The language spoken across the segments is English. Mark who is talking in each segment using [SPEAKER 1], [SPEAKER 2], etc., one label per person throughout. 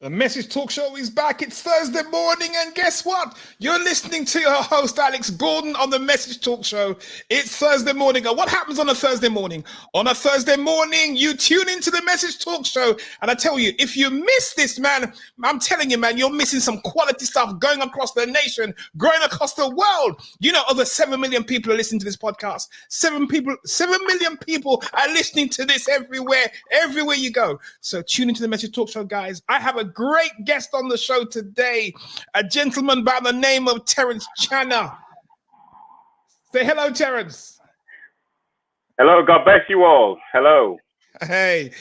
[SPEAKER 1] The Message Talk Show is back. It's Thursday morning, and guess what? You're listening to your host, Alex Gordon, on the Message Talk Show. It's Thursday morning. And what happens on a Thursday morning? On a Thursday morning, you tune into the Message Talk Show. And I tell you, if you miss this, man, I'm telling you, man, you're missing some quality stuff going across the nation, growing across the world. You know, over 7 million people are listening to this podcast. 7 million people are listening to this everywhere you go. So tune into the Message Talk Show, guys. I have a great guest on the show today, a gentleman by the name of Terence Channer. Say hello, Terence.
[SPEAKER 2] Hello, God bless you all. Hello.
[SPEAKER 1] Hey,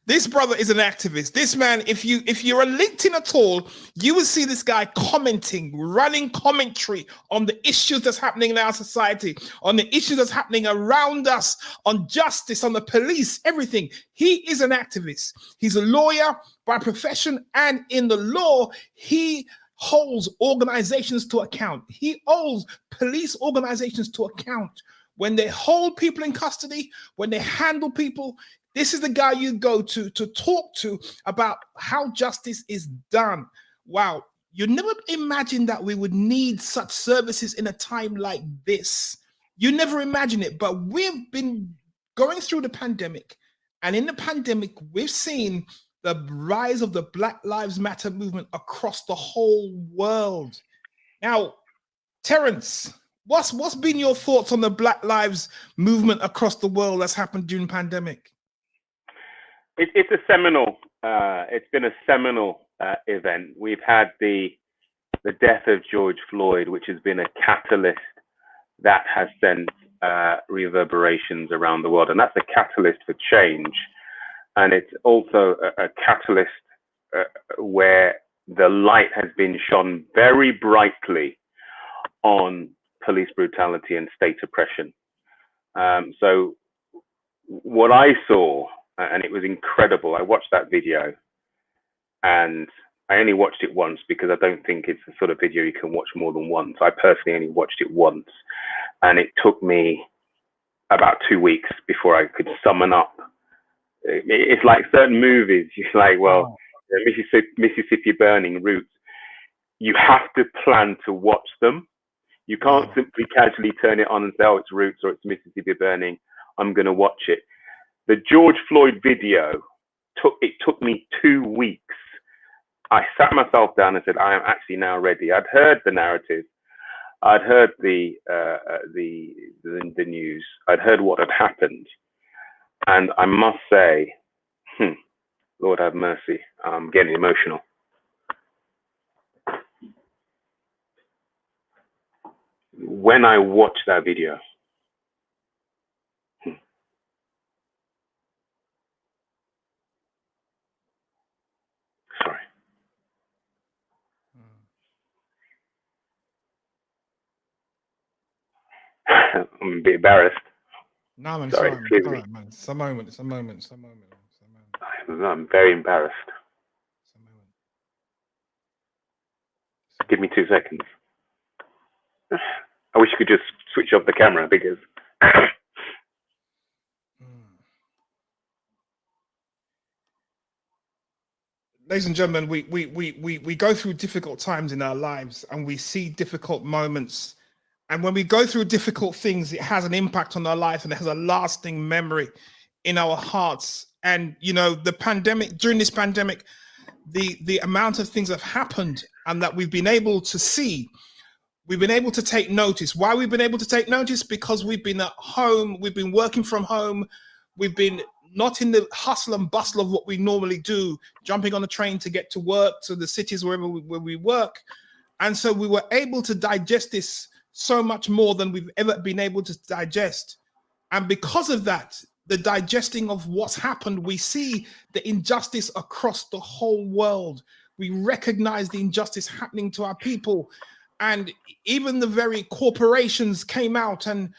[SPEAKER 1] this brother is an activist. This man, if you're on LinkedIn at all, you will see this guy commenting, running commentary on the issues that's happening in our society, on the issues that's happening around us, on justice, on the police, everything. He is an activist. He's a lawyer by profession, and in the law, he holds organizations to account. He holds police organizations to account when they hold people in custody, when they handle people. This is the guy you go to talk to about how justice is done. Wow. You never imagined that we would need such services in a time like this. You never imagine it, but we've been going through the pandemic. And in the pandemic, we've seen the rise of the Black Lives Matter movement across the whole world. Now, Terence, what's been your thoughts on the Black Lives movement across the world that's happened during the pandemic?
[SPEAKER 2] It's a seminal. It's been a seminal event. We've had the death of George Floyd, which has been a catalyst that has sent reverberations around the world, and that's a catalyst for change. And it's also a catalyst where the light has been shone very brightly on police brutality and state oppression. So what I saw, and it was incredible. I watched that video, and I only watched it once because I don't think it's the sort of video you can watch more than once. I personally only watched it once, and it took me about 2 weeks before I could summon up. It's like certain movies. You're like, well, Mississippi Burning, Roots. You have to plan to watch them. You can't simply casually turn it on and say, oh, it's Roots or it's Mississippi Burning. I'm going to watch it. The George Floyd video took me 2 weeks. I sat myself down and said, I am actually now ready. I'd heard the narrative. I'd heard the news. I'd heard what had happened. And I must say, Lord have mercy, I'm getting emotional. When I watched that video, sorry. I'm a bit embarrassed.
[SPEAKER 1] No, man,
[SPEAKER 2] sorry,
[SPEAKER 1] it's all right, man. It's a moment.
[SPEAKER 2] I'm very embarrassed. Give me 2 seconds. I wish you could just switch off the camera because
[SPEAKER 1] ladies and gentlemen, we go through difficult times in our lives, and we see difficult moments. And when we go through difficult things, it has an impact on our life, and it has a lasting memory in our hearts. And, you know, during this pandemic, the amount of things have happened and that we've been able to see, we've been able to take notice. Why we've been able to take notice? Because we've been at home, we've been working from home, we've been not in the hustle and bustle of what we normally do, jumping on a train to get to work, to the cities where we work. And so we were able to digest this so much more than we've ever been able to digest. And because of that, the digesting of what's happened, we see the injustice across the whole world. We recognize the injustice happening to our people. And even the very corporations came out and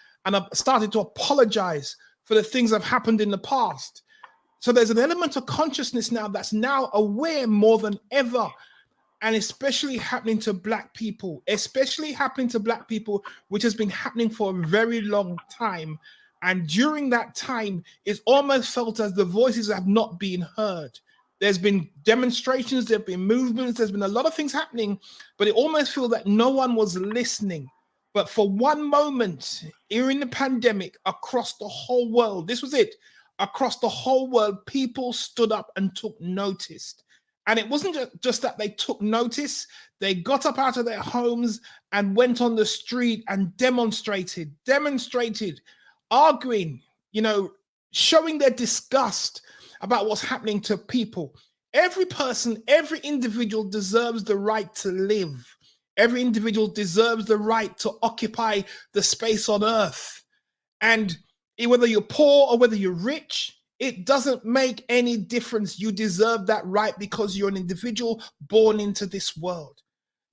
[SPEAKER 1] started to apologize for the things that have happened in the past. So there's an element of consciousness now that's now aware more than ever. And especially happening to Black people, which has been happening for a very long time. And during that time, it's almost felt as the voices have not been heard. There's been demonstrations, there have been movements, there's been a lot of things happening, but it almost feels that no one was listening. But for one moment during the pandemic, across the whole world, this was it, across the whole world, people stood up and took notice. And it wasn't just that they took notice, they got up out of their homes and went on the street and demonstrated, arguing, showing their disgust about what's happening to people. Every person, every individual deserves the right to live. Every individual deserves the right to occupy the space on earth. And whether you're poor or whether you're rich, it doesn't make any difference. You deserve that right because you're an individual born into this world.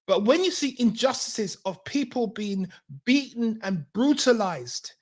[SPEAKER 1] But when you see injustices of people being beaten and brutalized,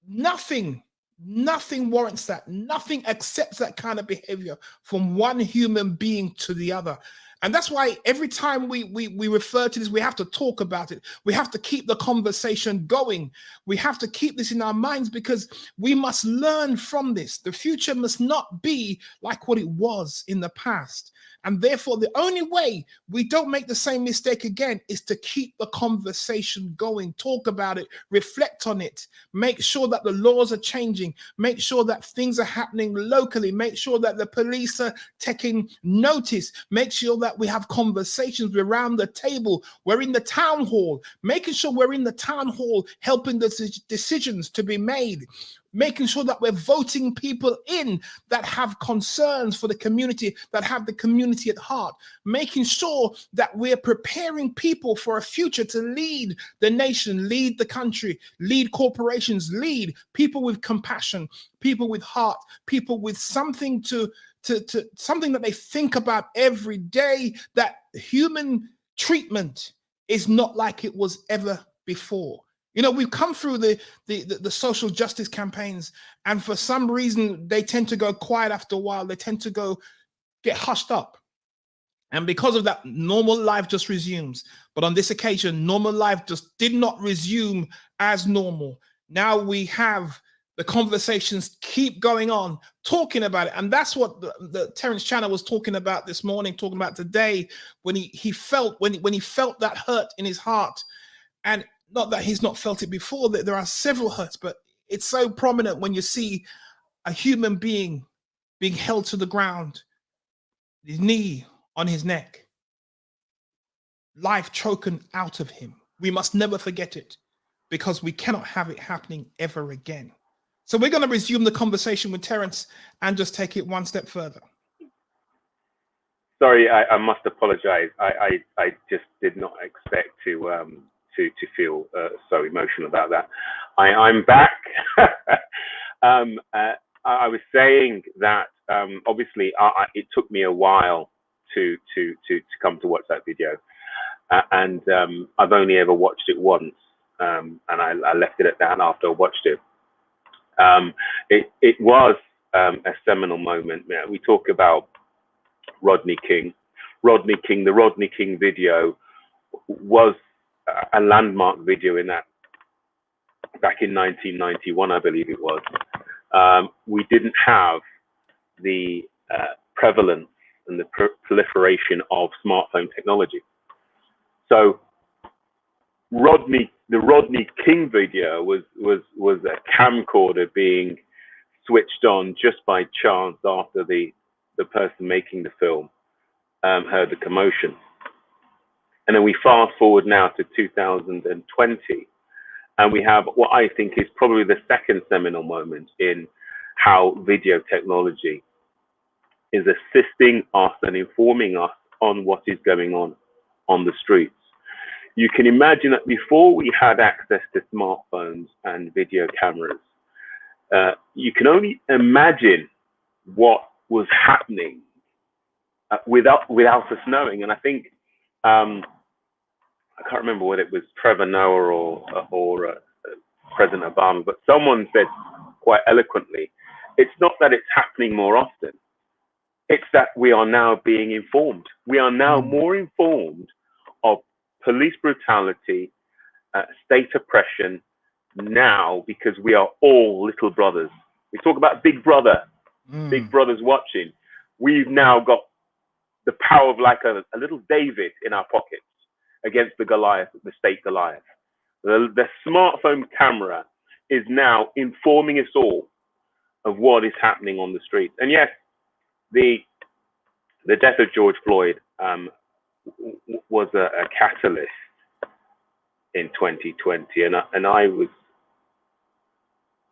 [SPEAKER 1] nothing warrants that. Nothing accepts that kind of behavior from one human being to the other. And that's why every time we refer to this, we have to talk about it. We have to keep the conversation going. We have to keep this in our minds because we must learn from this. The future must not be like what it was in the past. And therefore, the only way we don't make the same mistake again is to keep the conversation going, talk about it, reflect on it, make sure that the laws are changing, make sure that things are happening locally, make sure that the police are taking notice, make sure that we have conversations around the table. We're in the town hall, making sure we're in the town hall, helping the decisions to be made, making sure that we're voting people in that have concerns for the community, that have the community at heart, making sure that we're preparing people for a future to lead the nation, lead the country, lead corporations, lead people with compassion, people with heart, people with something to something that they think about every day, that human treatment is not like it was ever before. We've come through the social justice campaigns, and for some reason, they tend to go quiet after a while. They tend to get hushed up. And because of that, normal life just resumes. But on this occasion, normal life just did not resume as normal. Now we have the conversations keep going on, talking about it. And that's what the Terence Channer was talking about this morning, talking about today, when he felt that hurt in his heart. And not that he's not felt it before, that there are several hurts, but it's so prominent when you see a human being being held to the ground, his knee on his neck, life choken out of him. We must never forget it because we cannot have it happening ever again. So we're going to resume the conversation with Terence and just take it one step further.
[SPEAKER 2] Sorry, I must apologize. I just did not expect to feel so emotional about that. I'm back. I was saying that obviously it took me a while to come to watch that video, and I've only ever watched it once, and I left it at that after I watched it. It was a seminal moment. We talk about Rodney King. The Rodney King video was a landmark video in that back in 1991, I believe it was. We didn't have the prevalence and the proliferation of smartphone technology. So the Rodney King video was a camcorder being switched on just by chance after the person making the film heard the commotion. And then we fast forward now to 2020, and we have what I think is probably the second seminal moment in how video technology is assisting us and informing us on what is going on the streets. You can imagine that before we had access to smartphones and video cameras, you can only imagine what was happening without us knowing. And I think, I can't remember whether it was Trevor Noah or President Obama, but someone said quite eloquently, it's not that it's happening more often, it's that we are now being informed. We are now more informed of police brutality, state oppression now, because we are all little brothers. We talk about Big Brother, Big Brother's watching. we've now got the power of like a little David in our pockets against the Goliath, the state Goliath. The smartphone camera is now informing us all of what is happening on the streets. And yes, the death of George Floyd was a catalyst in 2020, and I was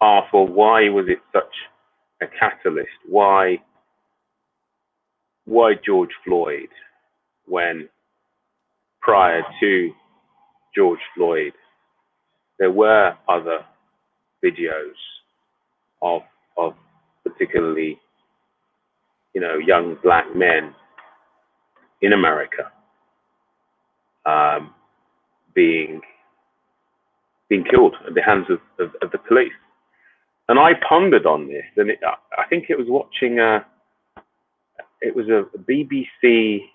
[SPEAKER 2] asked, well, why was it such a catalyst? Why George Floyd, when prior to George Floyd there were other videos of particularly, you know, young black men in America being killed at the hands of the police. And I pondered on this, and I think it was watching it was a BBC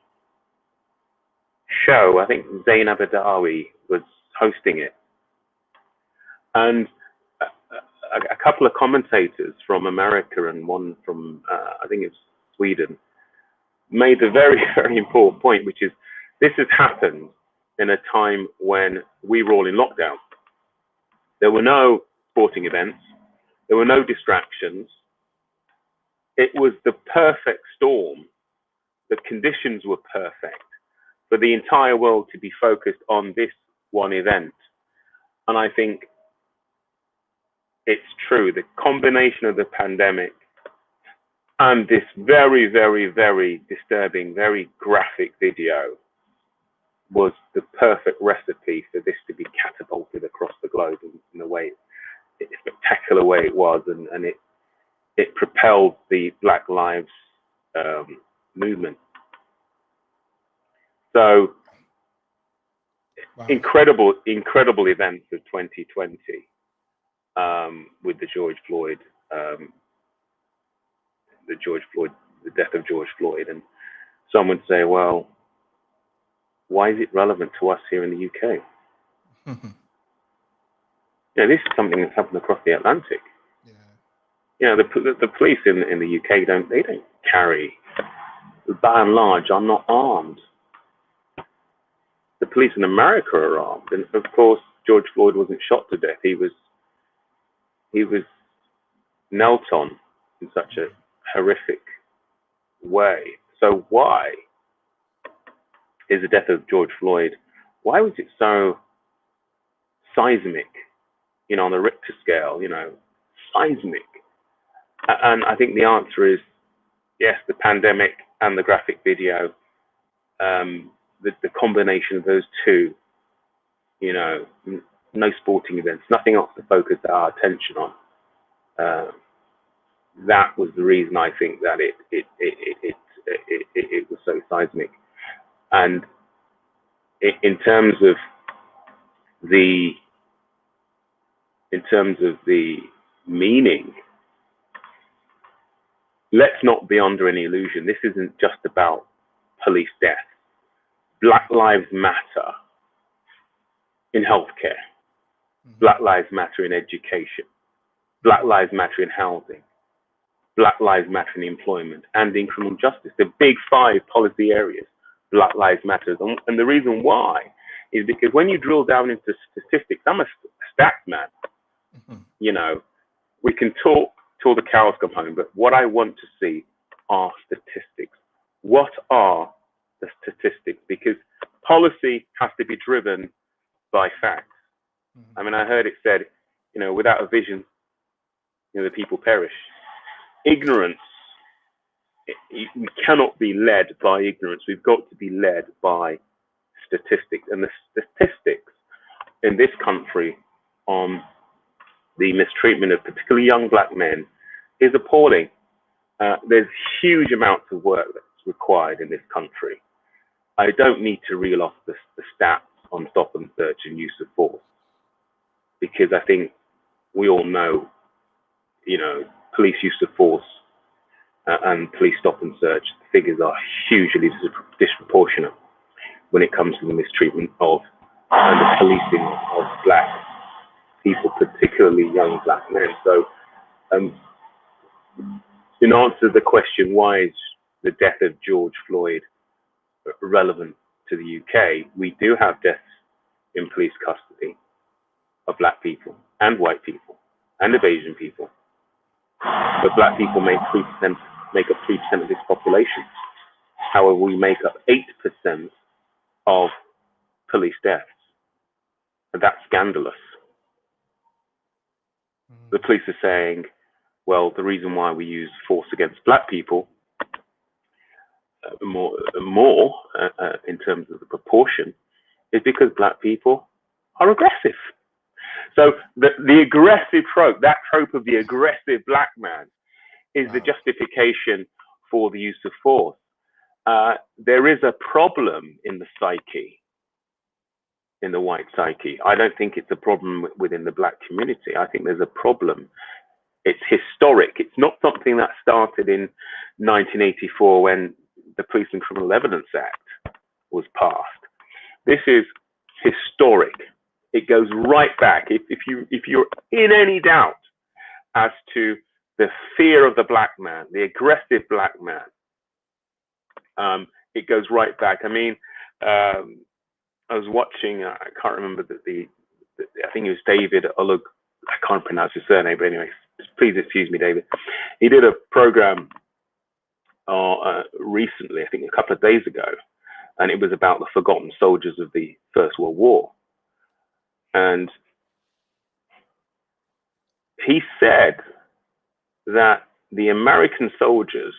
[SPEAKER 2] show. I think Zain Abadawi was hosting it, and a couple of commentators from America and one from I think it's Sweden made a very, very important point, which is this has happened in a time when we were all in lockdown. There were no sporting events. There were no distractions. It was the perfect storm. The conditions were perfect for the entire world to be focused on this one event. And I think it's true. The combination of the pandemic and this very, very, very disturbing, very graphic video was the perfect recipe for this to be catapulted across the globe in the way, spectacular way it was, and it propelled the Black Lives movement. So wow. Incredible events of 2020 with the death of George Floyd, and some would say, well, why is it relevant to us here in the UK? Yeah, this is something that's happened across the Atlantic. Yeah. You know, the police in the UK don't carry. By and large, I'm not armed. The police in America are armed, and of course, George Floyd wasn't shot to death. He was knelt on in such a horrific way. So why is the death of George Floyd? Why was it so seismic? You know, on the Richter scale, you know, seismic. And I think the answer is yes, the pandemic and the graphic video, the combination of those two, you know, no sporting events, nothing else to focus our attention on. That was the reason I think that it was so seismic. And in terms of the meaning, let's not be under any illusion. This isn't just about police death. Black Lives Matter in healthcare. Black Lives Matter in education. Black Lives Matter in housing. Black Lives Matter in employment and in criminal justice. The big 5 policy areas, Black Lives Matter. And the reason why is because when you drill down into statistics, I'm a stats man. You know, we can talk till the cows come home, but what I want to see are statistics. What are the statistics? Because policy has to be driven by facts. I mean, I heard it said, you know, without a vision, you know, the people perish. Ignorance, we cannot be led by ignorance. We've got to be led by statistics. And the statistics in this country on the mistreatment of particularly young black men is appalling. There's huge amounts of work that's required in this country. I don't need to reel off the stats on stop and search and use of force, because I think we all know, you know, police use of force and police stop and search figures are hugely disproportionate when it comes to the mistreatment of and the policing of black people, particularly young black men. So in answer to the question, why is the death of George Floyd relevant to the UK, we do have deaths in police custody of black people and white people and of Asian people. But black people make up 3% of this population. However, we make up 8% of police deaths. And that's scandalous. The police are saying, well, the reason why we use force against black people more in terms of the proportion is because black people are aggressive. So the aggressive trope, that trope of the aggressive black man, is the justification for the use of force. There is a problem in the psyche, in the white psyche. I don't think it's a problem within the black community. I think there's a problem. It's historic. It's not something that started in 1984 when the Police and Criminal Evidence Act was passed. This is historic. It goes right back. If you're in any doubt as to the fear of the black man, the aggressive black man, it goes right back. I mean, I was watching, I can't remember I think it was David Ulug, I can't pronounce his surname, but anyway, please excuse me, David. He did a program recently, I think a couple of days ago, and it was about the forgotten soldiers of the First World War. And he said that the American soldiers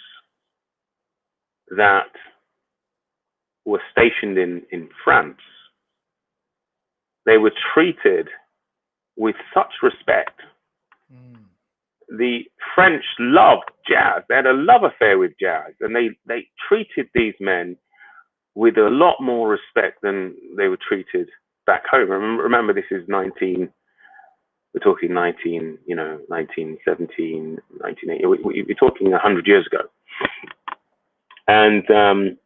[SPEAKER 2] that were stationed in France, they were treated with such respect. The French loved jazz. They had a love affair with jazz, and they treated these men with a lot more respect than they were treated back home. Remember, this is we're talking 1917, 1980. We're talking 100 years ago. And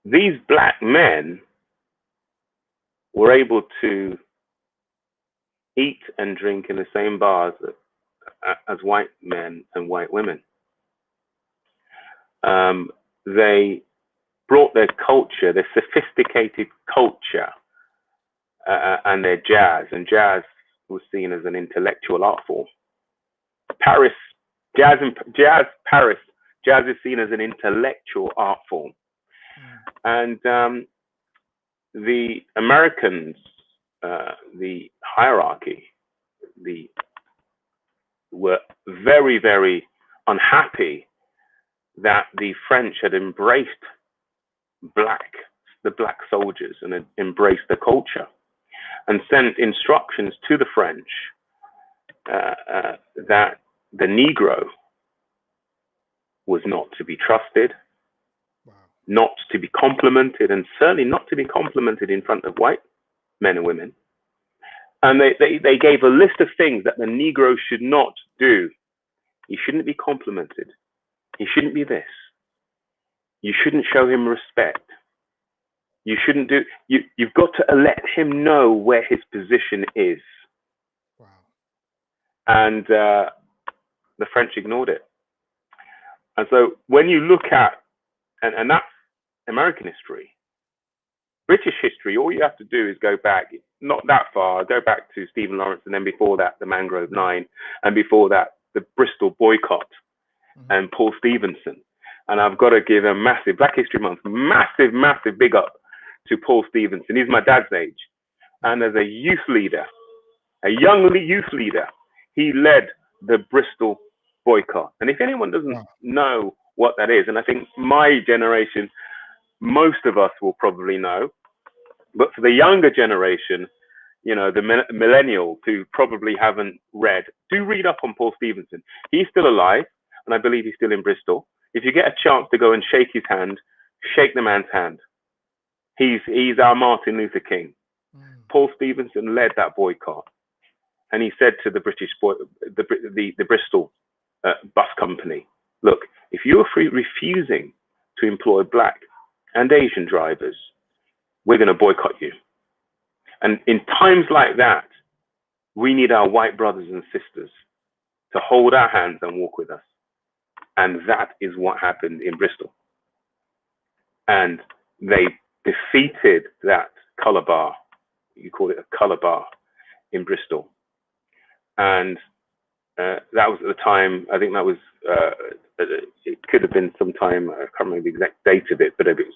[SPEAKER 2] these black men were able to eat and drink in the same bars as white men and white women. They brought their culture, their sophisticated culture, and their jazz. And jazz was seen as an intellectual art form. Jazz is seen as an intellectual art form. And the Americans, the hierarchy, were very, very unhappy that the French had embraced the black soldiers and had embraced the culture, and sent instructions to the French that the Negro was not to be trusted, not to be complimented, and certainly not to be complimented in front of white men and women. And they gave a list of things that the Negro should not do. He shouldn't be complimented. He shouldn't be this. You shouldn't show him respect. You shouldn't do, you've got to let him know where his position is.
[SPEAKER 1] Wow.
[SPEAKER 2] And the French ignored it. And so when you look at, and that's American history. British history, all you have to do is go back, not that far, go back to Stephen Lawrence, and then before that, the Mangrove Nine, and before that, the Bristol boycott, and Paul Stevenson. And I've got to give a massive, Black History Month, massive, massive big up to Paul Stevenson. He's my dad's age. And as a youth leader, a young youth leader, he led the Bristol boycott. And if anyone doesn't know what that is, and I think my generation, most of us will probably know, but for the younger generation, you know, the millennials who probably haven't read, do read up on Paul Stevenson. He's still alive, and I believe he's still in Bristol. If you get a chance to go and shake his hand, shake the man's hand. He's our Martin Luther King. Paul Stevenson led that boycott, and he said to the Bristol bus company, look, if you're refusing to employ black and Asian drivers, we're going to boycott you. And in times like that, we need our white brothers and sisters to hold our hands and walk with us. And that is what happened in Bristol. And they defeated that colour bar, you call it a colour bar, in Bristol. And that was at the time, I think that was, it could have been sometime, I can't remember the exact date of it, but it was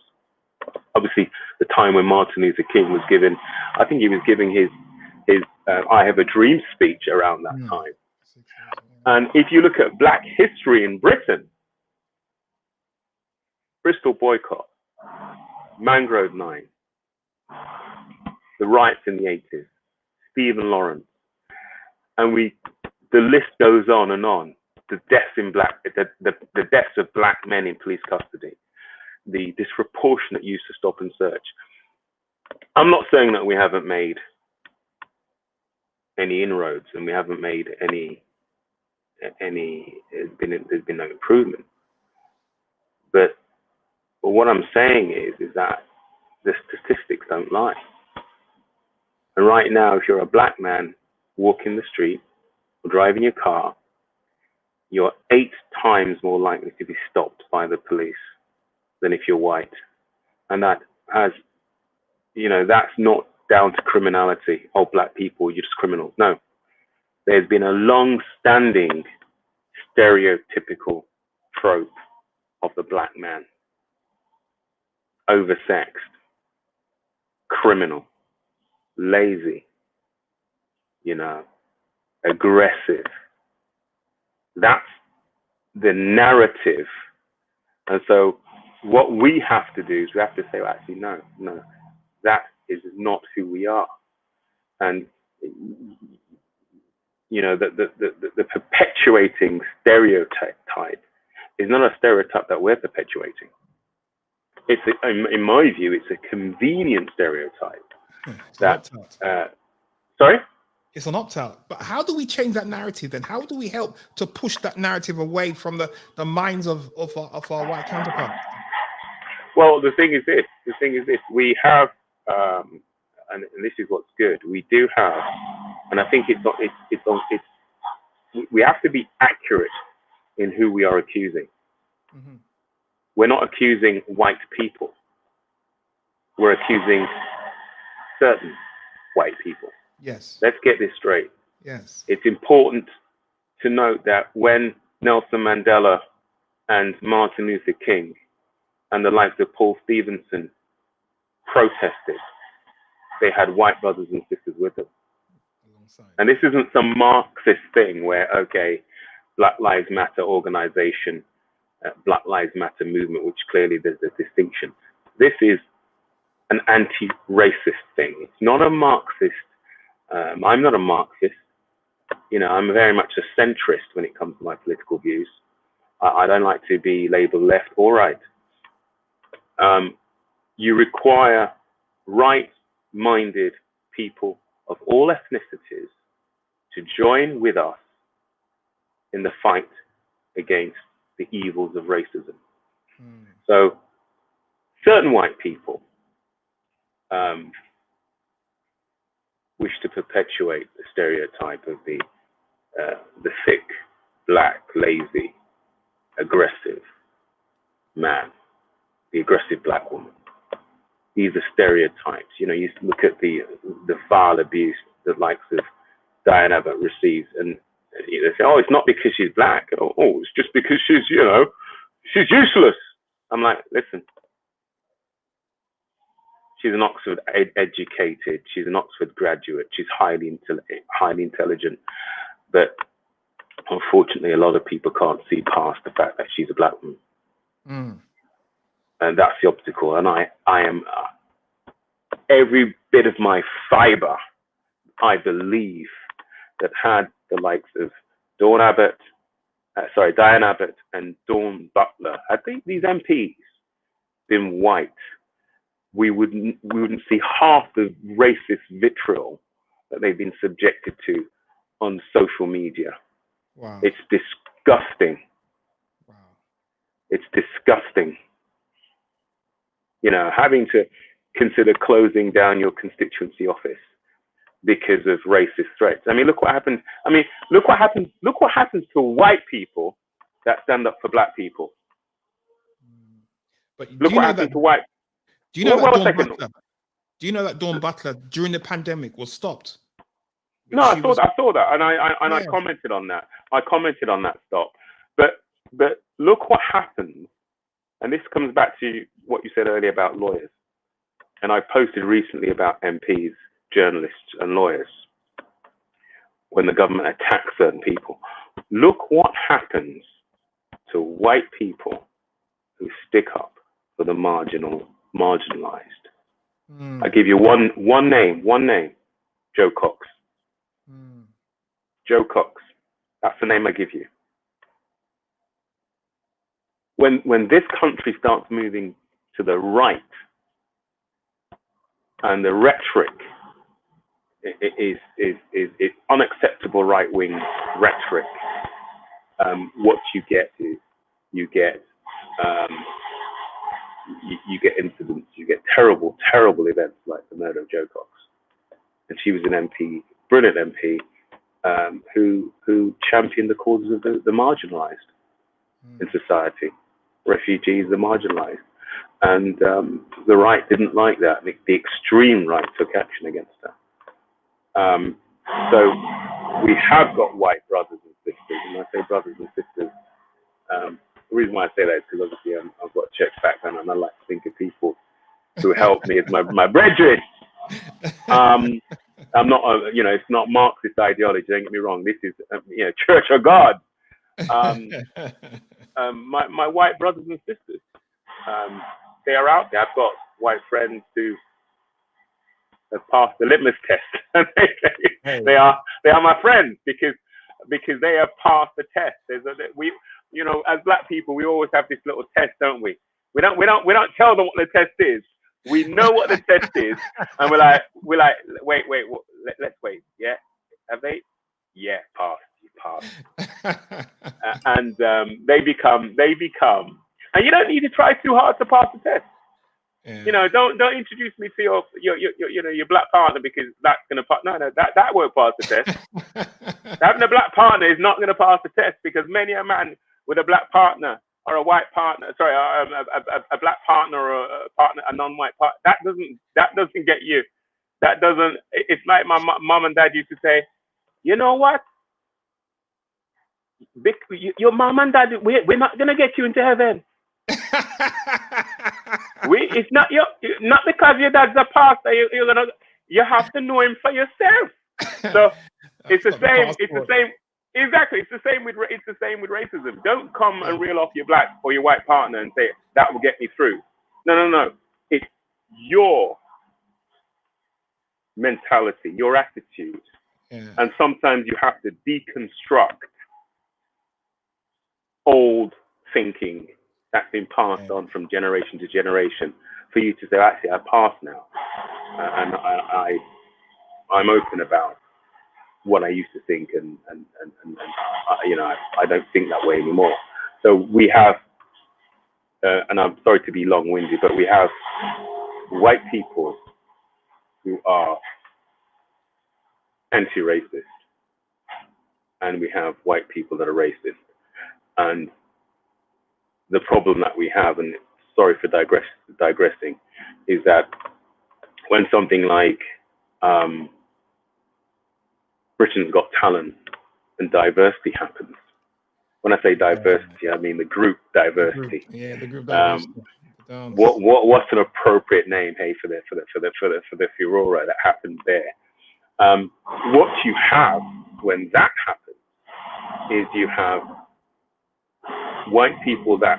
[SPEAKER 2] obviously the time when Martin Luther King was given, I think he was giving his I Have a Dream speech around that time. And if you look at Black history in Britain, Bristol boycott, Mangrove 9, the riots in the 80s, Stephen Lawrence, and the list goes on and on. The deaths in the deaths of Black men in police custody, the disproportionate use of stop and search. I'm not saying that we haven't made any inroads and we haven't made there's been no improvement. But what I'm saying is that the statistics don't lie. And right now, if you're a Black man walking the street or driving your car, you're 8 times more likely to be stopped by the police than if you're white. And that has, that's not down to criminality. Oh, Black people, you're just criminals. No. There's been a long-standing stereotypical trope of the Black man. Oversexed, criminal, lazy, aggressive. That's the narrative. And so what we have to do is we have to say, well, actually, no, that is not who we are. And the perpetuating stereotype is not a stereotype that we're perpetuating. It's in my view, it's a convenient stereotype. Sorry?
[SPEAKER 1] It's an opt-out. But how do we change that narrative then? How do we help to push that narrative away from the minds of our white counterparts?
[SPEAKER 2] Well, the thing is this. We have, and this is what's good. We do have, and I think we have to be accurate in who we are accusing. Mm-hmm. We're not accusing white people. We're accusing certain white people.
[SPEAKER 1] Yes.
[SPEAKER 2] Let's get this straight.
[SPEAKER 1] Yes.
[SPEAKER 2] It's important to note that when Nelson Mandela and Martin Luther King and the likes of Paul Stevenson protested, they had white brothers and sisters with them. Alongside. And this isn't some Marxist thing where, okay, Black Lives Matter organization, Black Lives Matter movement, which clearly there's a distinction. This is an anti-racist thing. It's not a Marxist. I'm not a Marxist. I'm very much a centrist when it comes to my political views. I don't like to be labeled left or right. You require right-minded people of all ethnicities to join with us in the fight against the evils of racism. So certain white people wish to perpetuate the stereotype of the thick, Black, lazy, aggressive man, the aggressive Black woman. These are stereotypes. You look at the vile abuse the likes of Diane Abbott receives, and they say, oh, it's not because she's Black. Oh, it's just because she's useless. I'm like, listen. She's an Oxford educated. She's an Oxford graduate. She's highly intelligent. But unfortunately, a lot of people can't see past the fact that she's a Black woman. Mm. And that's the obstacle. And I am every bit of my fiber, I believe, that had the likes of Diane Abbott and Dawn Butler, had these MPs been white, we wouldn't see half the racist vitriol that they've been subjected to on social media. Wow. It's disgusting. Wow. It's disgusting. Having to consider closing down your constituency office because of racist threats. Look what happened. Look what happens to white people that stand up for black people.
[SPEAKER 1] But
[SPEAKER 2] Look what happened to white.
[SPEAKER 1] Do you know
[SPEAKER 2] Well,
[SPEAKER 1] that
[SPEAKER 2] one
[SPEAKER 1] Dawn
[SPEAKER 2] second.
[SPEAKER 1] Butler? Do you know that Dawn Butler during the pandemic was stopped?
[SPEAKER 2] No, I saw that, and I
[SPEAKER 1] Yeah.
[SPEAKER 2] commented on that. I commented on that stop. But look what happens, and this comes back to what you said earlier about lawyers. And I posted recently about MPs, journalists, and lawyers when the government attacks certain people. Look what happens to white people who stick up for the marginalized. I give you one name, Joe Cox. Joe Cox. That's the name I give you. When this country starts moving to the right, and the rhetoric is unacceptable right-wing rhetoric, what you get is you get incidents, you get terrible events like the murder of Joe Cox. And she was an MP, brilliant MP, who championed the causes of the marginalized in society, refugees, the marginalized. And the right didn't like that. The extreme right took action against her. So we have got white brothers and sisters, and I say brothers and sisters. The reason why I say that is because obviously I've got a Czech background, and I like to think of people who help me as my brethren. I'm not, it's not Marxist ideology. Don't get me wrong. This is, Church of God. My white brothers and sisters, they are out there. I've got white friends who have passed the litmus test. They are my friends because they have passed the test. As black people, we always have this little test, don't we? We don't tell them what the test is. We know what the test is, and we're like, wait, let's wait. Yeah, have they? Yeah, passed. You passed. And they become, and you don't need to try too hard to pass the test. Yeah. Don't introduce me to your black partner because that's gonna pass. No, that won't pass the test. Having a black partner is not gonna pass the test because many a man with a black partner or a white partner, a black partner or a partner, a non-white partner, that doesn't get you. That doesn't. It's like my mom and dad used to say, you know what? Your mom and dad, we're not gonna get you into heaven. It's not because your dad's a pastor. You have to know him for yourself. So it's the same. Exactly. It's the same with racism. Don't come and reel off your black or your white partner and say that will get me through. No. It's your mentality, your attitude, and sometimes you have to deconstruct old thinking that's been passed on from generation to generation for you to say, actually, I pass now, and I'm open about what I used to think, and I don't think that way anymore. So we have, and I'm sorry to be long-winded, but we have white people who are anti-racist, and we have white people that are racist. And the problem that we have, and sorry for digressing, is that when something like Britain's Got Talent and diversity happens, when I say diversity, I mean the group diversity.
[SPEAKER 1] The group diversity.
[SPEAKER 2] What's an appropriate name, hey, for the furore that happened there? What you have when that happens is you have white people that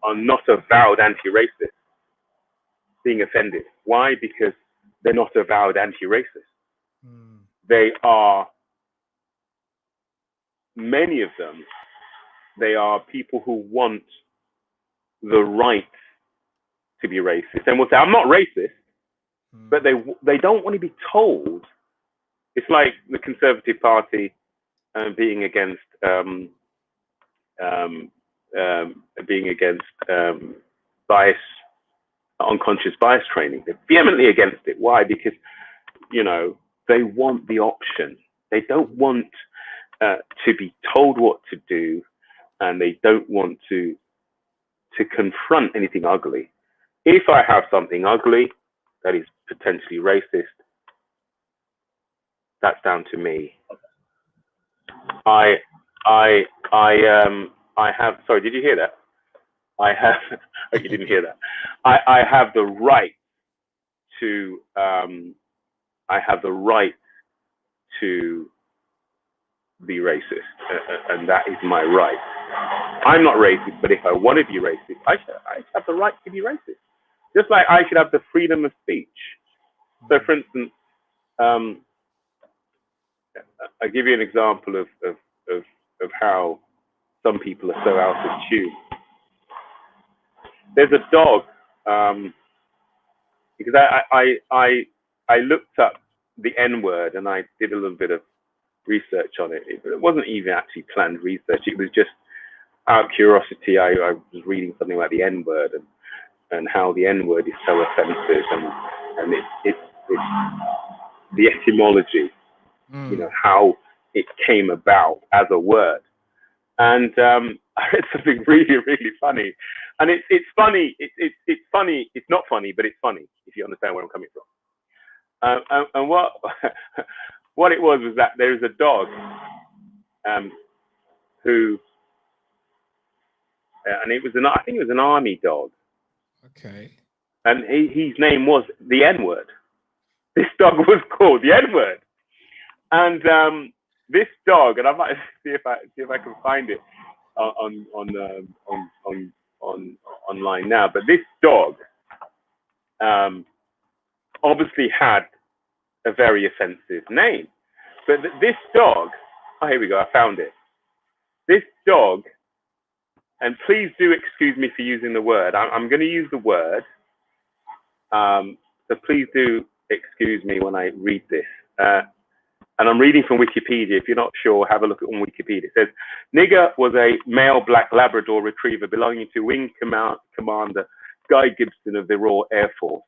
[SPEAKER 2] are not avowed anti-racist being offended. Why? Because they're not avowed anti-racist. They are, many of them, they are people who want the right to be racist and will say, I'm not racist, but they don't want to be told. It's like the Conservative Party being against bias, unconscious bias training. They're vehemently against it. Why? Because they want the option. They don't want to be told what to do and they don't want to confront anything ugly. If I have something ugly that is potentially racist, that's down to me. I have. Sorry, did you hear that? I have. Oh, you didn't hear that. I have the right to. I have the right to be racist, and that is my right. I'm not racist, but if I want to be racist, I should have the right to be racist. Just like I should have the freedom of speech. So, for instance, I'll give you an example of how some people are so out of tune. There's a dog, because I looked up the N word and I did a little bit of research on it. It wasn't even actually planned research. It was just out of curiosity. I was reading something about the N word and how the N word is so offensive, and it's the etymology, you know, how it came about as a word. And I read something really, really funny. And it's funny. It's funny. It's not funny, but it's funny, if you understand where I'm coming from. And what it was that there is a dog who, and it was I think it was an army dog.
[SPEAKER 1] Okay.
[SPEAKER 2] And his name was the N-word. This dog was called the N-word. And this dog, and I might see if I can find it online now. But this dog obviously had a very offensive name. But this dog, oh, here we go, I found it. This dog, and please do excuse me for using the word. I'm going to use the word. So please do excuse me when I read this. And I'm reading from Wikipedia. If you're not sure, have a look on Wikipedia. It says, Nigger was a male black Labrador retriever belonging to Wing Commander Guy Gibson of the Royal Air Force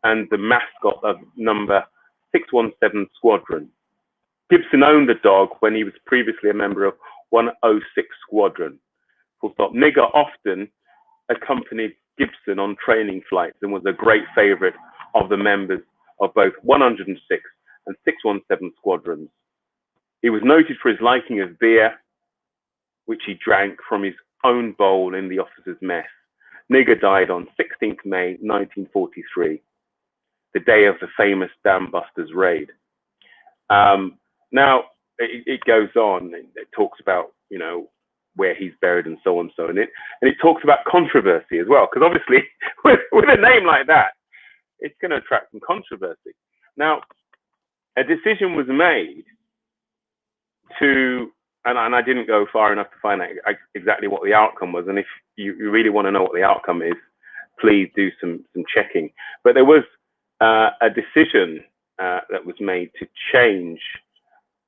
[SPEAKER 2] and the mascot of number 617 Squadron. Gibson owned the dog when he was previously a member of 106 Squadron. Full stop. Nigger often accompanied Gibson on training flights and was a great favorite of the members of both 106 and 617 Squadrons. He was noted for his liking of beer, which he drank from his own bowl in the officers' mess. Nigger died on 16th May 1943, the day of the famous Dam Busters raid. Now, it goes on. It talks about, you know, where he's buried and so on, and it talks about controversy as well, because obviously with a name like that, it's going to attract some controversy. Now, a decision was made to, and I didn't go far enough to find out exactly what the outcome was. And if you really want to know what the outcome is, please do some checking. But there was a decision that was made to change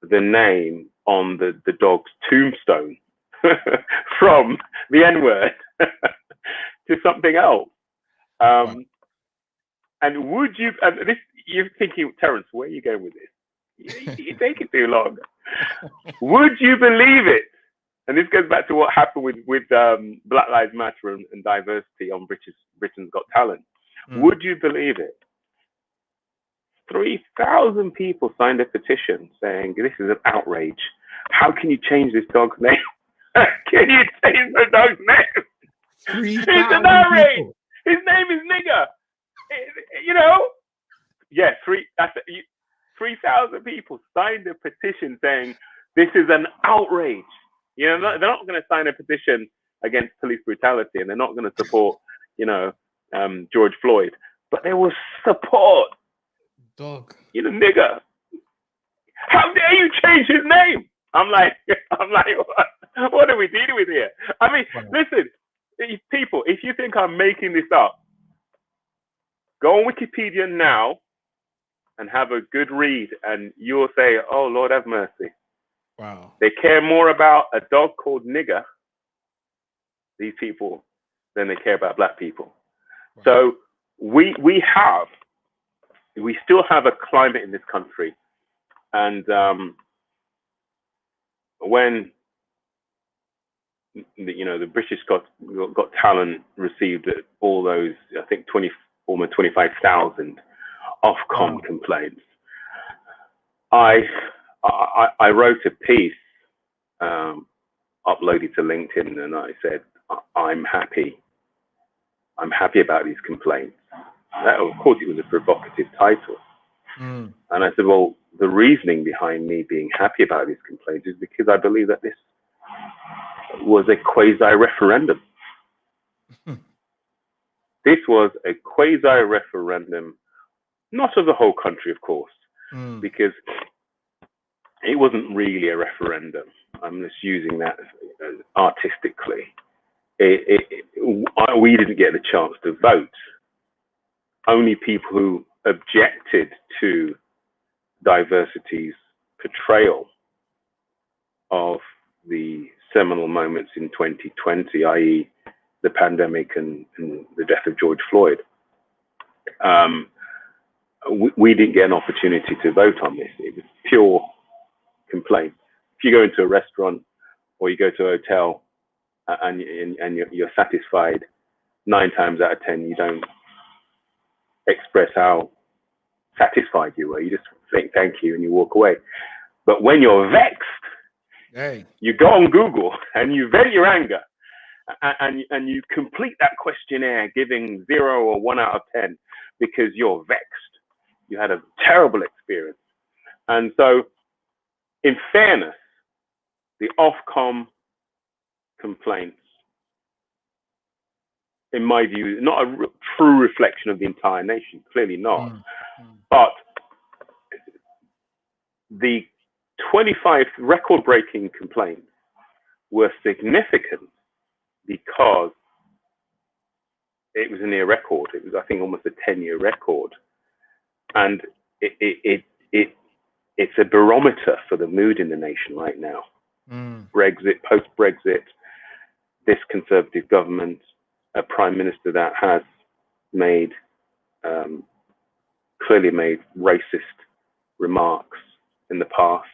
[SPEAKER 2] the name on the dog's tombstone from the N-word to something else. And would you, and this, you're thinking, Terence, where are you going with this? You take it too long. Would you believe it? And this goes back to what happened with Black Lives Matter and diversity on Britain's Got Talent. Would you believe it? 3,000 people signed a petition saying, this is an outrage. How can you change this dog's name? Can you change the dog's name? It's an outrage. People. His name is Nigger. You know? Yeah, 3,000 people signed a petition saying, this is an outrage. You know, they're not going to sign a petition against police brutality, and they're not going to support, you know, George Floyd. But there was support.
[SPEAKER 1] Dog.
[SPEAKER 2] You know, Nigger. How dare you change his name? I'm like, what are we dealing with here? I mean, listen, people, if you think I'm making this up, go on Wikipedia now and have a good read, and you'll say, oh, Lord have mercy.
[SPEAKER 1] Wow.
[SPEAKER 2] They care more about a dog called Nigger, these people, than they care about black people. Wow. So we still have a climate in this country. And when the British Got Talent received all those, I think, almost 25,000 Ofcom complaints. I wrote a piece, uploaded to LinkedIn, and I said, I'm happy about these complaints. Of course, it was a provocative title. And I said, well, the reasoning behind me being happy about these complaints is because I believe that this was a quasi-referendum. This was a quasi-referendum, not of the whole country, of course, because it wasn't really a referendum. I'm just using that artistically. We didn't get the chance to vote. Only people who objected to diversity's portrayal of the seminal moments in 2020, i.e. the pandemic and the death of George Floyd. We didn't get an opportunity to vote on this. It was pure complaint. If you go into a restaurant or you go to a hotel and you're satisfied, 9 times out of 10, you don't express how satisfied you were. You just say thank you and you walk away. But when you're vexed, you go on Google and you vent your anger, and you complete that questionnaire giving 0 or 1 out of 10 because you're vexed. You had a terrible experience. And so, in fairness, the Ofcom complaints, in my view, not a true reflection of the entire nation, clearly not. But the 25 record-breaking complaints were significant because it was a near record. It was, I think, almost a 10-year record. And it's a barometer for the mood in the nation right now. Brexit, post-Brexit, this Conservative government, a prime minister that has clearly made racist remarks in the past,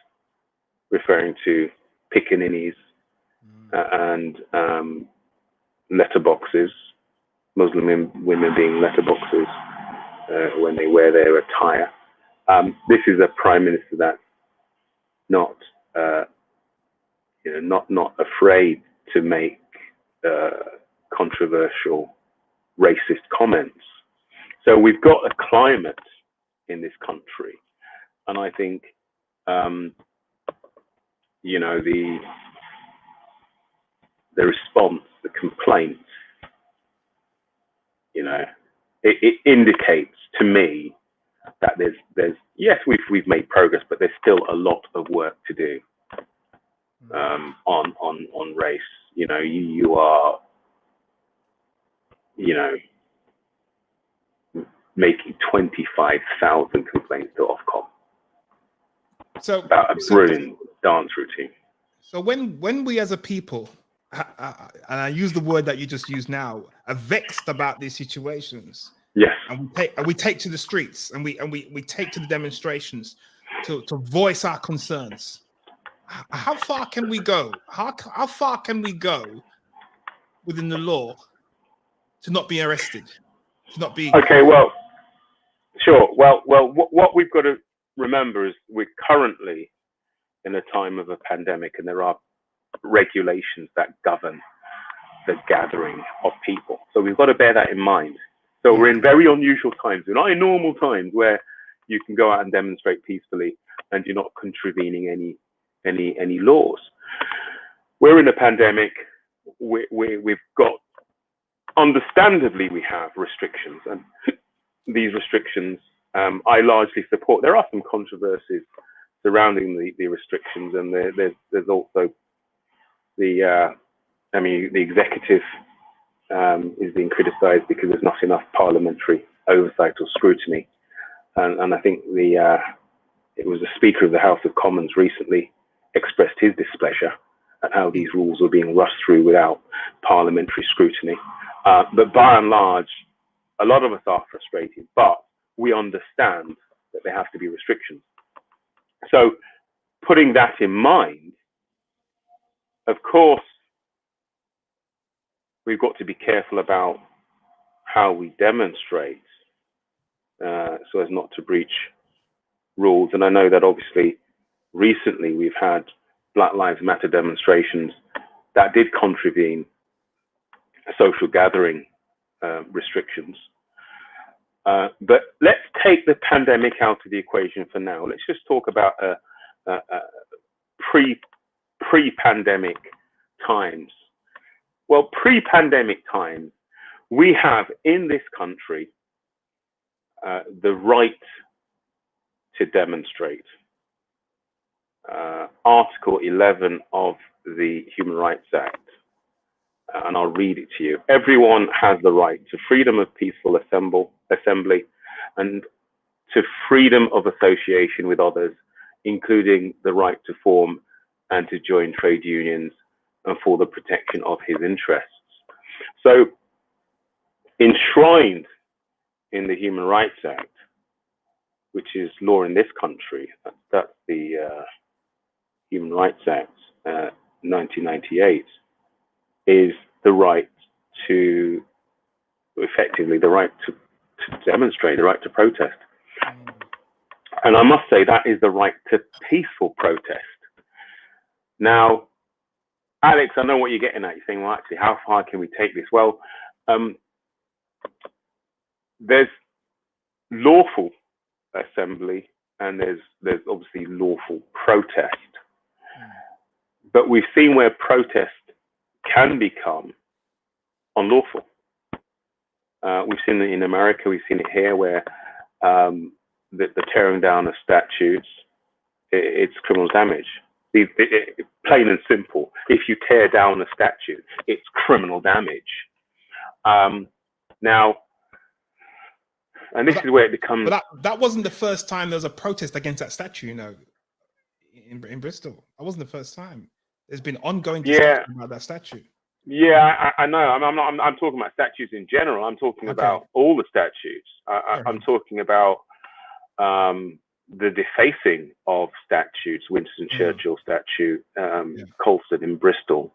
[SPEAKER 2] referring to pickaninnies and letterboxes, Muslim women being letterboxes when they wear their attire. This is a prime minister that's not afraid to make controversial racist comments. So we've got a climate in this country, and I think the response, the complaints, it indicates to me that there's yes, we've made progress, but there's still a lot of work to do on race. You are making 25,000 complaints to Ofcom.
[SPEAKER 1] So
[SPEAKER 2] about a brilliant dance routine.
[SPEAKER 1] So when we as a people, and I use the word that you just used now, are vexed about these situations,
[SPEAKER 2] yes,
[SPEAKER 1] and we take to the streets and we take to the demonstrations to voice our concerns. How far can we go? How far can we go within the law to not be arrested, to not be?
[SPEAKER 2] Okay, well, sure. Well, what we've got to remember is we're currently in a time of a pandemic, and there are regulations that govern the gathering of people. So we've got to bear that in mind. So we're in very unusual times. We're not in normal times where you can go out and demonstrate peacefully and you're not contravening any laws. We're in a pandemic. We've got, understandably, we have restrictions, and these restrictions I largely support. There are some controversies surrounding the restrictions, and there's also the executive is being criticised because there's not enough parliamentary oversight or scrutiny, and I think it was the Speaker of the House of Commons recently expressed his displeasure at how these rules were being rushed through without parliamentary scrutiny. But by and large, a lot of us are frustrated, but we understand that there have to be restrictions. So putting that in mind, of course, we've got to be careful about how we demonstrate so as not to breach rules. And I know that obviously recently we've had Black Lives Matter demonstrations that did contravene social gathering restrictions. But let's take the pandemic out of the equation for now. Let's just talk about pre-pandemic times. Well, pre-pandemic times, we have in this country the right to demonstrate. Article 11 of the Human Rights Act, and I'll read it to you. Everyone has the right to freedom of peaceful assembly and to freedom of association with others, including the right to form and to join trade unions and for the protection of his interests. So, enshrined in the Human Rights Act, which is law in this country, that's the Human Rights Act, 1998, is the right to, effectively, the right to demonstrate, the right to protest. And I must say that is the right to peaceful protest. Now, Alex, I know what you're getting at. You're saying, well, actually, how far can we take this? Well, there's lawful assembly and there's obviously lawful protest. But we've seen where protest can become unlawful. We've seen it in America, we've seen it here where the tearing down of statues, it's criminal damage. Plain and simple, if you tear down a statue, it's criminal damage. Now, and this is where it becomes...
[SPEAKER 1] But that wasn't the first time there was a protest against that statue, you know, in Bristol. That wasn't the first time. There's been ongoing discussion about that statue.
[SPEAKER 2] Yeah, I know. I'm talking about statues in general. I'm talking about all the statues. I'm talking about the defacing of statues, Winston Churchill statue, Colston in Bristol.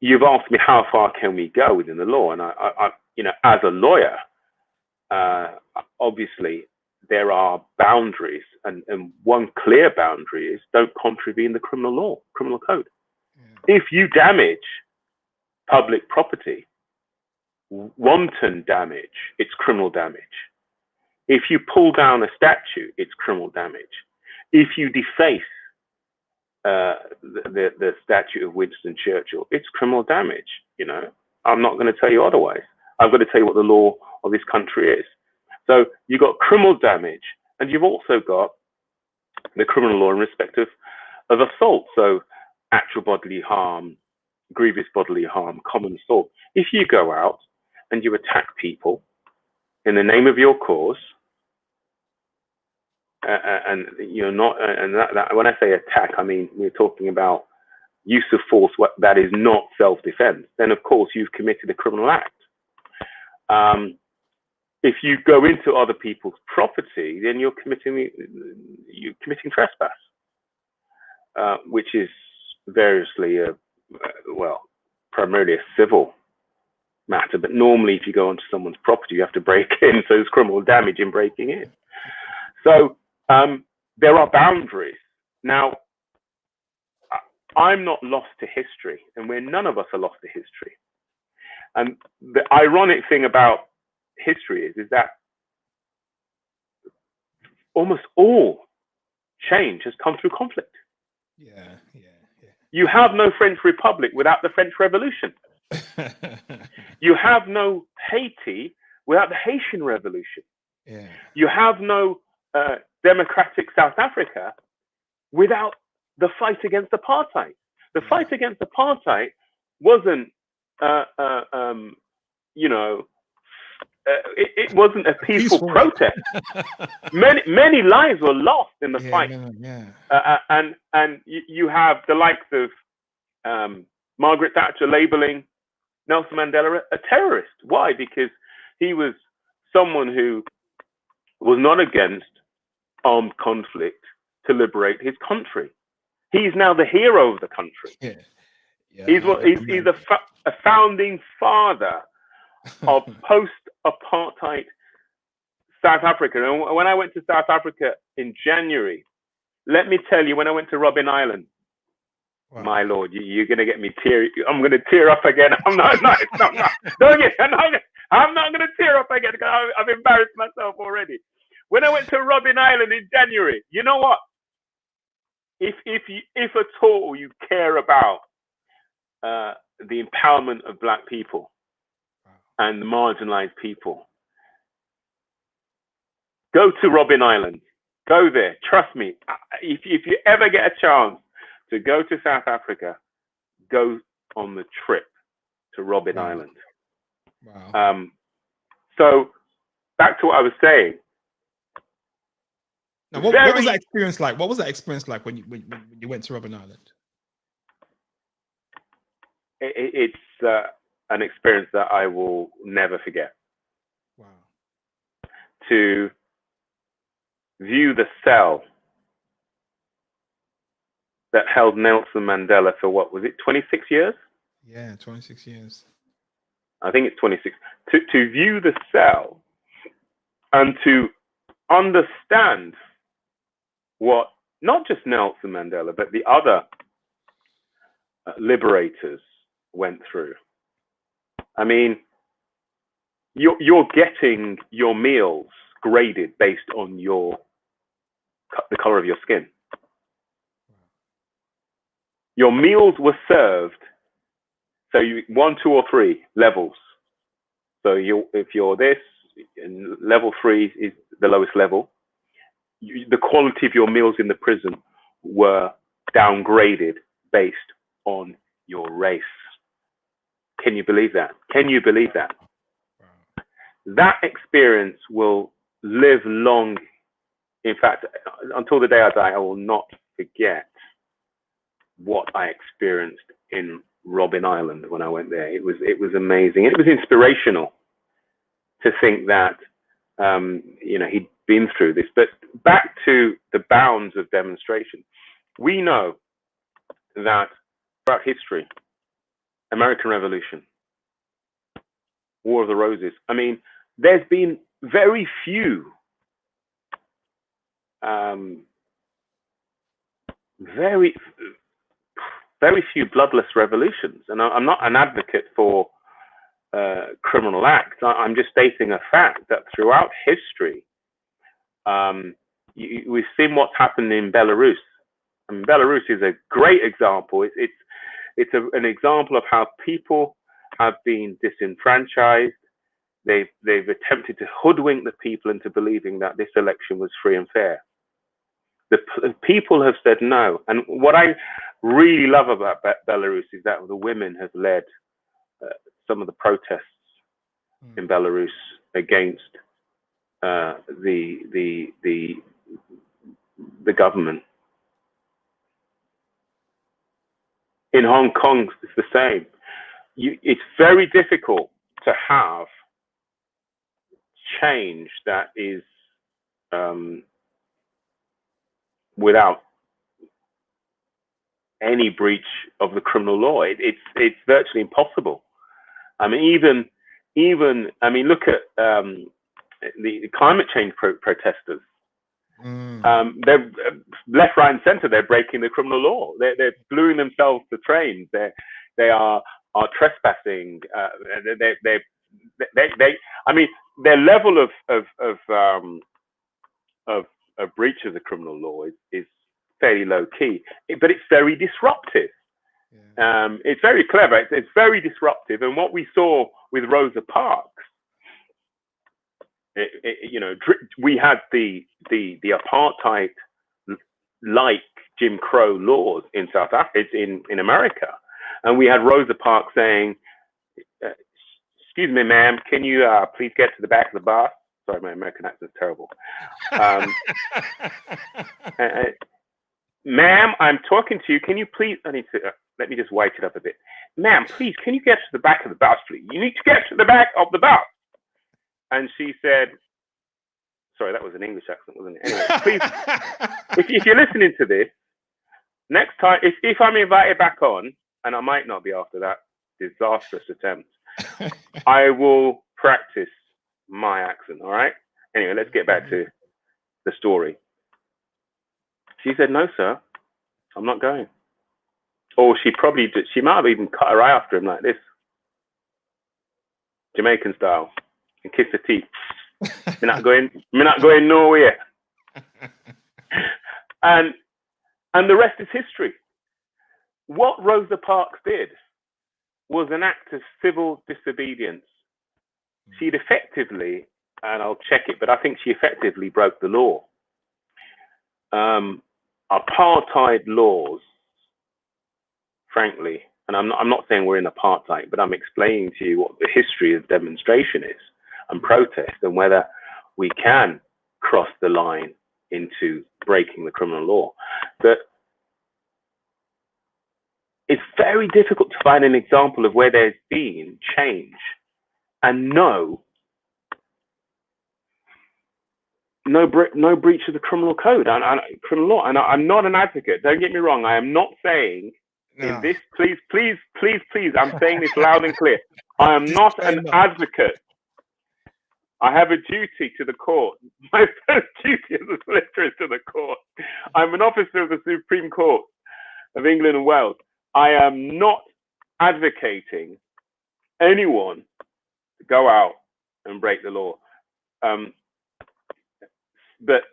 [SPEAKER 2] You've asked me how far can we go within the law, and I you know, as a lawyer, obviously there are boundaries, and one clear boundary is don't contravene the criminal law, criminal code. If you damage public property, wanton damage, it's criminal damage. If you pull down a statue, it's criminal damage. If you deface the statue of Winston Churchill, it's criminal damage. You know, I'm not going to tell you otherwise. I've got to tell you what the law of this country is. So you've got criminal damage, and you've also got the criminal law in respect of assault. So actual bodily harm, grievous bodily harm, common assault. If you go out and you attack people in the name of your cause, and you're not, and that when I say attack, I mean we're talking about use of force that is not self-defense, then of course you've committed a criminal act. If you go into other people's property, then you're committing trespass, which is variously primarily a civil matter. But normally, if you go onto someone's property, you have to break in, so there's criminal damage in breaking in. So there are boundaries. Now, I'm not lost to history, and none of us are lost to history. And the ironic thing about history is that almost all change has come through conflict.
[SPEAKER 1] Yeah.
[SPEAKER 2] You have no French Republic without the French Revolution. You have no Haiti without the Haitian Revolution.
[SPEAKER 1] Yeah.
[SPEAKER 2] You have no democratic South Africa without the fight against apartheid. The fight against apartheid wasn't, it wasn't a peaceful protest. Many lives were lost in the fight. And you have the likes of Margaret Thatcher labeling Nelson Mandela a terrorist. Why? Because he was someone who was not against armed conflict to liberate his country. He's now the hero of the country. He's
[SPEAKER 1] Yeah,
[SPEAKER 2] he's a founding father of post-apartheid South Africa. And when I went to South Africa in January, let me tell you, when I went to Robben Island,
[SPEAKER 1] Wow.
[SPEAKER 2] my Lord, you're going to get me teary. I'm going to tear up again. I'm not going to tear up again because I've embarrassed myself already. When I went to Robben Island in January, you know what? If at all you care about the empowerment of Black people and the marginalized people, go to Robben Island. Go there. Trust me. If you ever get a chance to go to South Africa, go on the trip to Robben Island.
[SPEAKER 1] Wow.
[SPEAKER 2] So back to what I was saying.
[SPEAKER 1] Now, what was that experience like? What was that experience like when you went to Robben Island?
[SPEAKER 2] It's an experience that I will never forget.
[SPEAKER 1] Wow.
[SPEAKER 2] To view the cell that held Nelson Mandela for what was it, 26 years?
[SPEAKER 1] Yeah, 26 years.
[SPEAKER 2] I think it's 26. To view the cell and to understand what not just Nelson Mandela, but the other liberators went through. I mean, you're getting your meals graded based on the color of your skin. Your meals were served, so 1, 2, or 3 levels. So if you're this, and level 3 is the lowest level. The quality of your meals in the prison were downgraded based on your race. Can you believe that? Can you believe that?
[SPEAKER 1] Wow.
[SPEAKER 2] That experience will live long. In fact, until the day I die, I will not forget what I experienced in Robben Island when I went there. It was amazing. It was inspirational to think that he'd been through this. But back to the bounds of demonstration, we know that throughout history, American Revolution, War of the Roses, I mean, there's been very few very few bloodless revolutions. And I'm not an advocate for criminal acts. I'm just stating a fact that throughout history, we've seen what's happened in Belarus. I mean, Belarus is a great example. It's an example of how people have been disenfranchised. They've attempted to hoodwink the people into believing that this election was free and fair. The people have said no. And what I really love about Belarus is that the women have led some of the protests in Belarus against the government. In Hong Kong, it's the same. It's very difficult to have change that is without any breach of the criminal law. It's virtually impossible. I mean, even I mean, look at the climate change protesters. They're left, right, and centre. They're breaking the criminal law. They're gluing themselves to trains. They are trespassing. I mean, their level of breach of the criminal law is fairly low key, but it's very disruptive. Yeah. It's very clever. It's very disruptive. And what we saw with Rosa Parks, we had the apartheid like Jim Crow laws in South Africa, in America, and we had Rosa Parks saying, "Excuse me, ma'am, can you please get to the back of the bus?" Sorry, my American accent is terrible. Ma'am, I'm talking to you. Can you please? I need to let me just white it up a bit. Ma'am, please, can you get to the back of the bus, please? You need to get to the back of the bus. And she said, sorry, that was an English accent, wasn't it? Anyway, please, if you're listening to this, next time, if I'm invited back on and I might not be after that disastrous attempt, I will practice my accent. All right. Anyway, let's get back to the story. She said, "No, sir, I'm not going." Or she might have even cut her eye after him like this, Jamaican style, and kissed her teeth. We're not going nowhere. And the rest is history. What Rosa Parks did was an act of civil disobedience. She'd effectively, and I'll check it, but I think she effectively broke the law. Apartheid laws, frankly, and I'm not saying we're in apartheid, but I'm explaining to you what the history of demonstration is and protest, and whether we can cross the line into breaking the criminal law. But it's very difficult to find an example of where there's been change and no breach of the criminal code and criminal law. And I'm not an advocate. Don't get me wrong. I am not saying in this. Please. I'm saying this loud and clear. I am not an advocate. I have a duty to the court. My first duty as a solicitor is to the court. I'm an officer of the Supreme Court of England and Wales. I am not advocating anyone to go out and break the law. But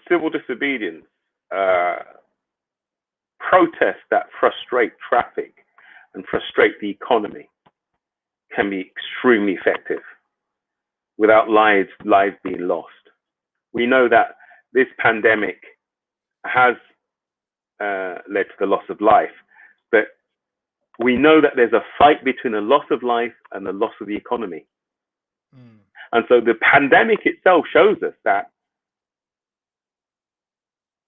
[SPEAKER 2] civil disobedience, protests that frustrate traffic and frustrate the economy can be extremely effective without lives being lost. We know that this pandemic has led to the loss of life, but we know that there's a fight between the loss of life and the loss of the economy. And so the pandemic itself shows us that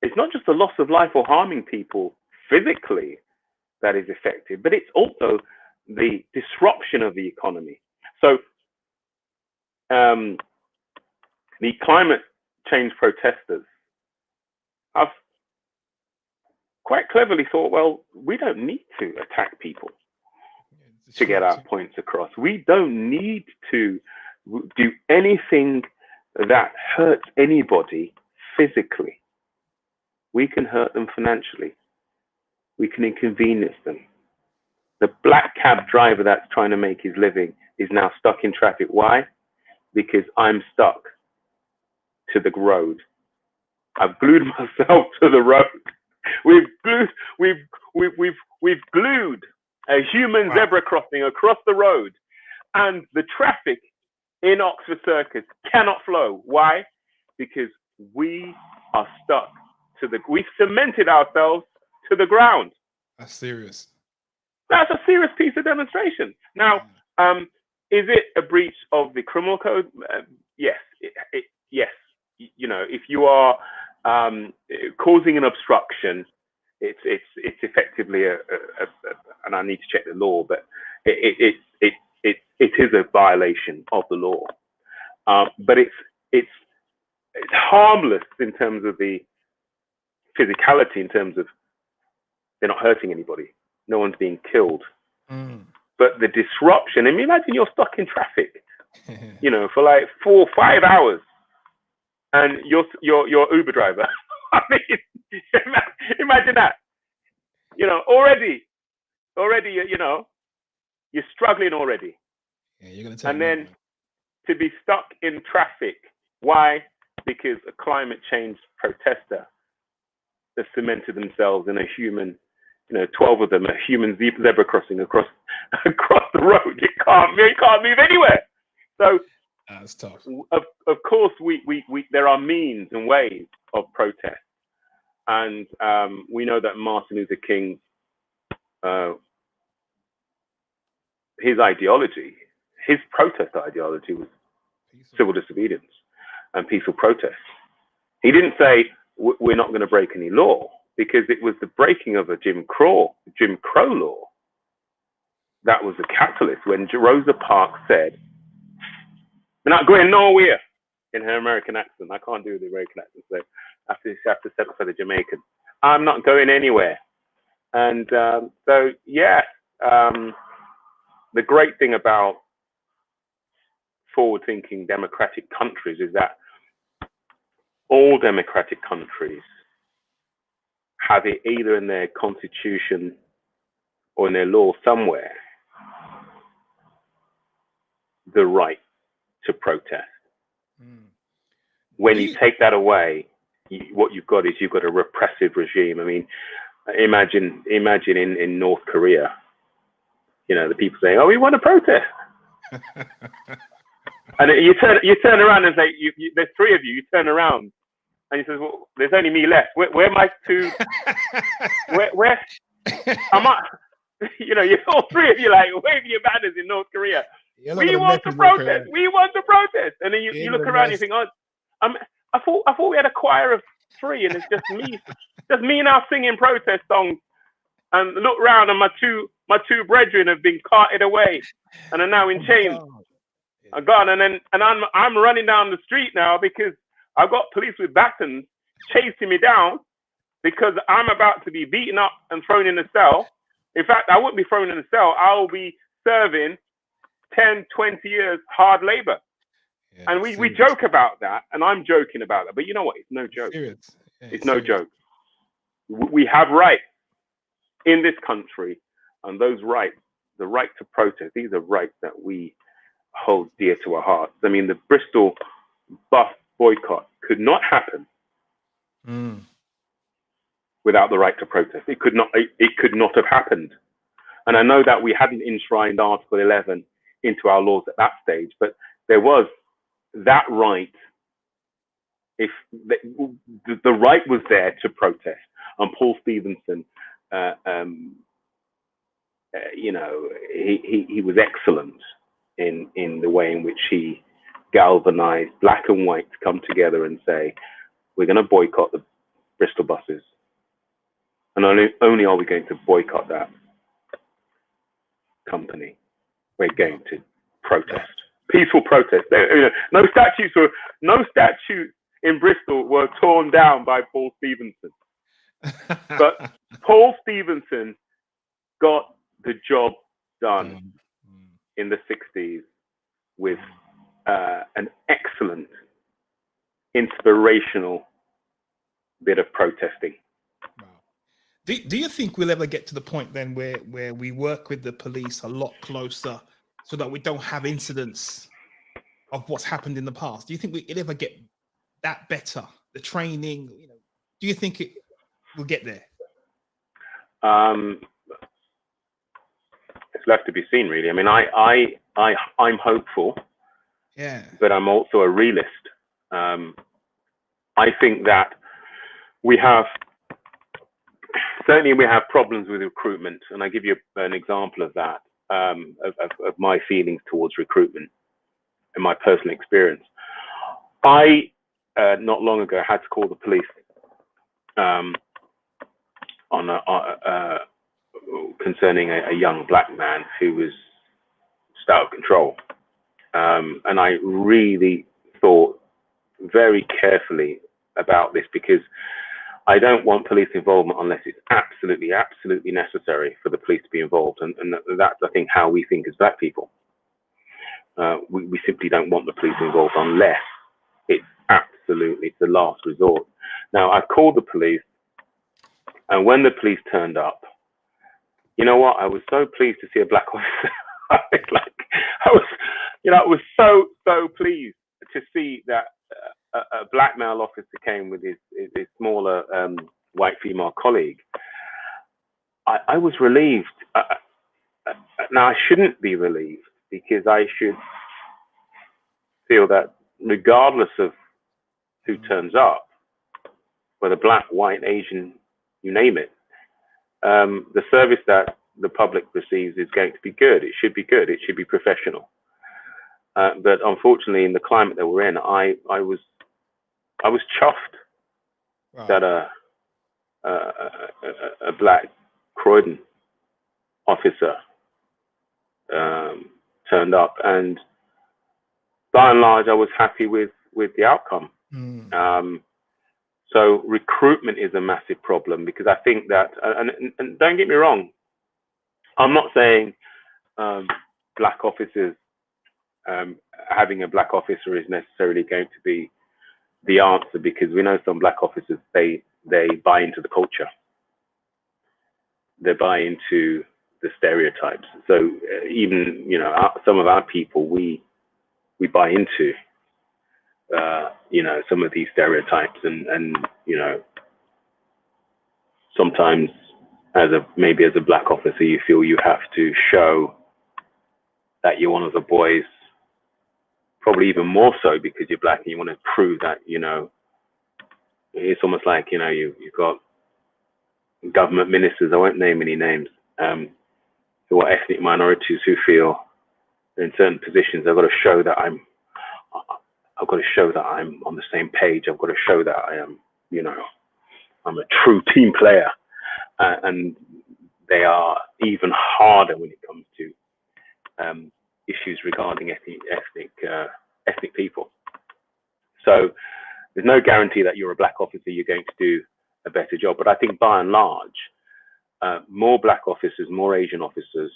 [SPEAKER 2] it's not just the loss of life or harming people physically that is effective, but it's also the disruption of the economy. So the climate change protesters have quite cleverly thought, well, we don't need to attack people to get our points across. We don't need to do anything that hurts anybody physically. We can hurt them financially. We can inconvenience them. The black cab driver that's trying to make his living is now stuck in traffic. Why? Because I'm stuck to the road. I've glued myself to the road. We've glued a human zebra crossing across the road, and the traffic in Oxford Circus cannot flow. Why? Because we are stuck we've cemented ourselves to the ground.
[SPEAKER 1] That's serious.
[SPEAKER 2] That's a serious piece of demonstration. Now, is it a breach of the criminal code? Yes. Yes. You know, if you are causing an obstruction, it's effectively and I need to check the law, but it is a violation of the law. But it's harmless in terms of the physicality, in terms of they're not hurting anybody, no one's being killed. But the disruption, I mean, imagine you're stuck in traffic, you know, for like 4 or 5 hours, and you're Uber driver. I mean, imagine that. You know, already, you know, you're struggling already.
[SPEAKER 1] Yeah, you're gonna take
[SPEAKER 2] and then to be stuck in traffic. Why? Because a climate change protester has cemented themselves in a human, you know, 12 of them, a human zebra crossing across the road. It can't move anywhere. So
[SPEAKER 1] that's tough.
[SPEAKER 2] Of course, we there are means and ways of protest, and we know that Martin Luther King, his ideology, his protest ideology was civil disobedience and peaceful protest. He didn't say we're not going to break any law, because it was the breaking of a Jim Crow law that was the catalyst when Rosa Parks said, "We're not going nowhere," in her American accent. I can't do the American accent, so I have to settle for the Jamaican. "I'm not going anywhere. And so, yeah, the great thing about forward-thinking democratic countries is that all democratic countries have it either in their constitution or in their law somewhere, the right to protest. When you take that away, what you've got is you've got a repressive regime. I mean, imagine in North Korea, you know, the people saying, "Oh, we want to protest," and you turn around and say, "There's three of you." You turn around and you say, "Well, there's only me left. Where am I to? Where am I?" You know, you all three of you like wave your banners in North Korea. We want to protest. We want to protest. And then you look around and you think, "Oh, I thought we had a choir of three, and it's just me now singing protest songs." And look round, and my two brethren have been carted away, and are now in chains. I'm gone, and I'm running down the street now because I've got police with batons chasing me down because I'm about to be beaten up and thrown in a cell. In fact, I wouldn't be thrown in a cell. I'll be serving 10, 20 years hard labor. Yeah, and we joke about that, and I'm joking about that. But you know what? It's no joke. It's no joke. We have rights in this country, and those rights, the right to protest, these are rights that we hold dear to our hearts. I mean, the Bristol bus boycott could not happen without the right to protest. It could not have happened. And I know that we hadn't enshrined Article 11 into our laws at that stage, but there was that right. If the right was there to protest, and Paul Stevenson, you know, he was excellent in the way in which he galvanized black and white to come together and say, we're going to boycott the Bristol buses, and only are we going to boycott that company, we're going to protest, peaceful protest. You know, no statues in Bristol were torn down by Paul Stevenson, but Paul Stevenson got the job done in the 60s with an excellent, inspirational bit of protesting.
[SPEAKER 1] Wow. Do you think we'll ever get to the point then where we work with the police a lot closer so that we don't have incidents of what's happened in the past? Do you think we'll ever get that better? The training, you know, do you think we'll get there?
[SPEAKER 2] It's left to be seen, really. I mean, I'm hopeful, but I'm also a realist. I think that we have problems with recruitment, and I give you an example of that, of my feelings towards recruitment and my personal experience. I not long ago had to call the police concerning a young black man who was just out of control, and I really thought very carefully about this, because I don't want police involvement unless it's absolutely necessary for the police to be involved, and that's, I think, how we think as black people. We simply don't want the police involved unless it's the last resort. Now, I called the police, and when the police turned up, you know what? I was so pleased to see a black officer. I was so pleased to see that a black male officer came with his smaller white female colleague. I was relieved. Now, I shouldn't be relieved, because I should feel that regardless of who turns up, whether black, white, Asian, you name it, the service that the public receives is going to be good. It should be good. It should be professional. But unfortunately, in the climate that we're in, I was chuffed that a black Croydon officer turned up, and by and large, I was happy with the outcome. So recruitment is a massive problem, because I think that, and don't get me wrong, I'm not saying black officers, having a black officer is necessarily going to be the answer, because we know some black officers, they buy into the culture, they buy into the stereotypes. So even, you know, some of our people, we buy into you know, some of these stereotypes, and you know, sometimes maybe as a black officer, you feel you have to show that you're one of the boys, probably even more so because you're black, and you want to prove that, you know, it's almost like, you know, you've got government ministers, I won't name any names, who are ethnic minorities, who feel in certain positions I've got to show that I'm on the same page. I've got to show that I am, you know, I'm a true team player, and they are even harder when it comes to issues regarding ethnic people. So there's no guarantee that you're a black officer, you're going to do a better job. But I think by and large, more black officers, more Asian officers,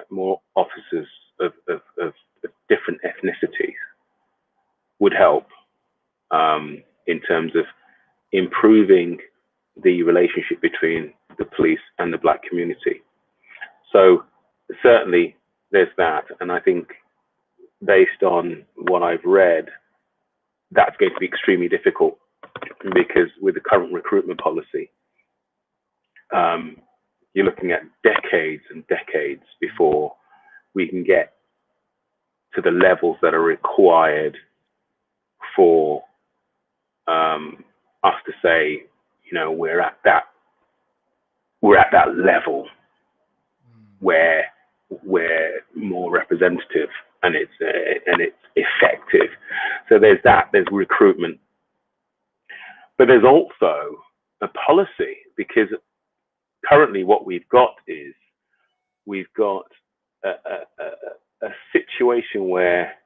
[SPEAKER 2] more officers of different ethnicities would help in terms of improving the relationship between the police and the black community. So certainly there's that, and I think based on what I've read, that's going to be extremely difficult, because with the current recruitment policy, you're looking at decades and decades before we can get to the levels that are required for us to say, you know, we're at that level where we're more representative and it's effective. So there's recruitment, but there's also a policy, because currently what we've got is a situation where,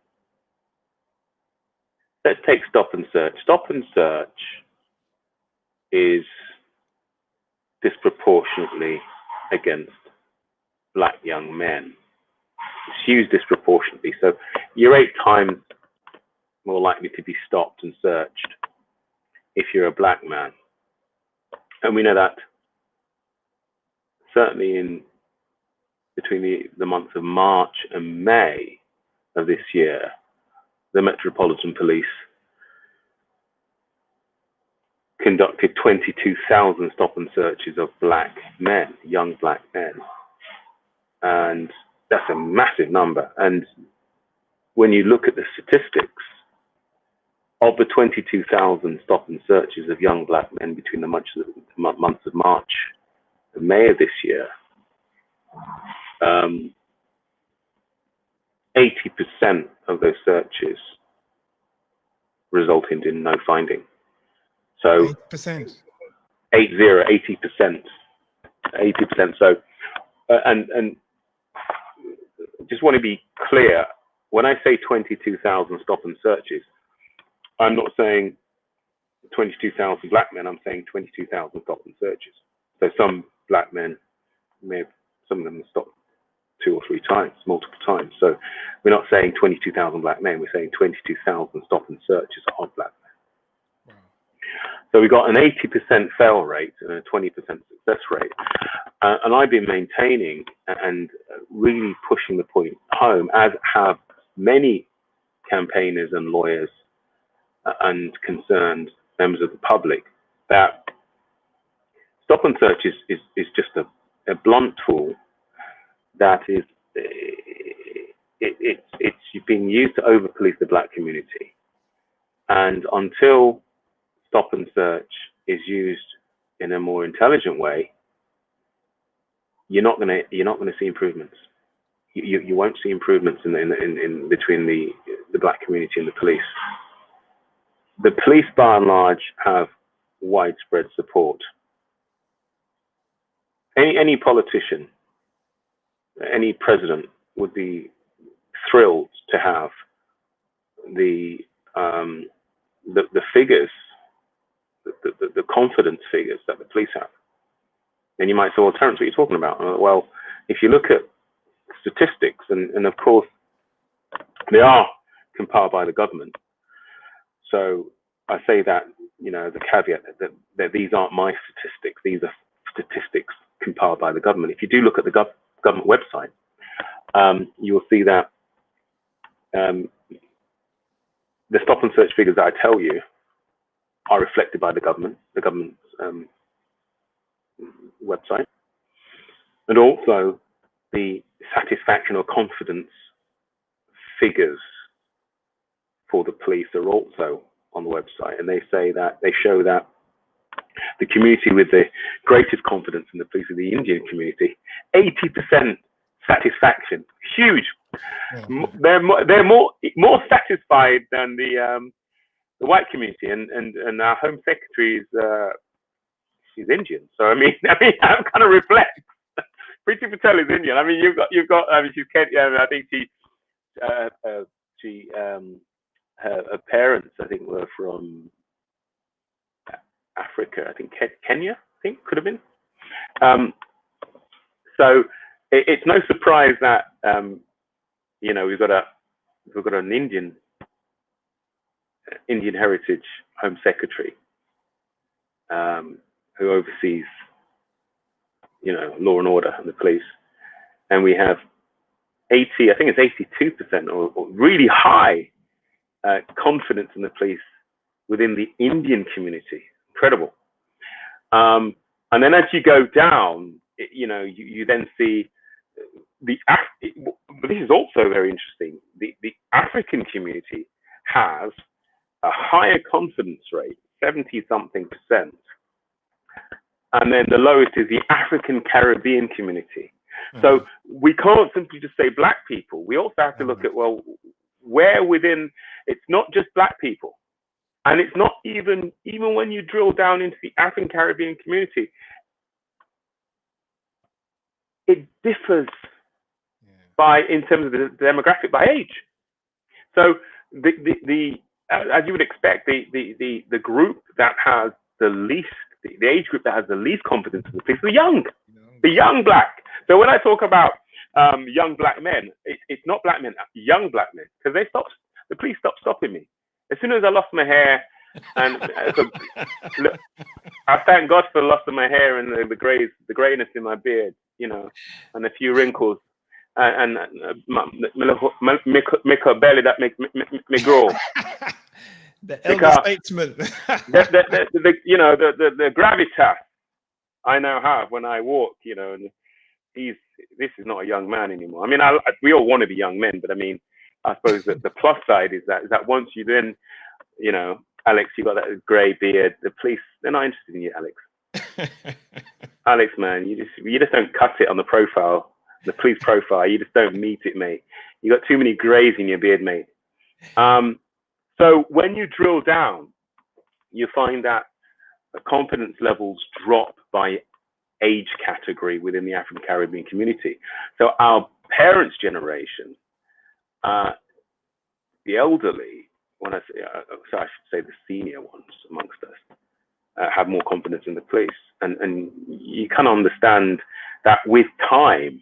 [SPEAKER 2] let's take stop and search. Stop and search is disproportionately against black young men. It's used disproportionately. So you're 8 times more likely to be stopped and searched if you're a black man. And we know that certainly between the months of March and May of this year, the Metropolitan Police conducted 22,000 stop and searches of black men, young black men. And that's a massive number. And when you look at the statistics, of the 22,000 stop and searches of young black men between the months of March and May of this year, 80% of those searches resulted in no finding. So
[SPEAKER 1] 8%.
[SPEAKER 2] 80%. So, and just want to be clear, when I say 22,000 stop and searches, I'm not saying 22,000 black men, I'm saying 22,000 stop and searches. So some black men some of them stopped 2 or 3 times, multiple times. So we're not saying 22,000 black men, we're saying 22,000 stop and searches of black men. Wow. So we got an 80% fail rate and a 20% success rate. And I've been maintaining and really pushing the point home, as have many campaigners and lawyers and concerned members of the public, that stop and search is just a blunt tool that is it's being used to over police the black community. And until stop and search is used in a more intelligent way, you're not gonna see improvements. You won't see improvements in between the black community and the police. The police, by and large, have widespread support. Any politician, any president would be thrilled to have the figures the confidence figures that the police have. And you might say, well, Terence, what are you talking about? Well, if you look at statistics, and of course, they are compiled by the government. So I say that, the caveat that these aren't my statistics. These are statistics compiled by the government. If you do look at the government website, you will see that the stop and search figures that I tell you are reflected by the government's website, and also the satisfaction or confidence figures for the police are also on the website, and they show that the community with the greatest confidence in the police is the Indian community. 80% satisfaction, huge. Yeah. They're more satisfied than the white community, and our Home Secretary she's Indian, so I mean that kind of reflects. Priti Patel is Indian. I mean, you've got. I mean, she's Kenyan. I think her parents, I think, were from Africa. I think Kenya. I think could have been. So it's no surprise that we've got an Indian heritage Home Secretary who oversees law and order and the police, and we have 80, I think it's 82% or really high confidence in the police within the Indian community. Incredible. And then as you go down, you then see but this is also very interesting. The African community has a higher confidence rate, 70-something%. And then the lowest is the African Caribbean community. Mm-hmm. So we can't simply just say black people. We also have to look at, well, where within, it's not just black people. And it's not even when you drill down into the African Caribbean community, it differs in terms of the demographic by age. So as you would expect, the group that has the age group that has the least confidence in the police, the young black. So when I talk about young black men, it's not black men, young black men, because the police stopped stopping me. As soon as I lost my hair, and look, I thank God for the loss of my hair and the grayness in my beard, and a few wrinkles, and make a belly that make grow.
[SPEAKER 1] The elder statesman.
[SPEAKER 2] the gravitas I now have when I walk, and this is not a young man anymore. I mean, we all want to be young men, but I mean, I suppose that the plus side is that once you then, Alex, you got that grey beard, the police, they're not interested in you, Alex. Alex, man, you just don't cut it on the profile, the police profile. You just don't meet it, mate. You got too many greys in your beard, mate. So when you drill down, you find that the confidence levels drop by age category within the African Caribbean community. So our parents' generation, the elderly, so I should say the senior ones amongst us, have more confidence in the police. And you can understand that with time,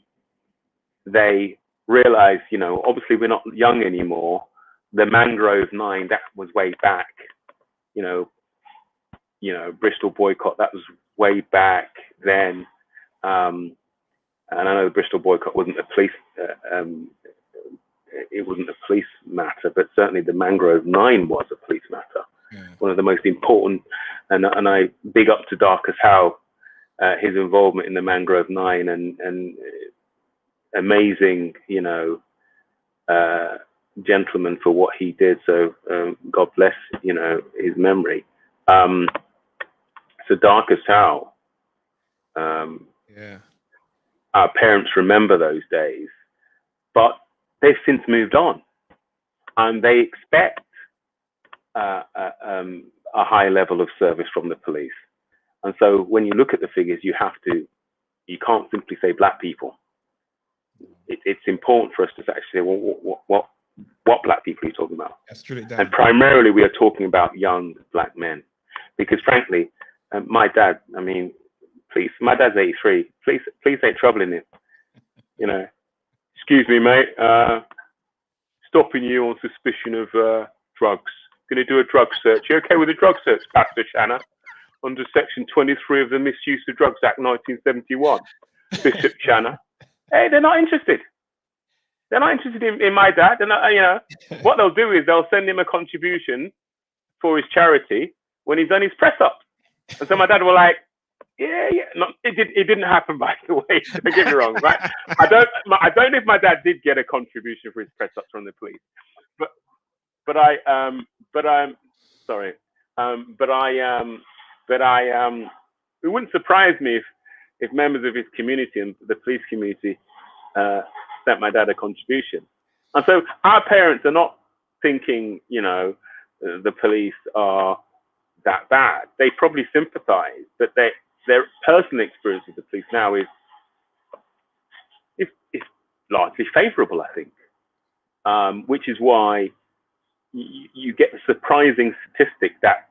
[SPEAKER 2] they realize, obviously we're not young anymore. The Mangrove 9, that was way back, Bristol boycott, that was way back then. And I know the Bristol boycott wasn't a police, it wasn't a police matter, but certainly the Mangrove 9 was a police matter. Yeah. One of the most important, and I big up to Darcus Howe, his involvement in the Mangrove 9 and amazing, gentleman for what he did. So God bless, his memory. So Darcus Howe, our parents remember those days, but they've since moved on, and they expect a high level of service from the police. And so when you look at the figures, you can't simply say black people. It's important for us to actually say, well, what black people are you talking about?
[SPEAKER 1] That's true.
[SPEAKER 2] And primarily we are talking about young black men, because frankly, my dad, I mean, please, my dad's 83. Please ain't troubling him. You know, excuse me, mate. Stopping you on suspicion of drugs. Going to do a drug search. You okay with a drug search, Pastor Shanna? Under Section 23 of the Misuse of Drugs Act 1971. Bishop Shanna. Hey, they're not interested. They're not interested in my dad. They're not, you know, what they'll do is they'll send him a contribution for his charity when he's done his press up. And so my dad was like, yeah. No, it didn't happen, by the way. Don't get me wrong, right? I don't know if my dad did get a contribution for his press ups from the police, but it wouldn't surprise me if members of his community and the police community sent my dad a contribution. And so our parents are not thinking, you know, the police are that bad. They probably sympathize, but their personal experience with the police now is largely favorable, I think, which is why you get the surprising statistic that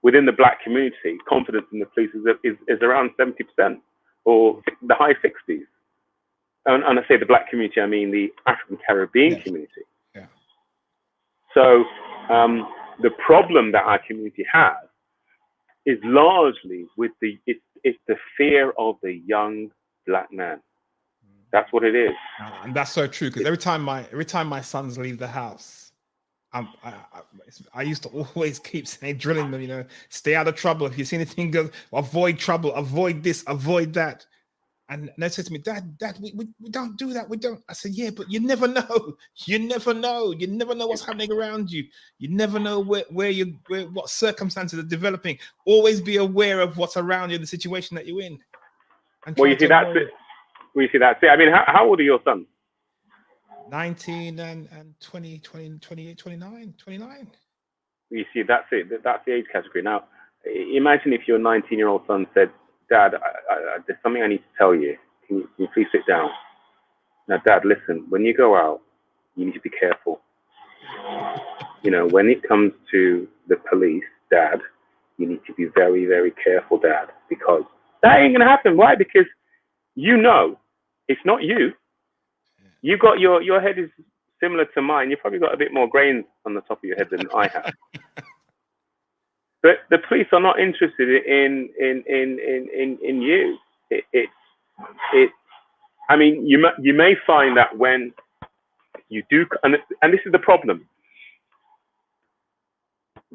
[SPEAKER 2] within the black community, confidence in the police is around 70% or the high 60s. And I say the black community, I mean the African Caribbean community.
[SPEAKER 1] Yeah.
[SPEAKER 2] So the problem that our community has is largely with it's the fear of the young black man. That's what it is.
[SPEAKER 1] And that's so true, because every time my sons leave the house, I used to always keep saying, drilling them, you know, stay out of trouble. If you see anything, go avoid trouble, avoid this, avoid that. And they said to me, Dad, we don't do that. We don't. I said, yeah, but you never know. You never know. You never know what's happening around you. You never know what circumstances are developing. Always be aware of what's around you, the situation that you're in.
[SPEAKER 2] Well, you see, that's it. Well, you see, that's it. I mean, how old are your sons?
[SPEAKER 1] 19 and 20, 28, 29.
[SPEAKER 2] You see, that's it. That's the age category. Now, imagine if your 19-year-old son said, Dad, there's something I need to tell you. Can you please sit down? Now, Dad, listen, when you go out, you need to be careful. You know, when it comes to the police, Dad, you need to be very, very careful, Dad, because that ain't going to happen. Why? Because you know, it's not you. You got your head is similar to mine. You've probably got a bit more grains on the top of your head than I have. But the police are not interested in you. I mean, you may find that when you do, and this is the problem.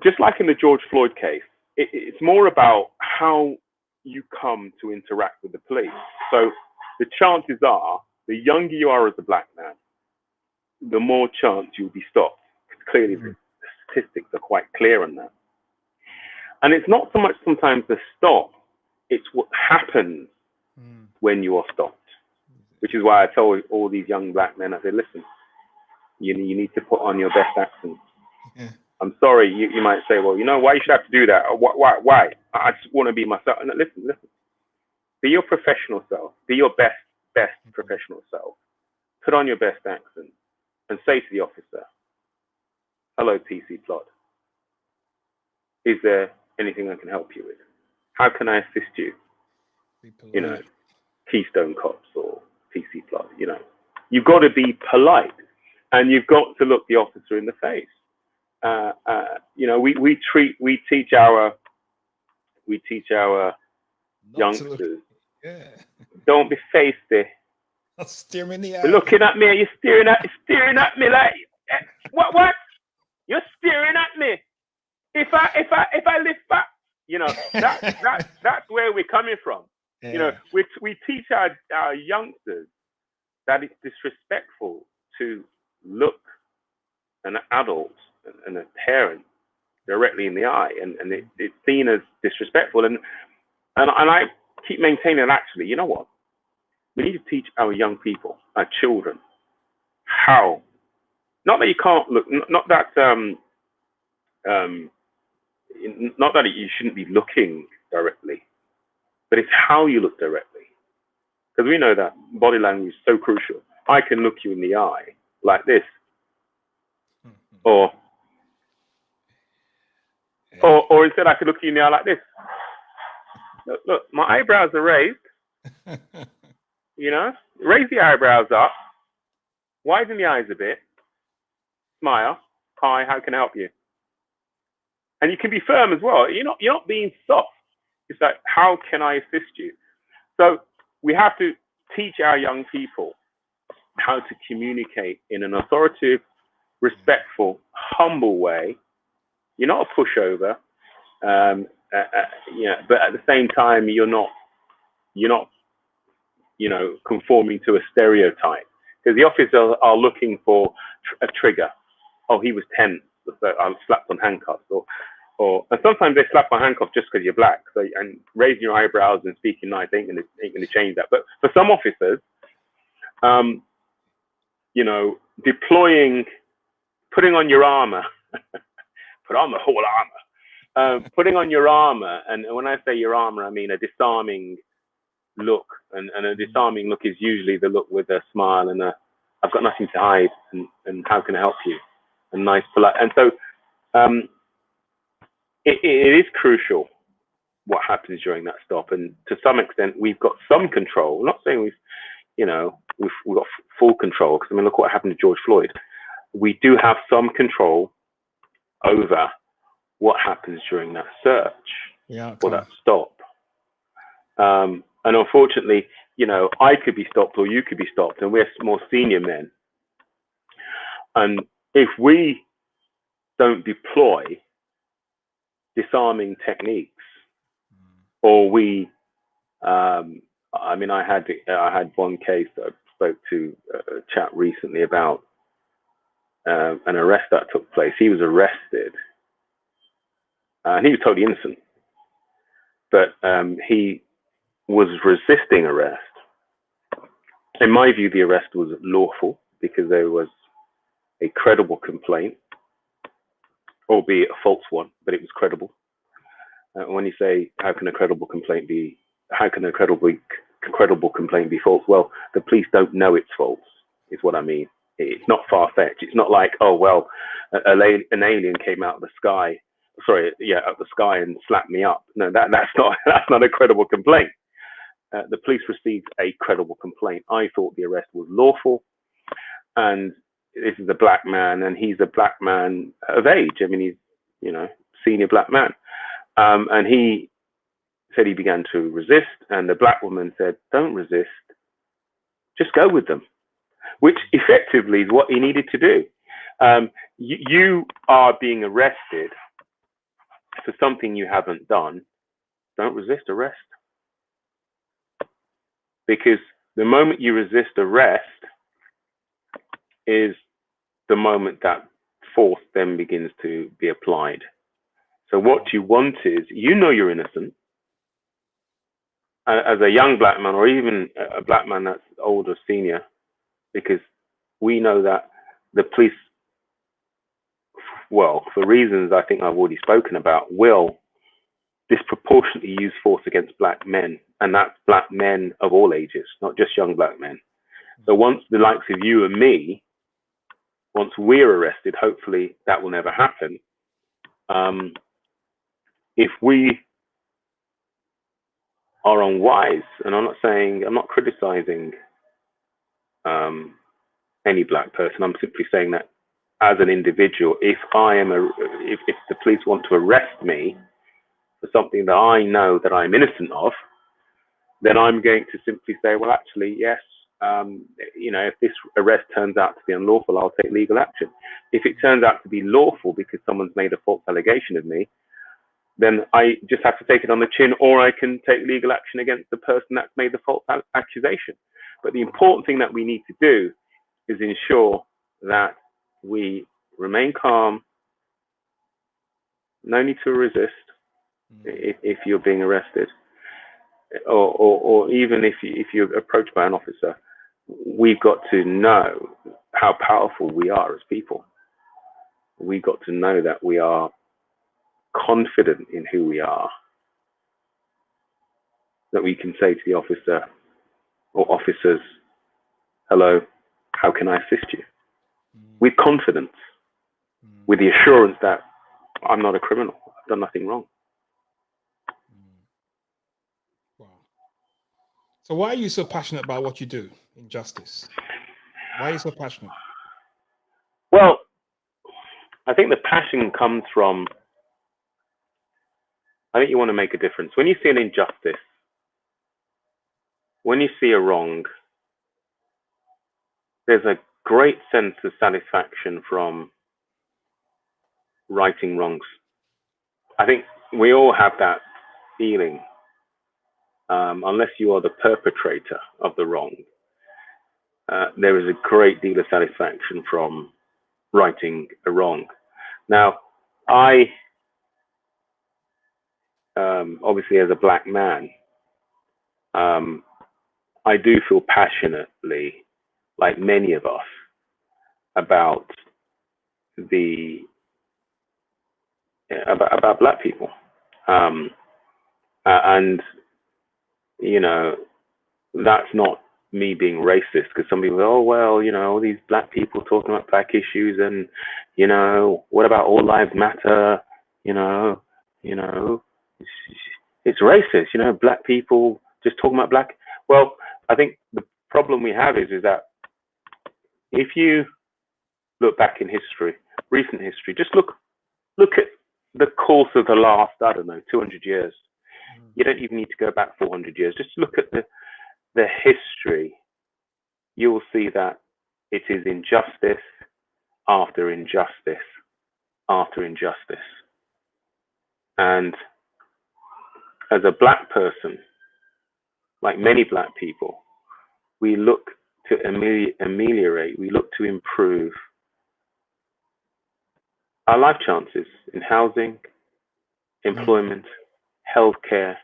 [SPEAKER 2] Just like in the George Floyd case, it's more about how you come to interact with the police. So the chances are, the younger you are as a black man, the more chance you'll be stopped. Clearly, the statistics are quite clear on that. And it's not so much sometimes the stop, it's what happens when you are stopped. Which is why I tell all these young black men, I say, listen, you need to put on your best accent. Yeah. I'm sorry, you might say, well, you know, why you should have to do that? Or why? I just want to be myself. And listen. Be your professional self. Be your best professional self. Put on your best accent and say to the officer, hello, PC Plot. Is there anything I can help you with? How can I assist you? You know, Keystone Cops or PC Plot, you know. You've got to be polite and you've got to look the officer in the face. You know, we teach our youngsters, don't be feisty.
[SPEAKER 1] Stare me in the eye.
[SPEAKER 2] You're looking at me, you're staring at me like, what? You're staring at me. If I lift back, you know, that's where we're coming from. Yeah. You know, we teach our youngsters that it's disrespectful to look an adult and a parent directly in the eye, and it's seen as disrespectful. And I keep maintaining, actually, you know what? We need to teach our young people, our children, how. Not that you can't look. Not that you shouldn't be looking directly, but it's how you look directly. Because we know that body language is so crucial. I can look you in the eye like this, or Or instead I could look you in the eye like this. Look, my eyebrows are raised. You know, raise the eyebrows up, widen the eyes a bit, smile. Hi, how can I help you? And you can be firm as well. You're not being soft. It's like, how can I assist you? So we have to teach our young people how to communicate in an authoritative, respectful, humble way. You're not a pushover, but at the same time, you're not, conforming to a stereotype. Because the officers are looking for a trigger. Oh, he was tense, so I was slapped on handcuffs, and sometimes they slap on handcuffs just because you're black. So, and raising your eyebrows and speaking nice ain't gonna change that. But for some officers, putting on your armor, put on the whole armor, putting on your armor, and when I say your armor, I mean a disarming look, and a disarming look is usually the look with a smile and I've got nothing to hide, and how can I help you, and nice, polite, and so it is crucial what happens during that stop, and to some extent we've got some control. I'm not saying we've got full control, because I mean, look what happened to George Floyd. We do have some control over what happens during that search or that stop. And unfortunately, I could be stopped or you could be stopped, and we're more senior men. And if we don't deploy disarming techniques, or I had one case that I spoke to a chap recently about an arrest that took place. He was arrested, and he was totally innocent, but he was resisting arrest. In my view, the arrest was lawful because there was a credible complaint, albeit a false one, but it was credible. When you say, how can a credible complaint be false? Well, the police don't know it's false, is what I mean. It's not far-fetched. It's not like, oh, well, an alien came out of the sky, and slapped me up. No, that's not a credible complaint. The police received a credible complaint. I thought the arrest was lawful, and this is a black man, and he's a black man of age. I mean, he's, senior black man. And he said he began to resist, and the black woman said, don't resist, just go with them, which effectively is what he needed to do. You are being arrested for something you haven't done. Don't resist arrest. Because the moment you resist arrest is the moment that force then begins to be applied. So what you want is, you're innocent. As a young black man, or even a black man that's older, senior, because we know that the police, well, for reasons I think I've already spoken about, will disproportionately use force against black men, and that's black men of all ages, not just young black men. So once the likes of you and me, once we're arrested, hopefully that will never happen. If we are unwise, and I'm not criticizing any black person, I'm simply saying that as an individual, if the police want to arrest me for something that I know that I'm innocent of, then I'm going to simply say, well, actually, yes, if this arrest turns out to be unlawful, I'll take legal action. If it turns out to be lawful because someone's made a false allegation of me, then I just have to take it on the chin, or I can take legal action against the person that's made the false accusation. But the important thing that we need to do is ensure that we remain calm. No need to resist if you're being arrested, or even if you're approached by an officer. We've got to know how powerful we are as people. We've got to know that we are confident in who we are, that we can say to the officer or officers, hello, how can I assist you? With confidence, with the assurance that I'm not a criminal. done nothing wrong.
[SPEAKER 1] Wow. So why are you so passionate about what you do in justice? Why are you so passionate?
[SPEAKER 2] Well, I think the passion comes from, I think you want to make a difference. When you see an injustice, when you see a wrong, there's a great sense of satisfaction from righting wrongs. I think we all have that feeling, unless you are the perpetrator of the wrong. There is a great deal of satisfaction from righting a wrong. Now, I, obviously as a black man, I do feel passionately, like many of us, about about black people, and you know, that's not me being racist, because some people go, oh well, you know, all these black people talking about black issues, and you know, what about all lives matter? You know, it's racist. You know, black people just talking about black. Well, I think the problem we have is that if you look back in history, recent history, just look at the course of the last, I don't know, 200 years. You don't even need to go back 400 years. Just look at the history. You will see that it is injustice after injustice after injustice. And as a black person, like many black people, we look to ameliorate, we look to improve our life chances in housing, employment, healthcare,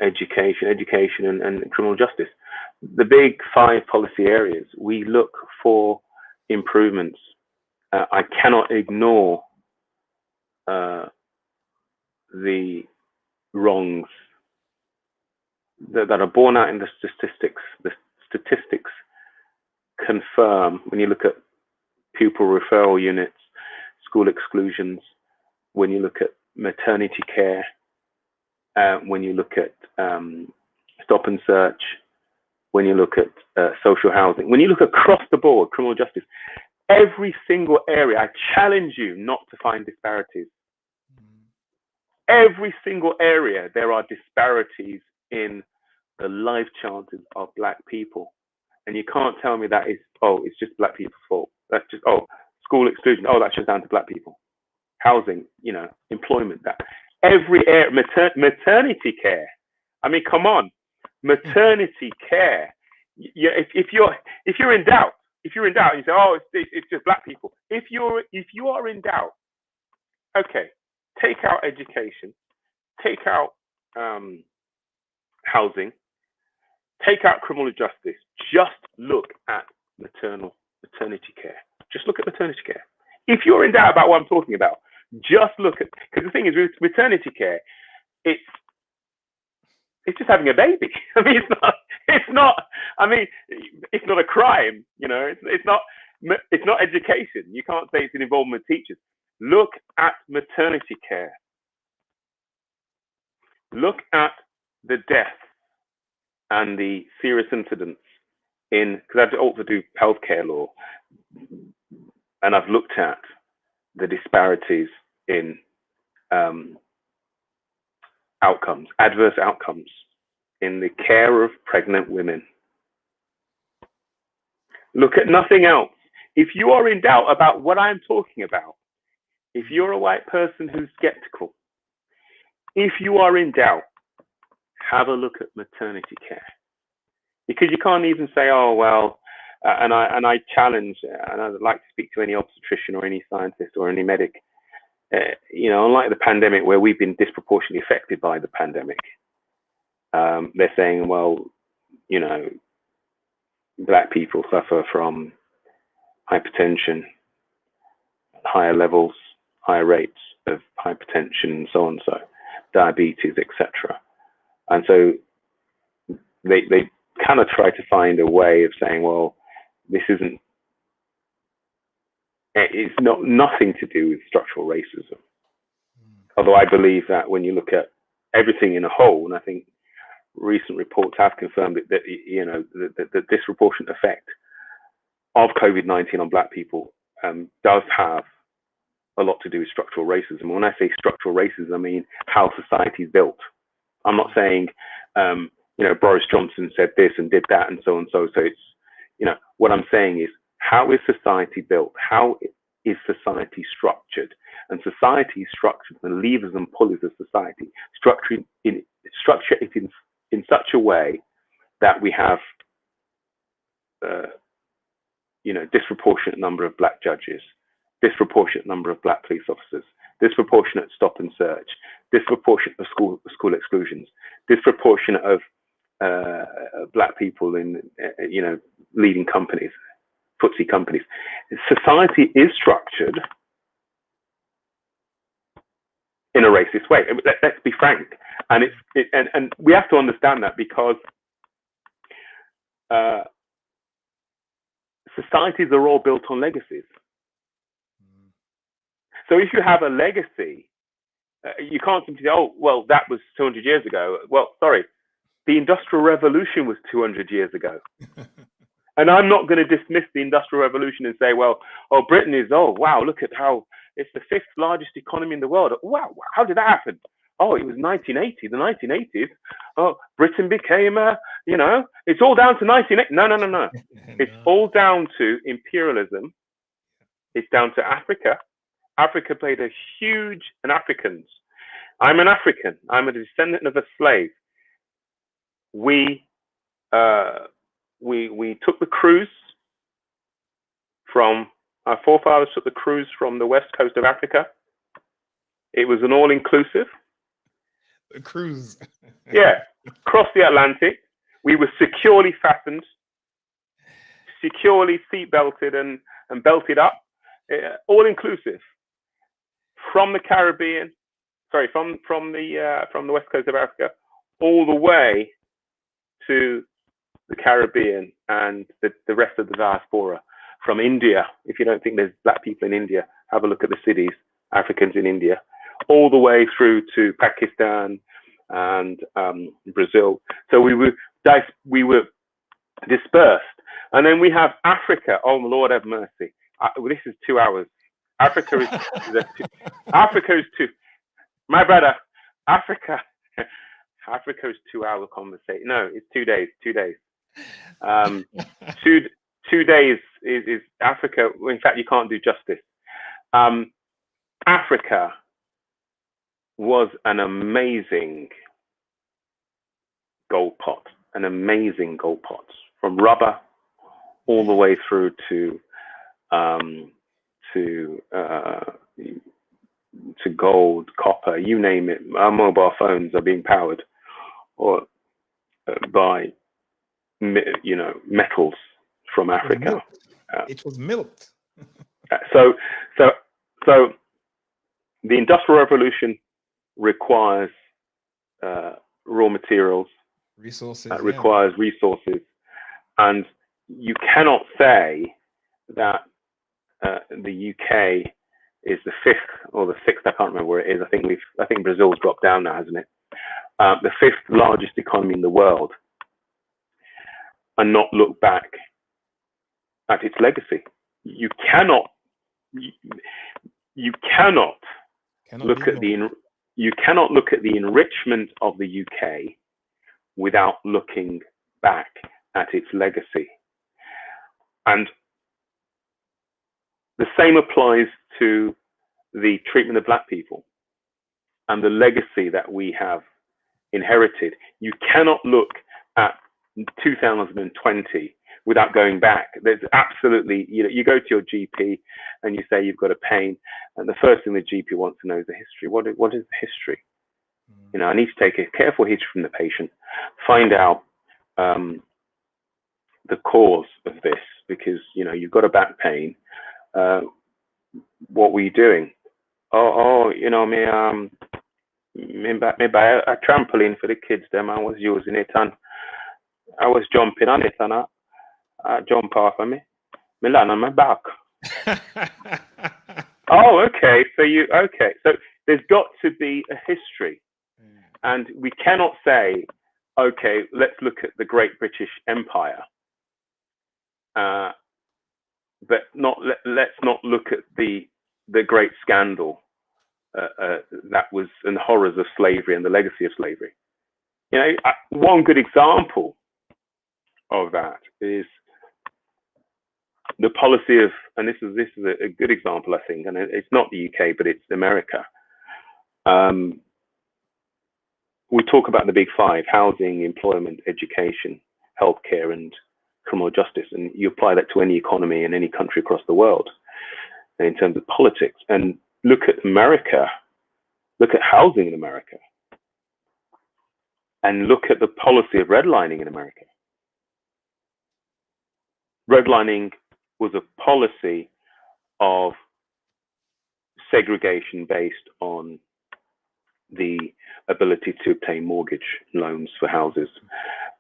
[SPEAKER 2] education, and criminal justice. The big 5 policy areas, we look for improvements. I cannot ignore the wrongs that are borne out in the statistics. The statistics confirm, when you look at pupil referral units, school exclusions, when you look at maternity care, when you look at stop and search, when you look at social housing, when you look across the board, criminal justice, every single area, I challenge you not to find disparities. Every single area, there are disparities in the life chances of black people. And you can't tell me that is, oh, it's just black people's fault. That's just, oh, school exclusion, oh, that's just down to black people. Housing, you know, employment, that. Every area, maternity care. I mean, come on, maternity care. Yeah, if you're in doubt, and you say, oh, it's just black people. If you are in doubt, okay, take out education, take out housing, take out criminal justice. Just look at maternity care. Just look at maternity care. If you're in doubt about what I'm talking about, just look at, because the thing is with maternity care, it's just having a baby. I mean, it's not a crime, you know, it's not education. You can't say it's an involvement of teachers. Look at maternity care. Look at the death and the serious incidents because I also do healthcare law, and I've looked at the disparities in outcomes, adverse outcomes in the care of pregnant women. Look at nothing else. If you are in doubt about what I'm talking about, if you're a white person who's skeptical, if you are in doubt, have a look at maternity care. Because you can't even say, oh, well, and I challenge, and I'd like to speak to any obstetrician or any scientist or any medic, you know, unlike the pandemic where we've been disproportionately affected by the pandemic, they're saying, well, you know, black people suffer from hypertension, higher levels, higher rates of hypertension, and so on, so diabetes, etc. And so they kind of try to find a way of saying, well, this isn't, it's not nothing to do with structural racism. Although I believe that when you look at everything in a whole, and I think recent reports have confirmed that the disproportionate effect of COVID-19 on Black people does have a lot to do with structural racism. When I say structural racism, I mean how society is built. I'm not saying, Boris Johnson said this and did that and so on. So it's, what I'm saying is, how is society built? How is society structured? And society is structured, the levers and pulleys of society, structure it in such a way that we have, disproportionate number of Black judges, disproportionate number of Black police officers, disproportionate stop and search, disproportionate of school exclusions, disproportionate of Black people in leading companies, FTSE companies. Society is structured in a racist way. Let's be frank, and and we have to understand that, because societies are all built on legacies. So if you have a legacy, you can't simply say, oh, well, that was 200 years ago. Well, sorry, the Industrial Revolution was 200 years ago. And I'm not going to dismiss the Industrial Revolution and say, well, Britain is, wow, look at how it's the 5th largest economy in the world. Wow, how did that happen? Oh, it was 1980, the 1980s. Oh, Britain became, it's all down to 1980. No. It's all down to imperialism. It's down to Africa. Africa played a huge, and Africans. I'm an African. I'm a descendant of a slave. We took the cruise from, our forefathers took the cruise from the west coast of Africa. It was an all-inclusive.
[SPEAKER 1] The cruise.
[SPEAKER 2] Yeah, crossed the Atlantic. We were securely fastened, securely seat-belted and belted up, all-inclusive. From the Caribbean, from the west coast of Africa, all the way to the Caribbean and the rest of the diaspora. From India, if you don't think there's Black people in India, have a look at the cities, Africans in India, all the way through to Pakistan and Brazil. So we were dispersed. And then we have Africa. Oh, my Lord have mercy. This is 2 hours. Africa is two. My brother, Africa is 2 hour conversation. No, it's 2 days. 2 days. 2 days is Africa. In fact, you can't do justice. Africa was an amazing gold pot, from rubber all the way through to gold, copper, you name it. Our mobile phones are being powered by metals from Africa.
[SPEAKER 1] It was milked.
[SPEAKER 2] So the Industrial Revolution requires raw materials,
[SPEAKER 1] resources.
[SPEAKER 2] Requires resources, and you cannot say that the UK is the 5th or the 6th. I can't remember where it is. I think Brazil's dropped down now, hasn't it? The 5th largest economy in the world, and not look back at its legacy. You cannot look at the enrichment of the UK without looking back at its legacy. And the same applies to the treatment of Black people and the legacy that we have inherited. You cannot look at 2020 without going back. There's absolutely, you go to your GP and you say you've got a pain, and the first thing the GP wants to know is the history. What is the history? I need to take a careful history from the patient, find out the cause of this, because you've got a back pain. What were you doing? Me buy a trampoline for the kids. Them I was using it, and I was jumping on it, and I jump off of me land on my back. Oh, okay. So There's got to be a history. And we cannot say, okay, let's look at the Great British Empire, but let's not look at the great scandal that was, and the horrors of slavery and the legacy of slavery. You know, one good example of that is the policy of, and this is a good example, I think, and it's not the UK, but it's America. We talk about the big five: housing, employment, education, healthcare, and criminal justice. And you apply that to any economy in any country across the world in terms of politics. And look at America, look at housing in America, and look at the policy of redlining in America. Redlining was a policy of segregation based on the ability to obtain mortgage loans for houses,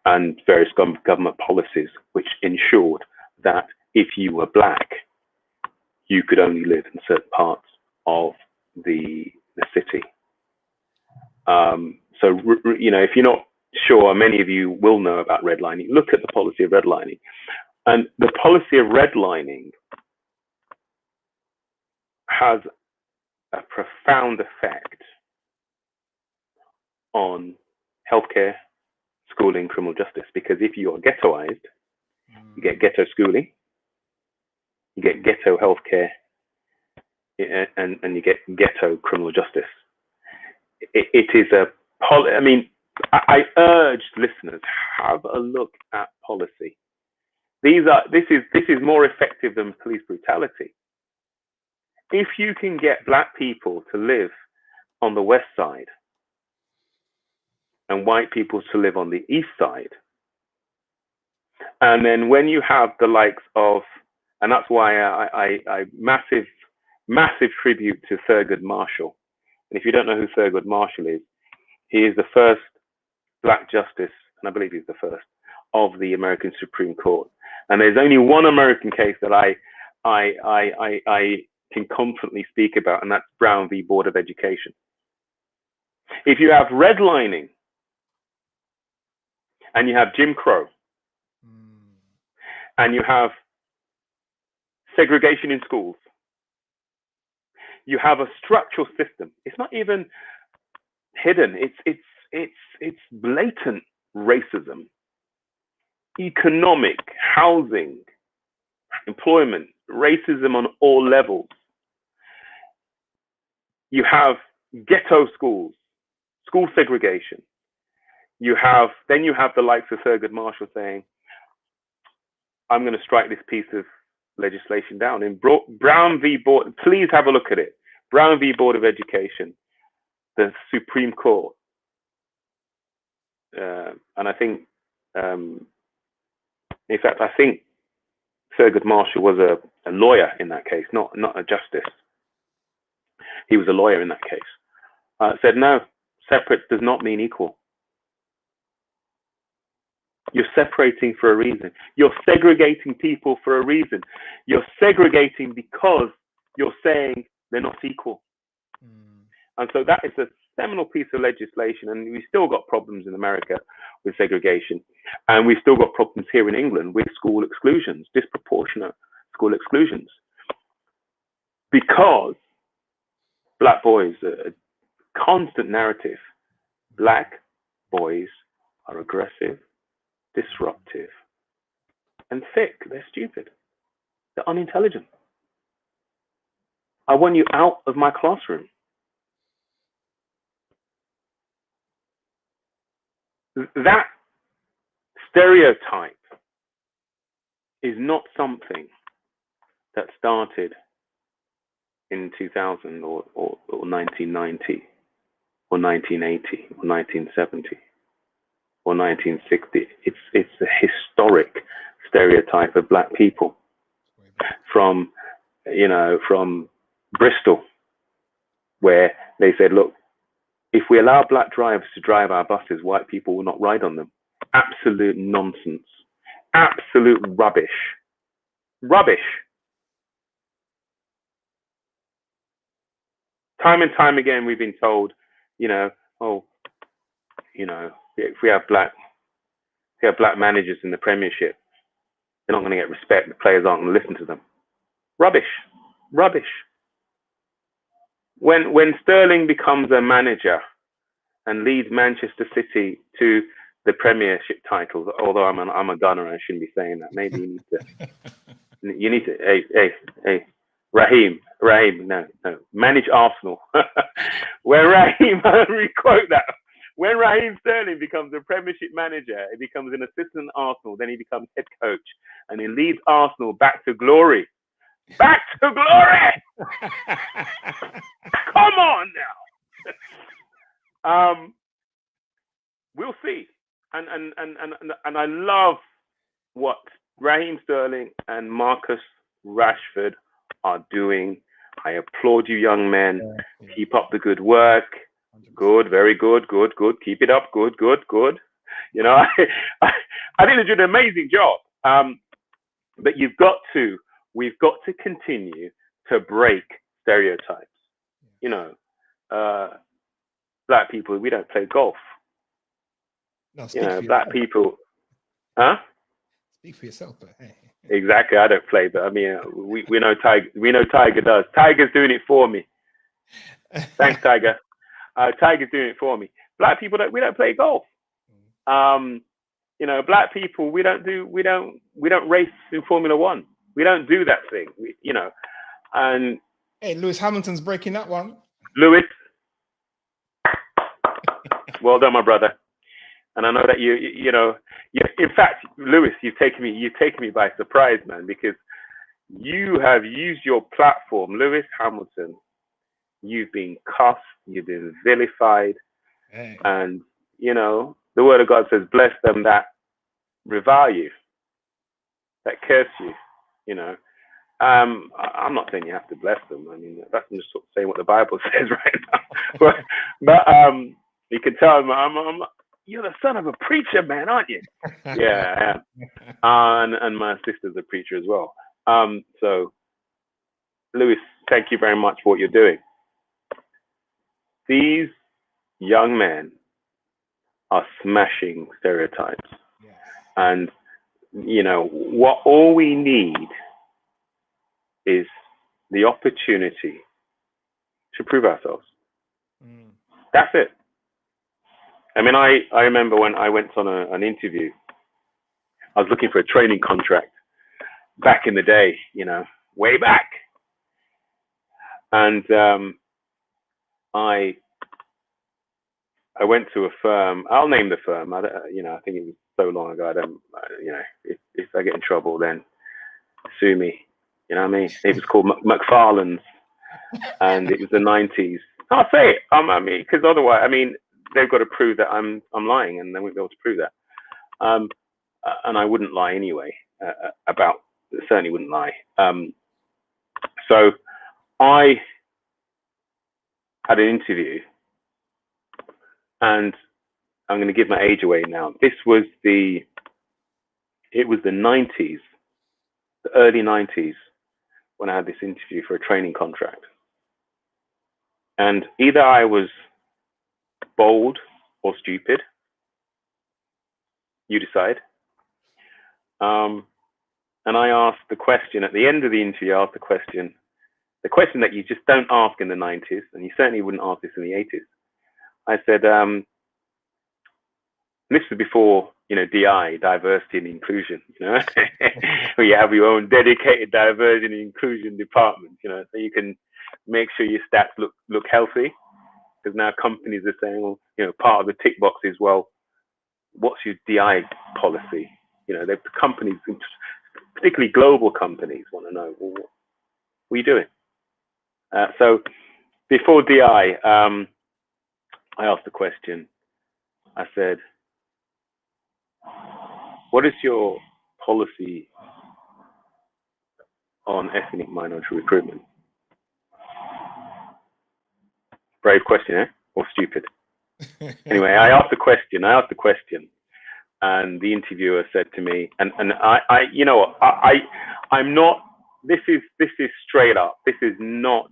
[SPEAKER 2] and various government policies which ensured that if you were black, you could only live in certain parts of the city. So, you know, if you're not sure, many of you will know about redlining. Look at the policy of redlining. And the policy of redlining has a profound effect on healthcare, schooling, criminal justice, because if you are ghettoized, you get ghetto schooling, you get ghetto healthcare, and you get ghetto criminal justice. It is a I mean, I urge listeners, have a look at policy. This is more effective than police brutality. If you can get black people to live on the west side and white people to live on the east side, and then when you have the likes of, and that's why I massive tribute to Thurgood Marshall. And if you don't know who Thurgood Marshall is, he is the first black justice, and I believe he's the first, of the American Supreme Court. And there's only one American case that I can confidently speak about, and that's Brown v. Board of Education. If you have redlining and you have Jim Crow and you have segregation in schools, you have a structural system. It's not even hidden. It's blatant racism, economic, housing, employment, racism on all levels. You have ghetto schools, school segregation. Then you have the likes of Thurgood Marshall saying, I'm going to strike this piece of legislation down. In Brown v. Board, please have a look at it. Brown v. Board of Education, the Supreme Court. And I think, in fact, I think Thurgood Marshall was a lawyer in that case, not a justice. He was a lawyer in that case. Said, no, separate does not mean equal. You're separating for a reason. You're segregating people for a reason. You're segregating because you're saying they're not equal. And so that is a seminal piece of legislation, and we've still got problems in America with segregation, and we've still got problems here in England with school exclusions, disproportionate school exclusions, because black boys, a constant narrative, black boys are aggressive, disruptive, and thick. They're stupid. They're unintelligent. I want you out of my classroom. That stereotype is not something that started in 2000 or 1990 or 1980 or 1970 or 1960. It's a historic stereotype of black people from Bristol, where they said, look, if we allow black drivers to drive our buses, white people will not ride on them. Absolute nonsense. Absolute rubbish. Rubbish. Time and time again, we've been told, if we have black managers in the Premiership, they're not going to get respect. The players aren't going to listen to them. Rubbish. When Sterling becomes a manager and leads Manchester City to the Premiership titles, although I'm a gunner, I shouldn't be saying that. Maybe you need to. Hey, Raheem, no, manage Arsenal. When Raheem, I requote that. When Raheem Sterling becomes a Premiership manager, he becomes an assistant at Arsenal, then he becomes head coach, and he leads Arsenal back to glory. Back to glory! Come on now. We'll see. And I love what Raheem Sterling and Marcus Rashford are doing. I applaud you, young men. Yeah. Keep up the good work. 100%. Good, very good. Keep it up. Good. You know, I think they're doing an amazing job. But we've got to continue to break stereotypes. You know, black people, we don't play golf.
[SPEAKER 1] No,
[SPEAKER 2] black people, huh?
[SPEAKER 1] Speak for yourself, but hey.
[SPEAKER 2] Exactly, I don't play, but I mean, we know Tiger. We know Tiger does. Tiger's doing it for me. Thanks, Tiger. Tiger's doing it for me. Black people we don't play golf. Black people we don't race in Formula One. We don't do that thing. And
[SPEAKER 1] hey, Lewis Hamilton's breaking that one.
[SPEAKER 2] Lewis, well done, my brother. And I know that in fact, Lewis, you've taken me by surprise, man, because you have used your platform, Lewis Hamilton. You've been cussed, you've been vilified, hey. And the word of God says, "Bless them that revile you, that curse you." I'm not saying you have to bless them. I mean, that's just sort of saying what the Bible says right now. but you can tell you're the son of a preacher, man, aren't you? Yeah, I am. And my sister's a preacher as well. So, Lewis, thank you very much for what you're doing. These young men are smashing stereotypes. Yes. And, what all we need is the opportunity to prove ourselves. That's it. I mean, I remember when I went on an interview, I was looking for a training contract back in the day, way back. And I went to a firm. I'll name the firm. I think it was so long ago. I don't. If I get in trouble, then sue me. You know what I mean? It was called McFarland's, and it was the 90s. I'll say it. I mean, because otherwise, they've got to prove that I'm lying, and they won't be able to prove that. And I wouldn't lie anyway. Certainly wouldn't lie. So I had an interview, and I'm going to give my age away now. It was the 90s, the early 90s, when I had this interview for a training contract. And either I was bold or stupid. You decide. And I asked the question at the end of the interview. I asked the question that you just don't ask in the 90s, and you certainly wouldn't ask this in the 80s. I said, this was before DI, diversity and inclusion. Where you have your own dedicated diversity and inclusion department. So you can make sure your stats look healthy. Because now companies are saying, well, part of the tick box is, well, what's your DI policy? The companies, particularly global companies, want to know, well, what are you doing? So before DI, I asked the question. I said, what is your policy on ethnic minority recruitment? Brave question, eh? Or stupid? Anyway, I asked the question, and the interviewer said to me, and I'm not. This is straight up. This is not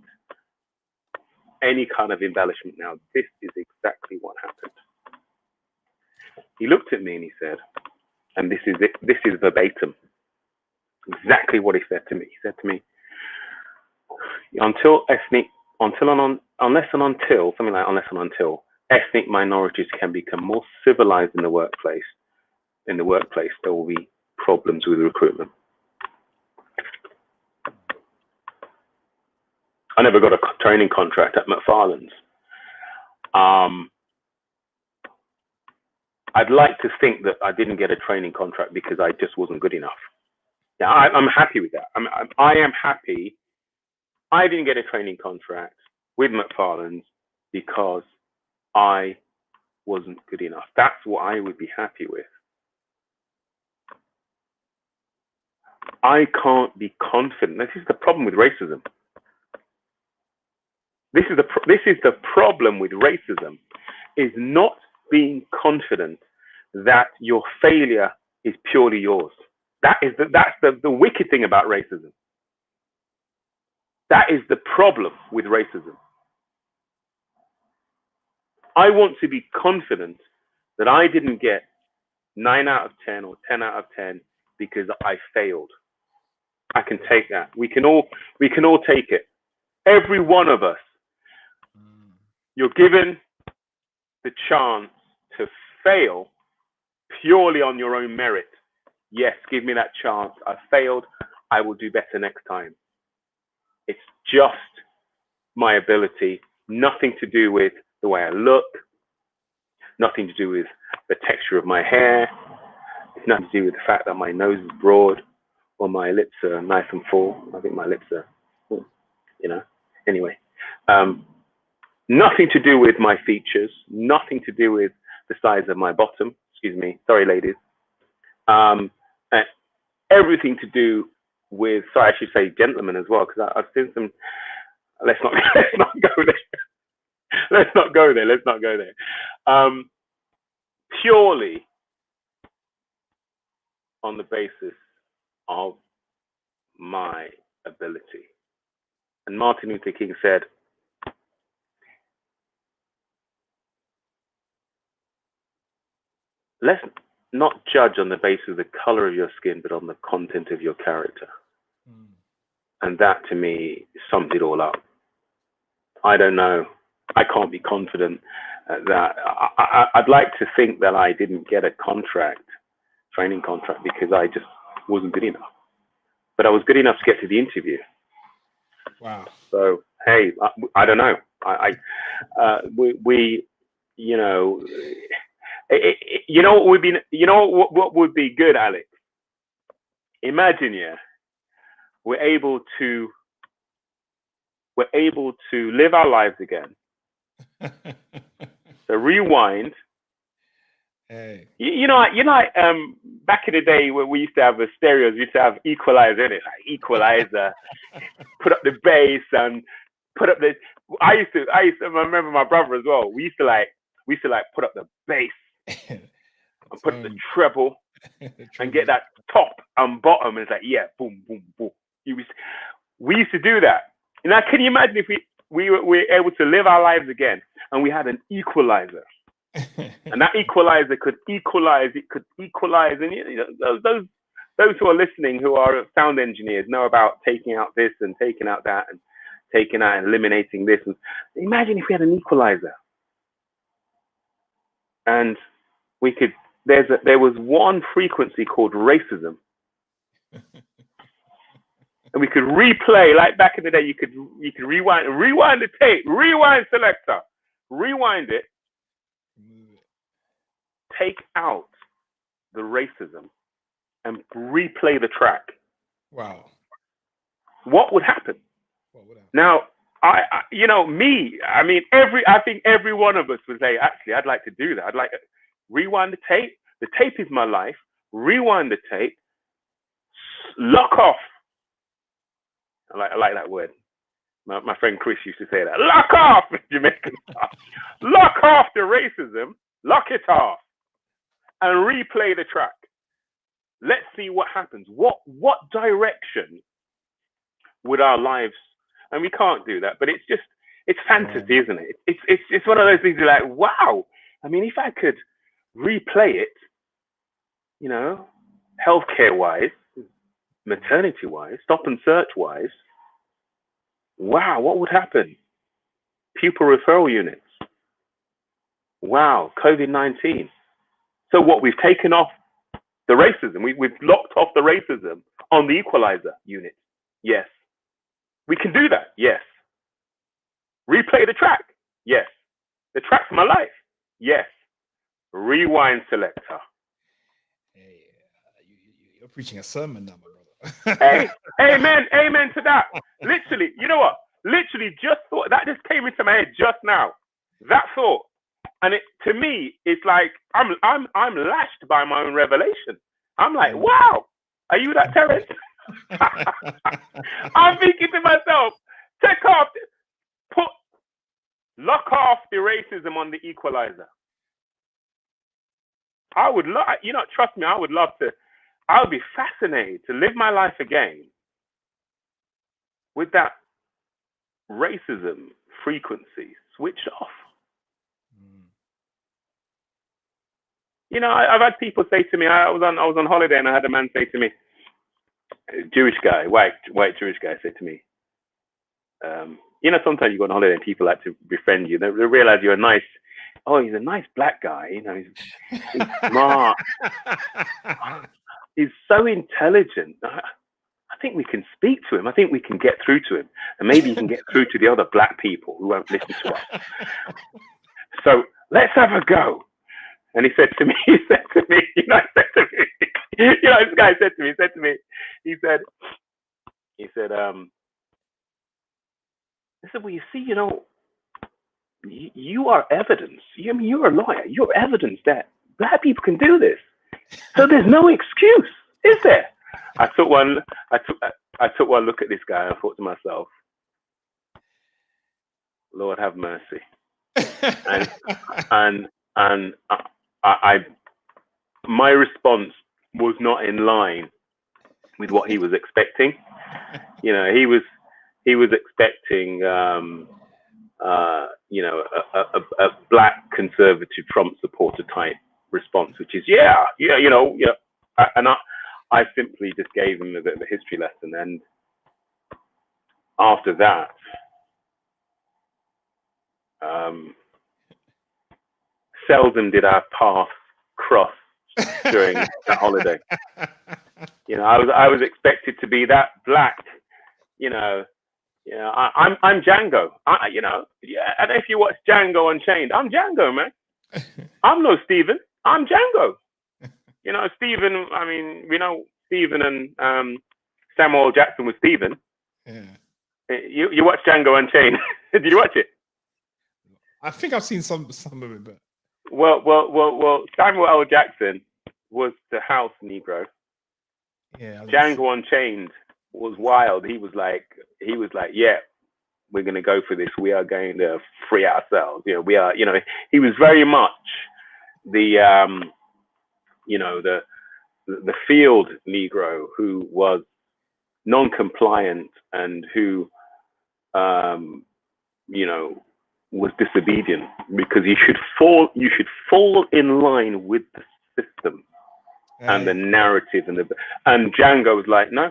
[SPEAKER 2] any kind of embellishment now. This is exactly what happened. He looked at me and he said, and this is it, this is verbatim, exactly what he said to me. He said to me, unless and until ethnic minorities can become more civilized in the workplace, there will be problems with recruitment. I never got a training contract at McFarland's. I'd like to think that I didn't get a training contract because I just wasn't good enough. Yeah, I'm happy with that. I am happy. I didn't get a training contract with McFarland's because I wasn't good enough. That's what I would be happy with. I can't be confident. This is the problem with racism. This is the problem with racism, is not being confident that your failure is purely yours. That's the wicked thing about racism. That is the problem with racism. I want to be confident that I didn't get 9 out of 10 or 10 out of 10 because I failed. I can take that. We can all take it. Every one of us. You're given the chance to fail purely on your own merit. Yes, give me that chance. I failed. I will do better next time. It's just my ability, nothing to do with the way I look, nothing to do with the texture of my hair. It's nothing to do with the fact that my nose is broad or my lips are nice and full. I think my lips are, anyway. Nothing to do with my features, nothing to do with the size of my bottom. Excuse me, sorry, ladies. Everything to do with, sorry, I should say gentlemen as well, because I've seen some. Let's not go there. Let's not go there. Purely on the basis of my ability. And Martin Luther King said, let's not judge on the basis of the color of your skin, but on the content of your character. And that, to me, sums it all up. I don't know. I can't be confident that I'd like to think that I didn't get a training contract, because I just wasn't good enough. But I was good enough to get to the interview.
[SPEAKER 1] Wow.
[SPEAKER 2] So, hey, I don't know. What would be good, Alex? Imagine, we're able to live our lives again. So rewind.
[SPEAKER 1] Hey.
[SPEAKER 2] Back in the day when we used to have stereos, we used to have equalizer in it, like equalizer, put up the bass and put up the. I used to remember my brother as well. We used to put up the bass and put up the treble and get that top and bottom, and it's like, yeah, boom, boom, boom. We used to do that. Now, can you imagine if we were able to live our lives again and we had an equalizer? And that equalizer could equalize. It could equalize, and those who are listening, who are sound engineers, know about taking out this and taking out that and taking out and eliminating this. And imagine if we had an equalizer, and we could. There was one frequency called racism, and we could replay, like back in the day. You could rewind the tape, rewind selector, rewind it. Take out the racism and replay the track.
[SPEAKER 1] Wow.
[SPEAKER 2] What would happen? Now, I think every one of us would say, actually, I'd like to do that. I'd like to rewind the tape. The tape is my life. Rewind the tape. Lock off. I like that word. My friend Chris used to say that. Lock off, Jamaican stuff. Lock off the racism. Lock it off. And replay the track. Let's see what happens. What direction would our lives, and we can't do that, but it's just, It's fantasy, isn't it? It's one of those things you're like, wow. I mean, if I could replay it, you know, healthcare wise, maternity wise, stop and search wise, wow, what would happen? Pupil referral units. Wow, COVID-19. So what, we've taken off the racism. We've locked off the racism on the equalizer unit. Yes. We can do that. Yes. Replay the track. Yes. The track's my life. Yes. Rewind selector.
[SPEAKER 1] Hey, you're preaching a sermon now, my brother.
[SPEAKER 2] Hey, amen to that. Literally, you know what? Literally just thought, that just came into my head just now. That thought. And it, to me, it's like I'm lashed by my own revelation. I'm like, wow, are you that, Terence? I'm thinking to myself, lock off the racism on the equalizer. I would love, trust me, I would be fascinated to live my life again with that racism frequency switched off. You know, I've had people say to me, I was on holiday and I had a man say to me, Jewish guy, white Jewish guy, said to me, you know, sometimes you go on holiday and people like to befriend you. They realize you're he's a nice black guy. You know, he's smart. He's so intelligent. I think we can speak to him. I think we can get through to him. And maybe he can get through to the other black people who won't listen to us. So let's have a go. And he said to me, this guy said to me, well, you see, you know, you are evidence. You're a lawyer. You're evidence that black people can do this. So there's no excuse, is there? I took one look at this guy and I thought to myself, Lord have mercy. and my response was not in line with what he was expecting. You know, he was expecting, you know, a black conservative Trump supporter type response, which is, you know. And I simply just gave him a bit of a history lesson. And after that, seldom did our paths cross during that holiday. You know, I was expected to be that black, you know. Yeah, I'm Django. You know, yeah. And if you watch Django Unchained, I'm Django, man. I'm no Stephen. I'm Django. You know, Stephen. I mean, we know Stephen and Samuel Jackson was Stephen.
[SPEAKER 1] Yeah.
[SPEAKER 2] You watch Django Unchained? Did you watch it?
[SPEAKER 1] I think I've seen some of it, but
[SPEAKER 2] well. Samuel L. Jackson was the house Negro.
[SPEAKER 1] Yeah.
[SPEAKER 2] Django Unchained was wild. He was like, yeah, we're going to go for this. We are going to free ourselves. You know, we are. You know, he was very much the, you know, the field Negro who was non-compliant and who, you know, was disobedient because you should fall in line with the system and the narrative and Django was like, no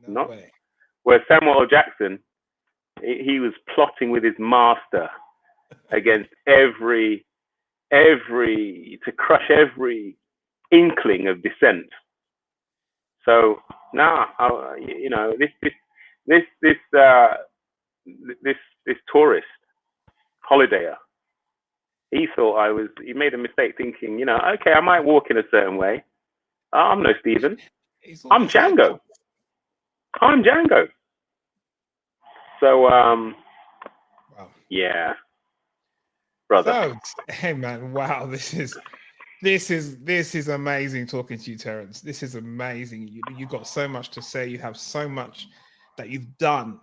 [SPEAKER 2] way. Where Samuel L. Jackson, he was plotting with his master against to crush every inkling of dissent. So now, you know, this tourist holidayer, he thought he made a mistake thinking, you know, okay, I might walk in a certain way. I'm no Stephen. I'm Django. I'm Django. So,
[SPEAKER 1] wow.
[SPEAKER 2] Yeah, brother.
[SPEAKER 1] So, hey man, wow, this is amazing talking to you, Terence. This is amazing. You got so much to say. You have so much that you've done.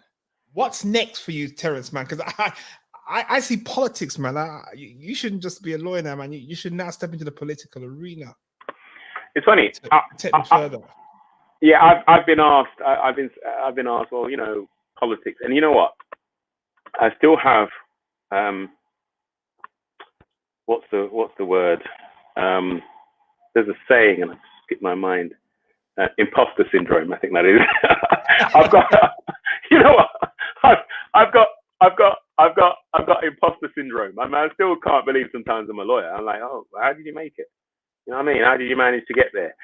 [SPEAKER 1] What's next for you, Terence, man? Because I see politics, man. You shouldn't just be a lawyer now, man. You should now step into the political arena.
[SPEAKER 2] It's funny.
[SPEAKER 1] Take me further.
[SPEAKER 2] Yeah, I've been asked. I've been asked. Well, you know, politics, and you know what? I still have what's the word? There's a saying, and I skipped my mind. Imposter syndrome, I think that is. I've got, you know what? I've got imposter syndrome. I mean, I still can't believe sometimes I'm a lawyer. I'm like, oh, how did you make it? You know what I mean? How did you manage to get there?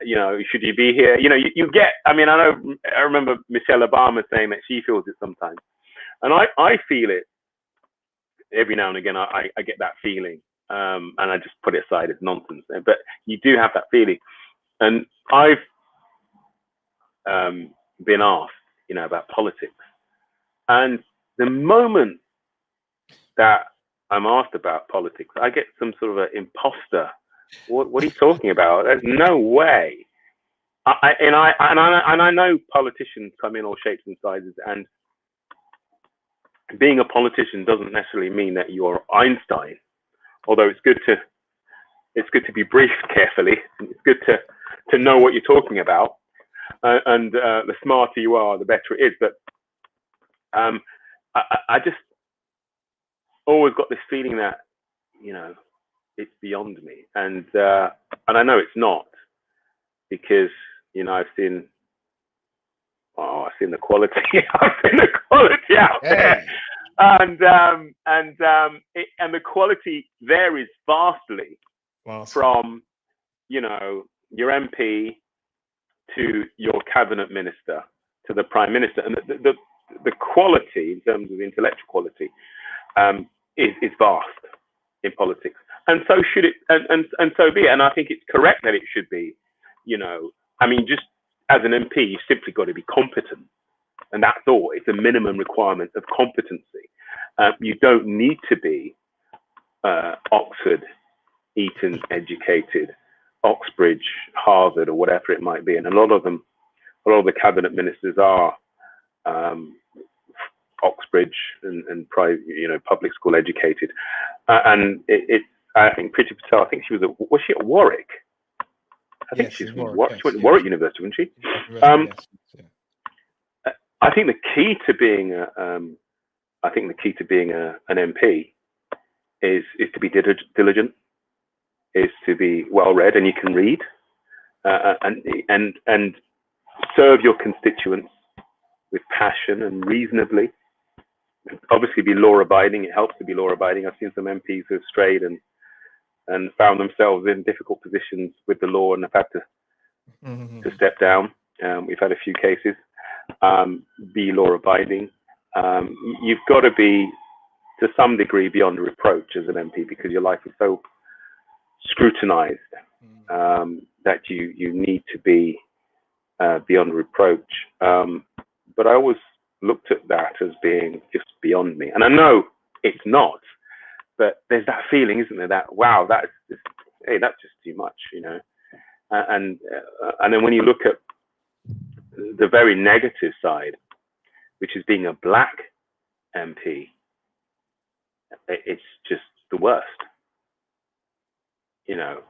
[SPEAKER 2] You know, should you be here? You know, you get. I mean, I remember Michelle Obama saying that she feels it sometimes, and I feel it every now and again. I get that feeling, and I just put it aside as nonsense. But you do have that feeling. And I've been asked, you know, about politics. And the moment that I'm asked about politics, I get some sort of an imposter. What are you talking about? There's no way. I know politicians come in all shapes and sizes, and being a politician doesn't necessarily mean that you're Einstein. Although it's good to be briefed carefully. It's good to know what you're talking about, and the smarter you are, the better it is. But I just always got this feeling that, you know, it's beyond me, and I know it's not, because, you know, I've seen the quality. I've seen the quality out there, and the quality varies vastly from, you know, your MP to your cabinet minister to the prime minister, and the quality in terms of intellectual quality is vast in politics, and so should it, and so be it. And I think it's correct that it should be. You know, I mean, just as an MP, you simply got to be competent, and that's all. It's a minimum requirement of competency. You don't need to be Oxford, Eton educated, Oxbridge, Harvard, or whatever it might be. And a lot of the cabinet ministers are Oxbridge and private, you know, public school educated. And I think Priti Patel, I think was she at Warwick? I think she's from Warwick. She went to Warwick University, wasn't she? I think the key to being an MP is to be diligent, is to be well read, and you can read, and serve your constituents with passion and reasonably. Obviously, be law abiding. It helps to be law abiding. I've seen some MPs who have strayed and found themselves in difficult positions with the law and have had to step down. We've had a few cases. Be law abiding. You've got to be, to some degree, beyond reproach as an MP, because your life is so scrutinized that you need to be beyond reproach. But I always looked at that as being just beyond me, and I know it's not. But there's that feeling, isn't there? That wow, that's just too much, you know. And then when you look at the very negative side, which is being a black MP, it's just the worst. You know,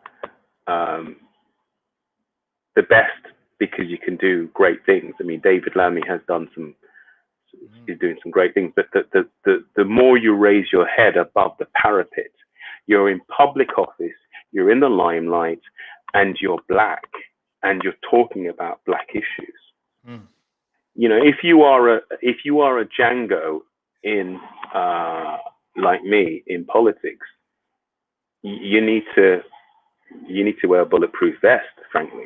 [SPEAKER 2] the best, because you can do great things. I mean, David Lammy has done is doing some great things, but the more you raise your head above the parapet, you're in public office, you're in the limelight, and you're black, and you're talking about black issues. You know, if you are a Django in like me in politics, you need to wear a bulletproof vest, frankly.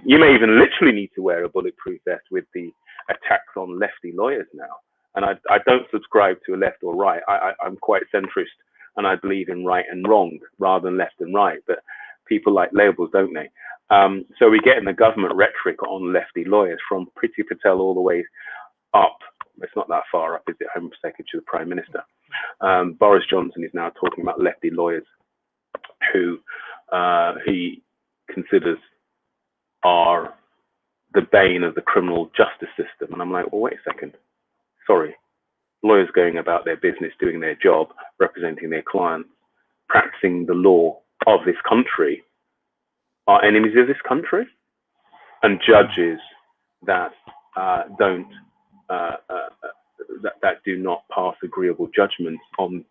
[SPEAKER 2] You may even literally need to wear a bulletproof vest with the attacks on lefty lawyers now. And I don't subscribe to a left or right. I'm quite centrist, and I believe in right and wrong rather than left and right. But people like labels, don't they? So we get in the government rhetoric on lefty lawyers, from Priti Patel all the way up. It's not that far up, is it? Home Secretary to the Prime Minister. Boris Johnson is now talking about lefty lawyers who he considers are the bane of the criminal justice system. And I'm like, well, wait a second. Sorry. Lawyers going about their business, doing their job, representing their clients, practicing the law of this country, are enemies of this country. And judges that don't that do not pass agreeable judgments on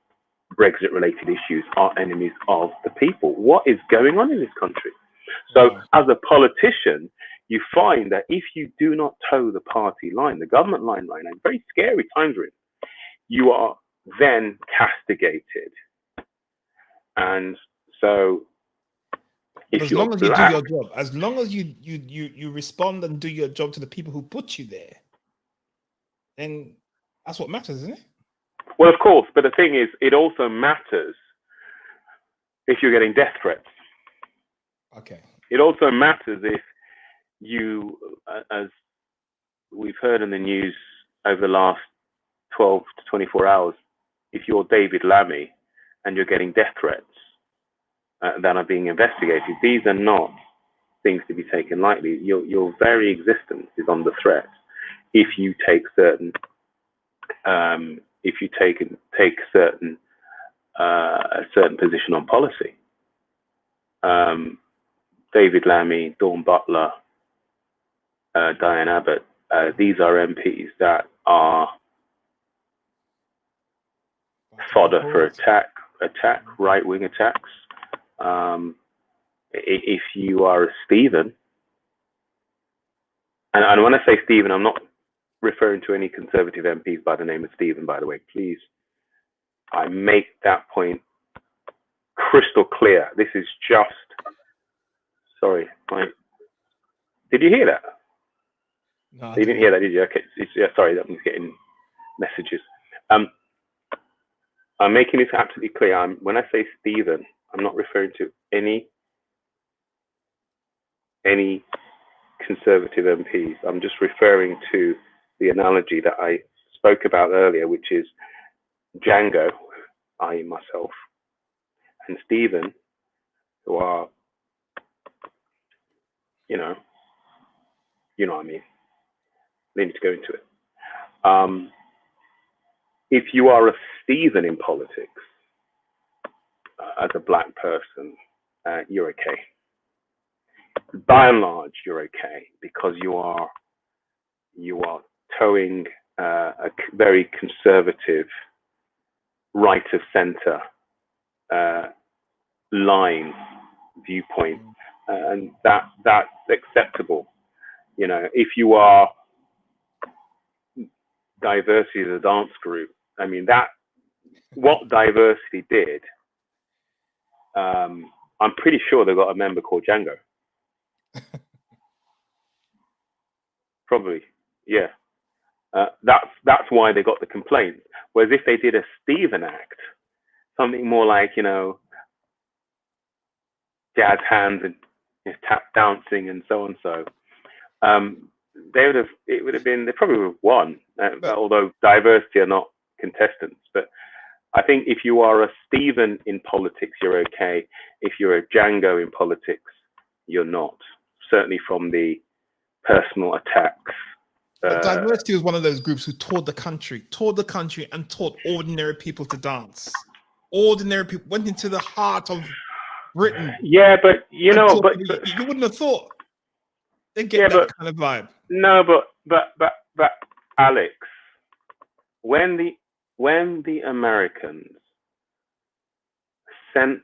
[SPEAKER 2] Brexit-related issues are enemies of the people. What is going on in this country? So, as a politician, you find that if you do not toe the party line, the government line right now, very scary times we're in, you are then castigated. And so,
[SPEAKER 1] but
[SPEAKER 2] if
[SPEAKER 1] as
[SPEAKER 2] you're
[SPEAKER 1] long as you do
[SPEAKER 2] black,
[SPEAKER 1] your job, as long as you respond and do your job to the people who put you there, then that's what matters, isn't it?
[SPEAKER 2] well, of course, but the thing is, it also matters if you're getting death threats.
[SPEAKER 1] Okay.
[SPEAKER 2] It also matters if you, as we've heard in the news over the last 12 to 24 hours, if you're David Lammy and you're getting death threats that are being investigated, these are not things to be taken lightly. Your very existence is under threat if you take certain a certain position on policy. David Lammy, Dawn Butler, Diane Abbott, these are MPs that are fodder for right-wing attacks. If you are a Stephen, and when I say Stephen, I'm not referring to any Conservative MPs by the name of Stephen, by the way, please. I make that point crystal clear. This is just, sorry, did you hear that?
[SPEAKER 1] No,
[SPEAKER 2] You didn't hear that, did you? Okay, yeah, sorry, that was getting messages. I'm making this absolutely clear. When I say Stephen, I'm not referring to any Conservative MPs. I'm just referring to the analogy that I spoke about earlier, which is Django, i.e. myself, and Stephen, who are, you know what I mean. I need to go into it. If you are a Stephen in politics, as a black person, you're okay. By and large, you're okay because you are towing a very conservative, right of center line viewpoint, and that's acceptable. If you are Diversity as a dance group, I mean, what Diversity did, I'm pretty sure they got a member called Django. Probably, yeah. That's why they got the complaint. Whereas if they did a Stephen act, something more like, jazz hands and tap dancing and so and so, they probably would have won, although Diversity are not contestants. But I think if you are a Stephen in politics, you're okay. If you're a Django in politics, you're not. Certainly from the personal attacks.
[SPEAKER 1] But Diversity was one of those groups who toured the country and taught ordinary people to dance. Ordinary people went into the heart of Britain.
[SPEAKER 2] Yeah, but you
[SPEAKER 1] wouldn't have thought they get that kind of vibe.
[SPEAKER 2] No, but Alex, when the Americans sent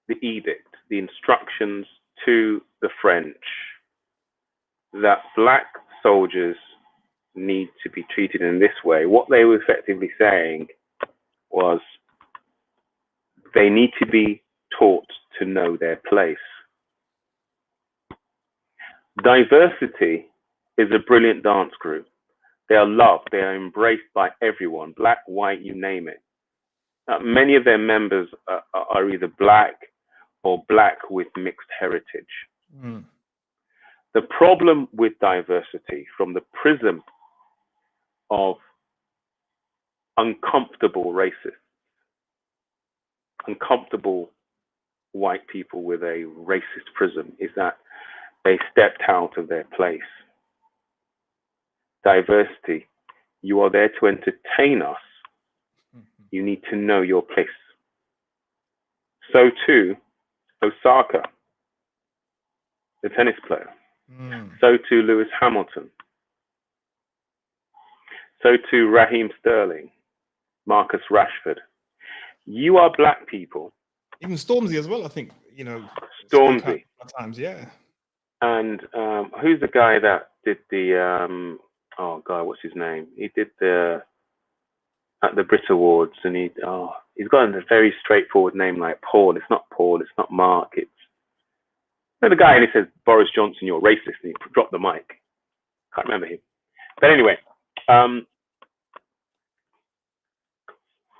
[SPEAKER 2] the edict, the instructions to the French that black soldiers need to be treated in this way, what they were effectively saying was they need to be taught to know their place. Diversity is a brilliant dance group. They are loved. They are embraced by everyone, black, white, you name it. Many of their members are either black or black with mixed heritage. Mm. The problem with Diversity from the prism of uncomfortable racists, uncomfortable white people with a racist prism, is that they stepped out of their place. Diversity, you are there to entertain us. You need to know your place. So too, Osaka, the tennis player. So too, Lewis Hamilton. So too Raheem Sterling, Marcus Rashford. You are black people.
[SPEAKER 1] Even Stormzy as well, I think, spoke out
[SPEAKER 2] Stormzy.
[SPEAKER 1] at times, yeah.
[SPEAKER 2] And who's the guy that did the oh god, what's his name? He did the at the Brit Awards, and he's got a very straightforward name like Paul. It's not Paul, it's not Mark, it's the guy, and he says, Boris Johnson, you're racist, and he dropped the mic. Can't remember him. But anyway,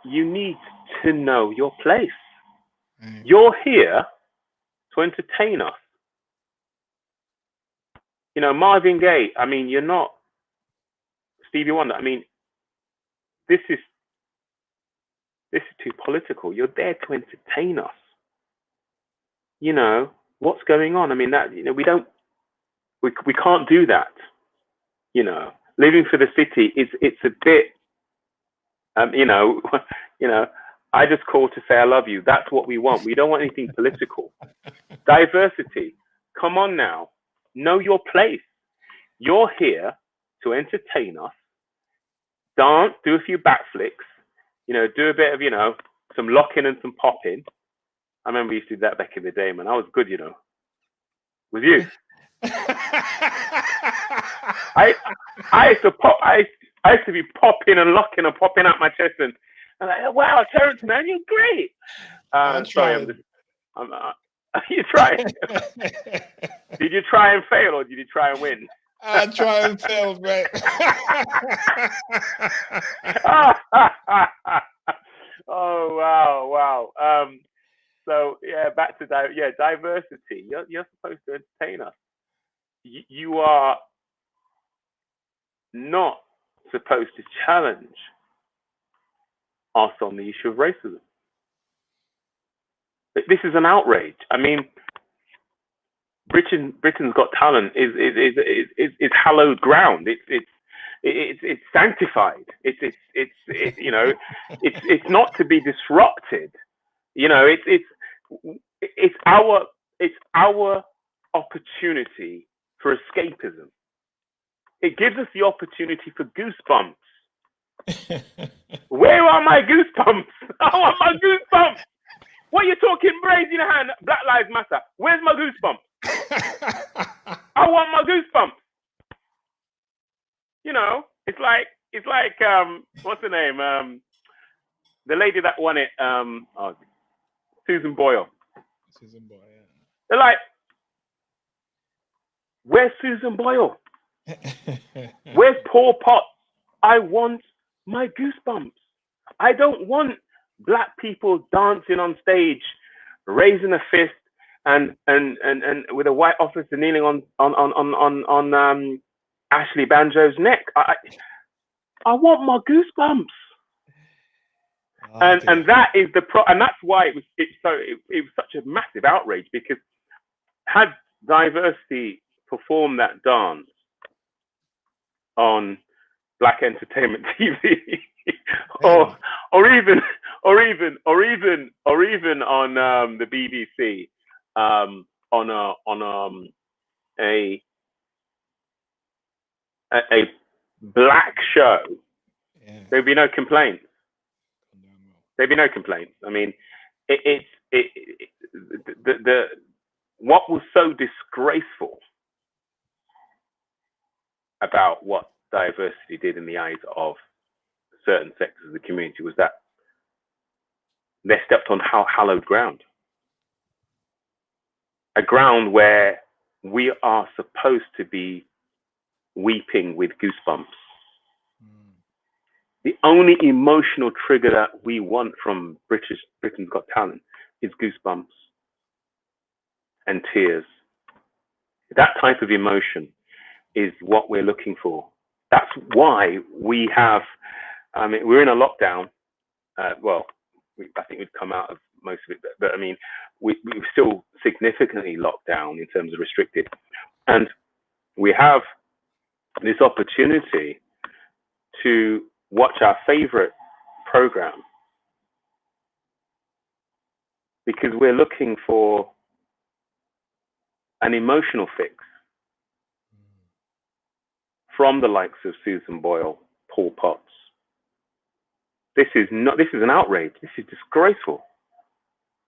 [SPEAKER 2] you need to know your place. You're here to entertain us. Marvin Gaye, I mean, you're not Stevie Wonder. I mean, this is too political. You're there to entertain us. What's going on? I mean, that we can't do that. Living for the city it's a bit I just call to say I love you. That's what we want. We don't want anything political. Diversity. Come on now. Know your place. You're here to entertain us. Dance, do a few backflips, do a bit of, some locking and some popping. I remember we used to do that back in the day, man. I was good, With you. I used to pop. I used to be popping and locking and popping out my chest, and I'm like, wow, Terrence, man, you're great. Sorry, you tried. Did you try and fail, or did you try and win?
[SPEAKER 1] I try and fail, mate.
[SPEAKER 2] Oh wow. So yeah, back to diversity. You're supposed to entertain us. You are not supposed to challenge us on the issue of racism. This is an outrage. I mean, Britain's Got Talent is hallowed ground. It's sanctified. It's not to be disrupted. It's our opportunity for escapism. It gives us the opportunity for goosebumps. Where are my goosebumps? I want my goosebumps. What are you talking? Raise your hand. Black Lives Matter. Where's my goosebumps? I want my goosebumps. It's like what's her name? The lady that won it. Susan Boyle.
[SPEAKER 1] Susan Boyle. Yeah.
[SPEAKER 2] They're like, where's Susan Boyle? Where's Paul Potts? I want my goosebumps. I don't want black people dancing on stage, raising a fist, and with a white officer kneeling on Ashley Banjo's neck. I want my goosebumps. And that is and that's why it was such a massive outrage, because had Diversity performed that dance on Black Entertainment TV, or even on the BBC, on a black show, there'd be no complaints. There'd be no complaints. I mean, what was so disgraceful about what Diversity did in the eyes of certain sectors of the community was that they stepped on hallowed ground, a ground where we are supposed to be weeping with goosebumps. The only emotional trigger that we want from Britain's Got Talent is goosebumps and tears. That type of emotion is what we're looking for. That's why we have, we're in a lockdown. I think we've come out of most of it, but I mean, we're still significantly locked down in terms of restricted. And we have this opportunity to watch our favorite program because we're looking for an emotional fix from the likes of Susan Boyle, Pol Pot's. This is an outrage. This is disgraceful.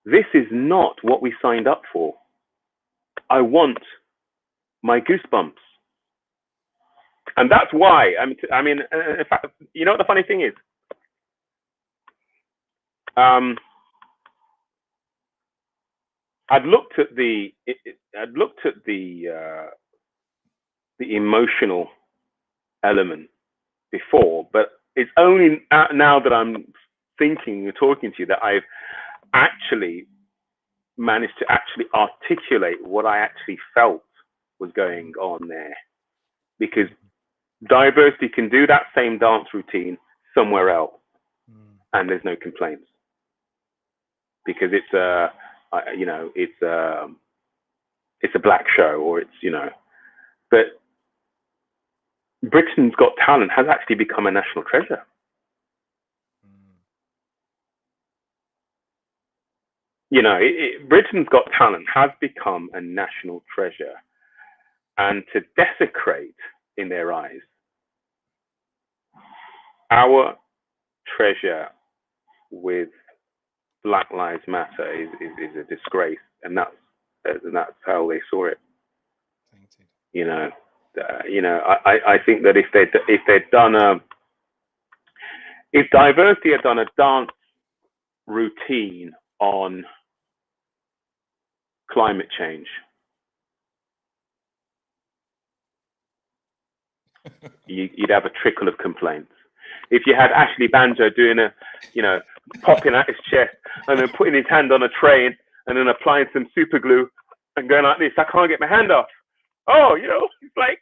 [SPEAKER 2] This is not what we signed up for. I want my goosebumps. And that's why, I mean, in fact, you know what the funny thing is? I'd looked at the emotional element before, but it's only now that I'm thinking and talking to you that I've actually managed to actually articulate what I actually felt was going on there. Because diversity can do that same dance routine somewhere else, and there's no complaints, because it's a black show, or it's, you know. But Britain's Got Talent has actually become a national treasure. You know, Britain's Got Talent has become a national treasure, and to desecrate, in their eyes, our treasure with Black Lives Matter is a disgrace, and that's how they saw it. You know, I think that if diversity had done a dance routine on climate change, you'd have a trickle of complaints. If you had Ashley Banjo doing popping out his chest and then putting his hand on a train and then applying some super glue and going like this, I can't get my hand off. Oh, it's like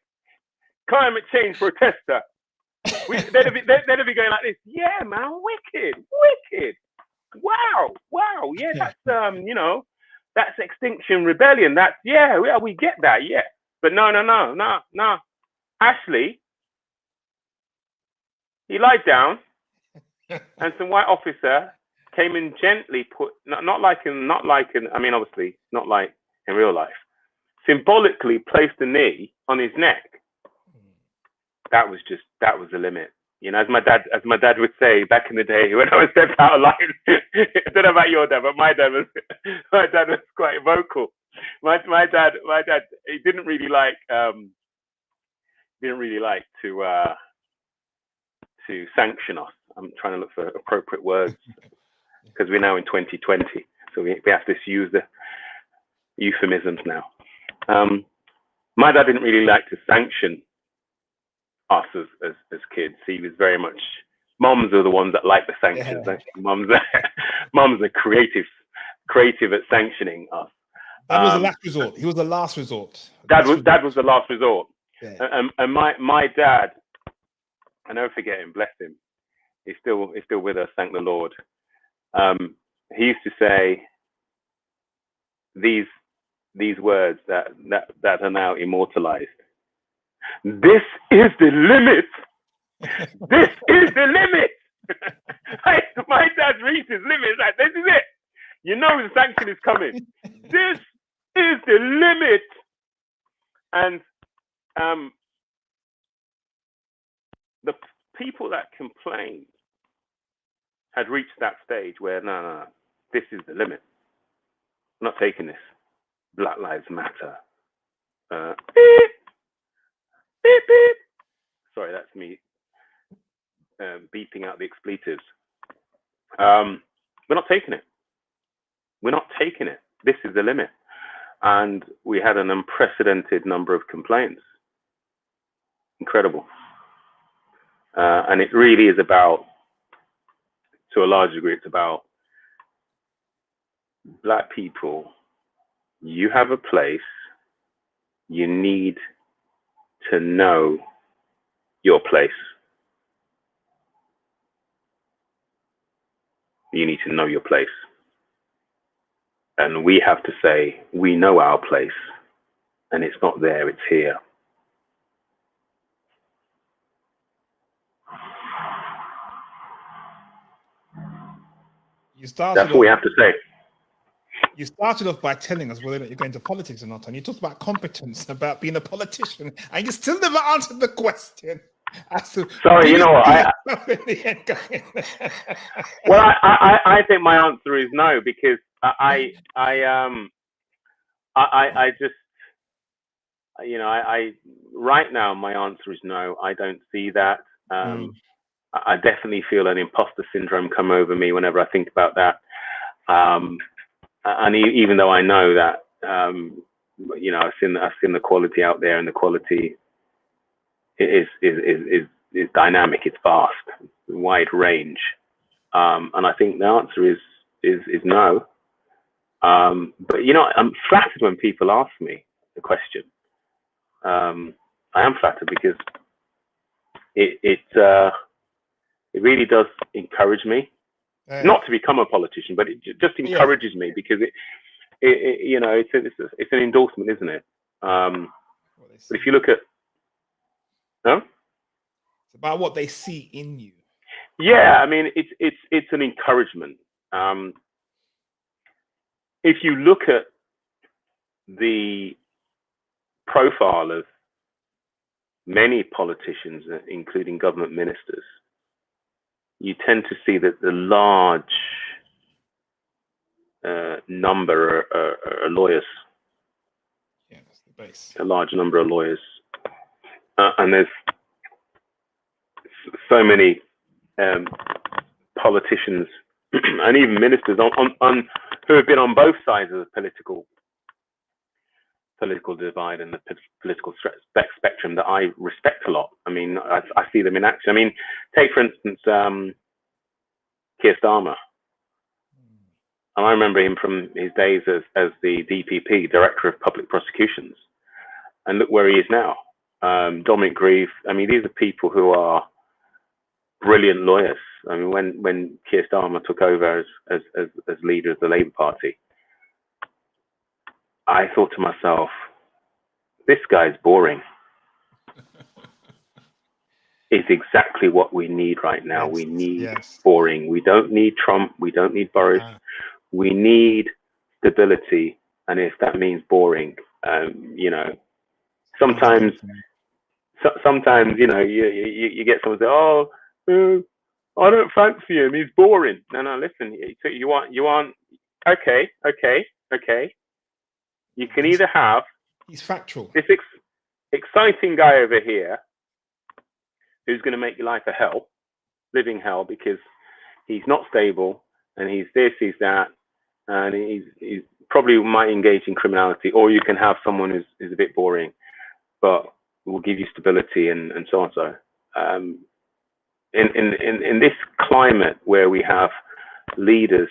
[SPEAKER 2] climate change protester. They'd be going like this. Yeah, man, wicked. Wow. Yeah, that's that's Extinction Rebellion. That's we get that. Yeah, but no. Ashley, he lied down, and some white officer came and gently put, not like in, obviously not like in real life, symbolically placed a knee on his neck. That was the limit. As my dad would say back in the day when I was stepped out of line. I don't know about your dad, but my dad was quite vocal. My dad, he didn't really like to sanction us. I'm trying to look for appropriate words because we're now in 2020, so we have to use the euphemisms now. My dad didn't really like to sanction us as kids. He was very much, moms are the ones that like the sanctions. Yeah. Moms are creative at sanctioning us.
[SPEAKER 1] That was the last resort. He was the last resort.
[SPEAKER 2] Dad was the last resort. Yeah. And my dad, I never forget him, bless him. He's still with us, thank the Lord. He used to say these words that are now immortalized. This is the limit. This is the limit. My dad reached his limit. Like, this is it. The sanction is coming. This is the limit. And the people that complained had reached that stage where no, this is the limit. I'm not taking this. Black Lives Matter. Beep, beep, beep. Sorry, that's me beeping out the expletives. We're not taking it. We're not taking it. This is the limit. And we had an unprecedented number of complaints. Incredible. And it really is about, to a large degree, it's about Black people. You have a place. You need to know your place. You need to know your place. And we have to say, we know our place. And it's not there, it's here. That's what we have to say.
[SPEAKER 1] You started off by telling us whether you're going to politics or not, and you talked about competence, about being a politician, and you still never answered the question.
[SPEAKER 2] Sorry, you know what? Well,
[SPEAKER 1] Well,
[SPEAKER 2] I think my answer is no, because I just, you know, I right now my answer is no. I don't see that. I definitely feel an imposter syndrome come over me whenever I think about that. And even though I know that, you know, I've seen the quality out there, and the quality is dynamic. It's vast, wide range. And I think the answer is no. But you know, I'm flattered when people ask me the question. I am flattered because it really does encourage me, not to become a politician, but it just encourages me, because it you know, it's an endorsement, isn't it? But if you look at, no,
[SPEAKER 1] it's about what they see in you.
[SPEAKER 2] yeah, I mean, it's an encouragement. If you look at the profile of many politicians, including government ministers, you tend to see that the large number are lawyers.
[SPEAKER 1] Yeah, that's the base.
[SPEAKER 2] A large number of lawyers, and there's so many politicians and even ministers on who have been on both sides of the political divide and the political spectrum that I respect a lot. I mean, I see them in action. I mean, take for instance Keir Starmer. And I remember him from his days as the DPP, Director of Public Prosecutions. And look where he is now. Dominic Grieve. I mean, these are people who are brilliant lawyers. I mean, when Keir Starmer took over as leader of the Labour Party, I thought to myself, this guy's boring. It's exactly what we need right now.
[SPEAKER 1] Yes,
[SPEAKER 2] we need
[SPEAKER 1] yes.
[SPEAKER 2] boring. We don't need Trump. We don't need Boris. We need stability. And if that means boring, you know, sometimes, you know, you get someone say, oh, I don't fancy him. He's boring. No, listen. You want. Okay. You can either have.
[SPEAKER 1] He's factual.
[SPEAKER 2] This exciting guy over here, who's going to make your life a hell, living hell, because he's not stable, and he's this, he's that, and he's probably might engage in criminality. Or you can have someone who's a bit boring, but will give you stability and so on. So in this climate where we have leaders,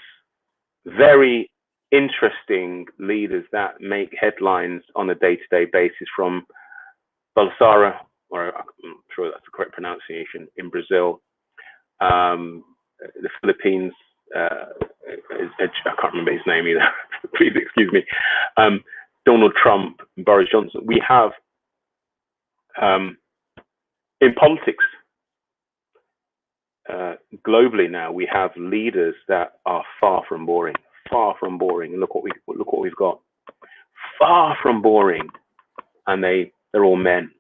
[SPEAKER 2] very interesting leaders that make headlines on a day-to-day basis, from Bolsonaro, or I'm not sure that's the correct pronunciation, in Brazil, the Philippines, I can't remember his name either, please excuse me, Donald Trump, Boris Johnson. We have, in politics, globally now, we have leaders that are far from boring. And look what we've got. Far from boring, and they're all men.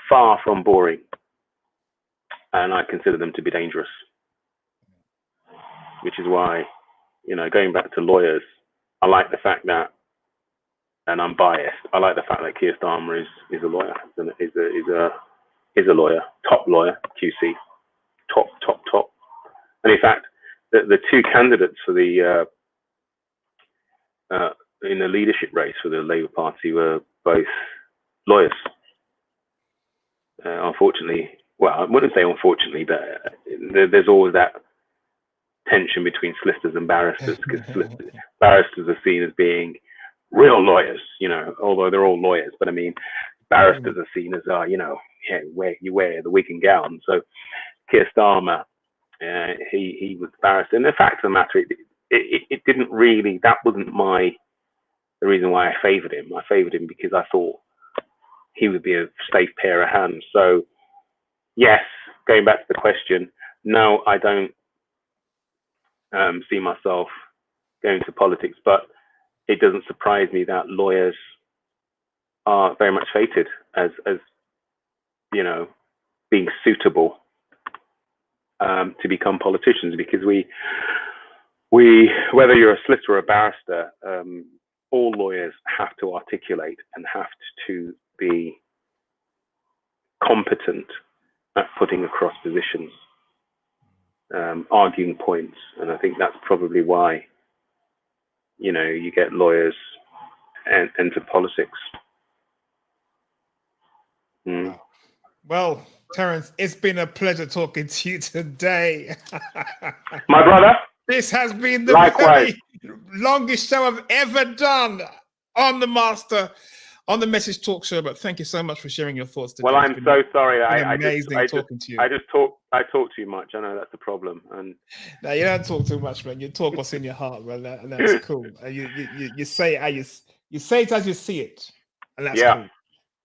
[SPEAKER 2] Far from boring, and I consider them to be dangerous. Which is why, you know, going back to lawyers, I like the fact that, and I'm biased, I like the fact that Keir Starmer is a lawyer, is a lawyer, top lawyer, QC, top. And in fact, the two candidates for the in the leadership race for the Labour Party were both lawyers. Unfortunately, well, I wouldn't say unfortunately, but there's always that tension between solicitors and barristers, because barristers are seen as being real lawyers, you know, although they're all lawyers. But I mean, barristers are seen as, you know, where you wear the wig and gown. So Keir Starmer, he was a barrister. And the fact of the matter, it didn't really, that wasn't the reason why I favoured him. I favoured him because I thought he would be a safe pair of hands. So yes, going back to the question, no, I don't see myself going to politics, but it doesn't surprise me that lawyers are very much fated as you know, being suitable to become politicians, because we whether you're a solicitor or a barrister, all lawyers have to articulate and have to be competent at putting across positions, arguing points. And I think that's probably why, you get lawyers into politics.
[SPEAKER 1] Wow. Well, Terence, it's been a pleasure talking to you today.
[SPEAKER 2] My brother.
[SPEAKER 1] This has been the
[SPEAKER 2] Likewise.
[SPEAKER 1] very longest show I've ever done on the Message Talk Show. But thank you so much for sharing your thoughts today.
[SPEAKER 2] Well, I'm so sorry.
[SPEAKER 1] Amazing talking to you.
[SPEAKER 2] I talk too much. I know that's the problem. And
[SPEAKER 1] no, you don't talk too much, man. You talk what's in your heart, man, and that's cool. You say it you say it as you see it, and that's cool.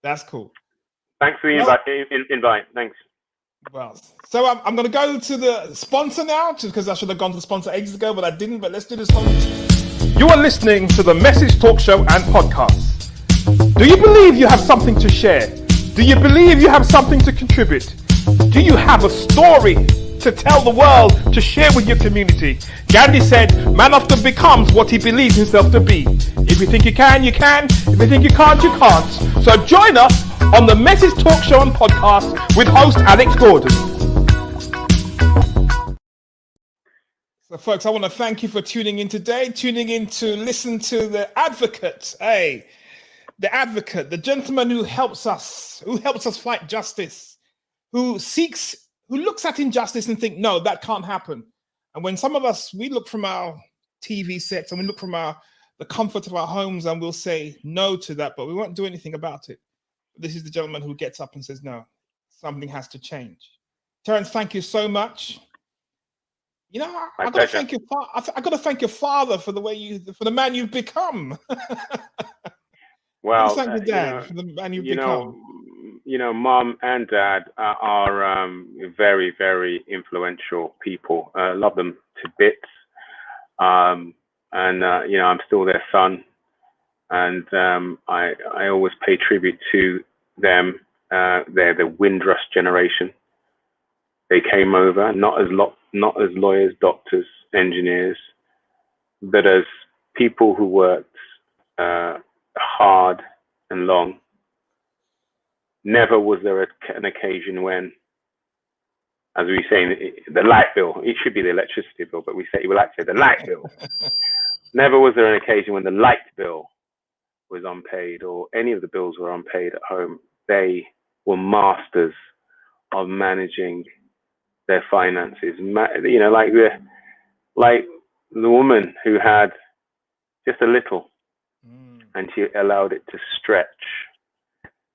[SPEAKER 1] That's cool.
[SPEAKER 2] Thanks for the invite. Thanks.
[SPEAKER 1] Well, so I'm going to go to the sponsor now, because I should have gone to the sponsor ages ago, but I didn't. But let's do this one. You are listening to the Message Talk Show and podcast. Do you believe you have something to share? Do you believe you have something to contribute? Do you have a story to tell the world, to share with your community? Gandhi said, man often becomes what he believes himself to be. If you think you can, you can. If you think you can't, you can't. So join us on the Message Talk Show and podcast with host Alex Gordon. So folks, I want to thank you for tuning in today, tuning in to listen to the advocate. Hey, the advocate, the gentleman who helps us fight justice, who looks at injustice and think, no, that can't happen. And when some of us, we look from our TV sets and we look from the comfort of our homes and we'll say no to that, but we won't do anything about it. This is the gentleman who gets up and says, no, something has to change. Terence, thank you so much. I got to thank your I got to thank your father for the man you've become.
[SPEAKER 2] Well,
[SPEAKER 1] thank your dad for the man you've become.
[SPEAKER 2] Mom and dad are very, very influential people. Love them to bits. I'm still their son, and I always pay tribute to them. They're the Windrush generation. They came over not as lawyers, doctors, engineers, but as people who worked hard and long. Never was there an occasion when, as we say, the light bill, it should be the electricity bill, but we like to say the light bill. Never was there an occasion when the light bill was unpaid or any of the bills were unpaid at home. They were masters of managing their finances. Like the woman who had just a little and she allowed it to stretch.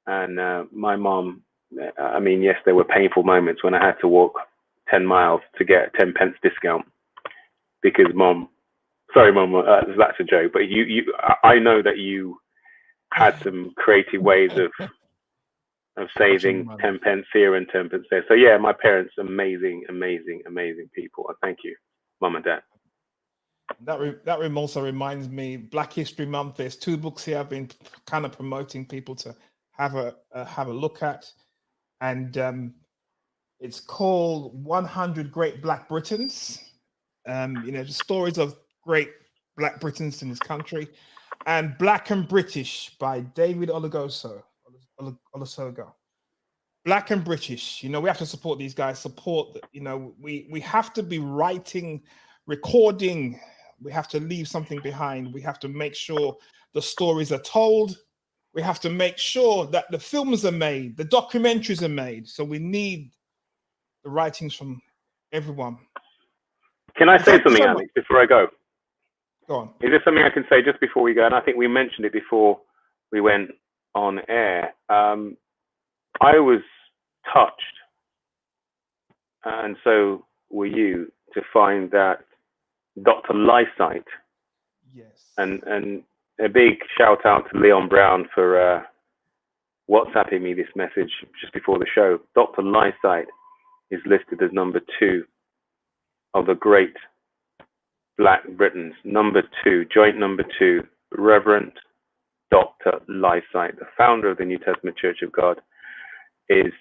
[SPEAKER 2] And my mom, yes, there were painful moments when I had to walk 10 miles to get a 10 pence discount because sorry, Mom, that's a joke, but I know that you had some creative ways of saving 10 pence here and 10 pence there. So yeah, my parents, amazing people. And thank you, Mom and Dad.
[SPEAKER 1] That also reminds me, Black History Month, there's 2 books here I've been kind of promoting people to have a look at, and it's called 100 Great Black Britons. The stories of great Black Britons in this country, and Black and British by David Olusoga. Black and British. We have to support these guys. We have to be writing, recording. We have to leave something behind. We have to make sure the stories are told. We have to make sure that the films are made, the documentaries are made. So we need the writings from everyone.
[SPEAKER 2] Can I say something, Alex, before I go?
[SPEAKER 1] Go on.
[SPEAKER 2] Is there something I can say just before we go? And I think we mentioned it before we went on air. I was touched, and so were you, to find that Dr. Lysite,
[SPEAKER 1] yes,
[SPEAKER 2] and a big shout out to Leon Brown for WhatsApping me this message just before the show. Dr. Lysite is listed as number 2 of the great Black Britons. Number 2, joint number 2, Reverend Dr. Lysite, the founder of the New Testament Church of God, is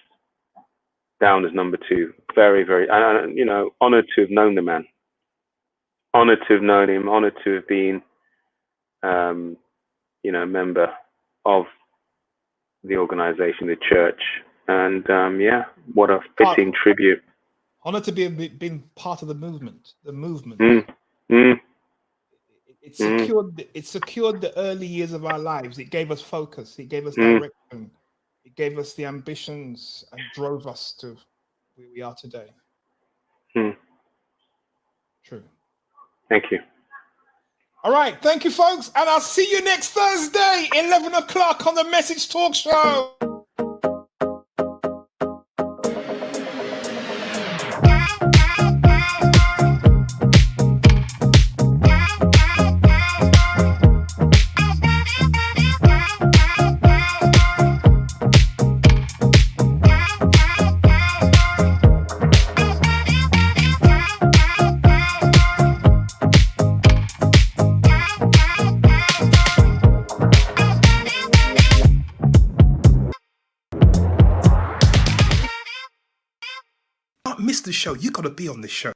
[SPEAKER 2] down as number 2. Very, very, and you know, honored to have known the man. Honored to have known him. Honored to have been, you know, member of the organization, the church, and yeah, what a fitting tribute.
[SPEAKER 1] Honored to be been part of the movement. The movement. It secured the early years of our lives. It gave us focus. It gave us direction. It gave us the ambitions and drove us to where we are today. True.
[SPEAKER 2] Thank you.
[SPEAKER 1] All right. Thank you, folks. And I'll see you next Thursday, 11 o'clock on the Message Talk Show. Miss the show, you got to be on the show.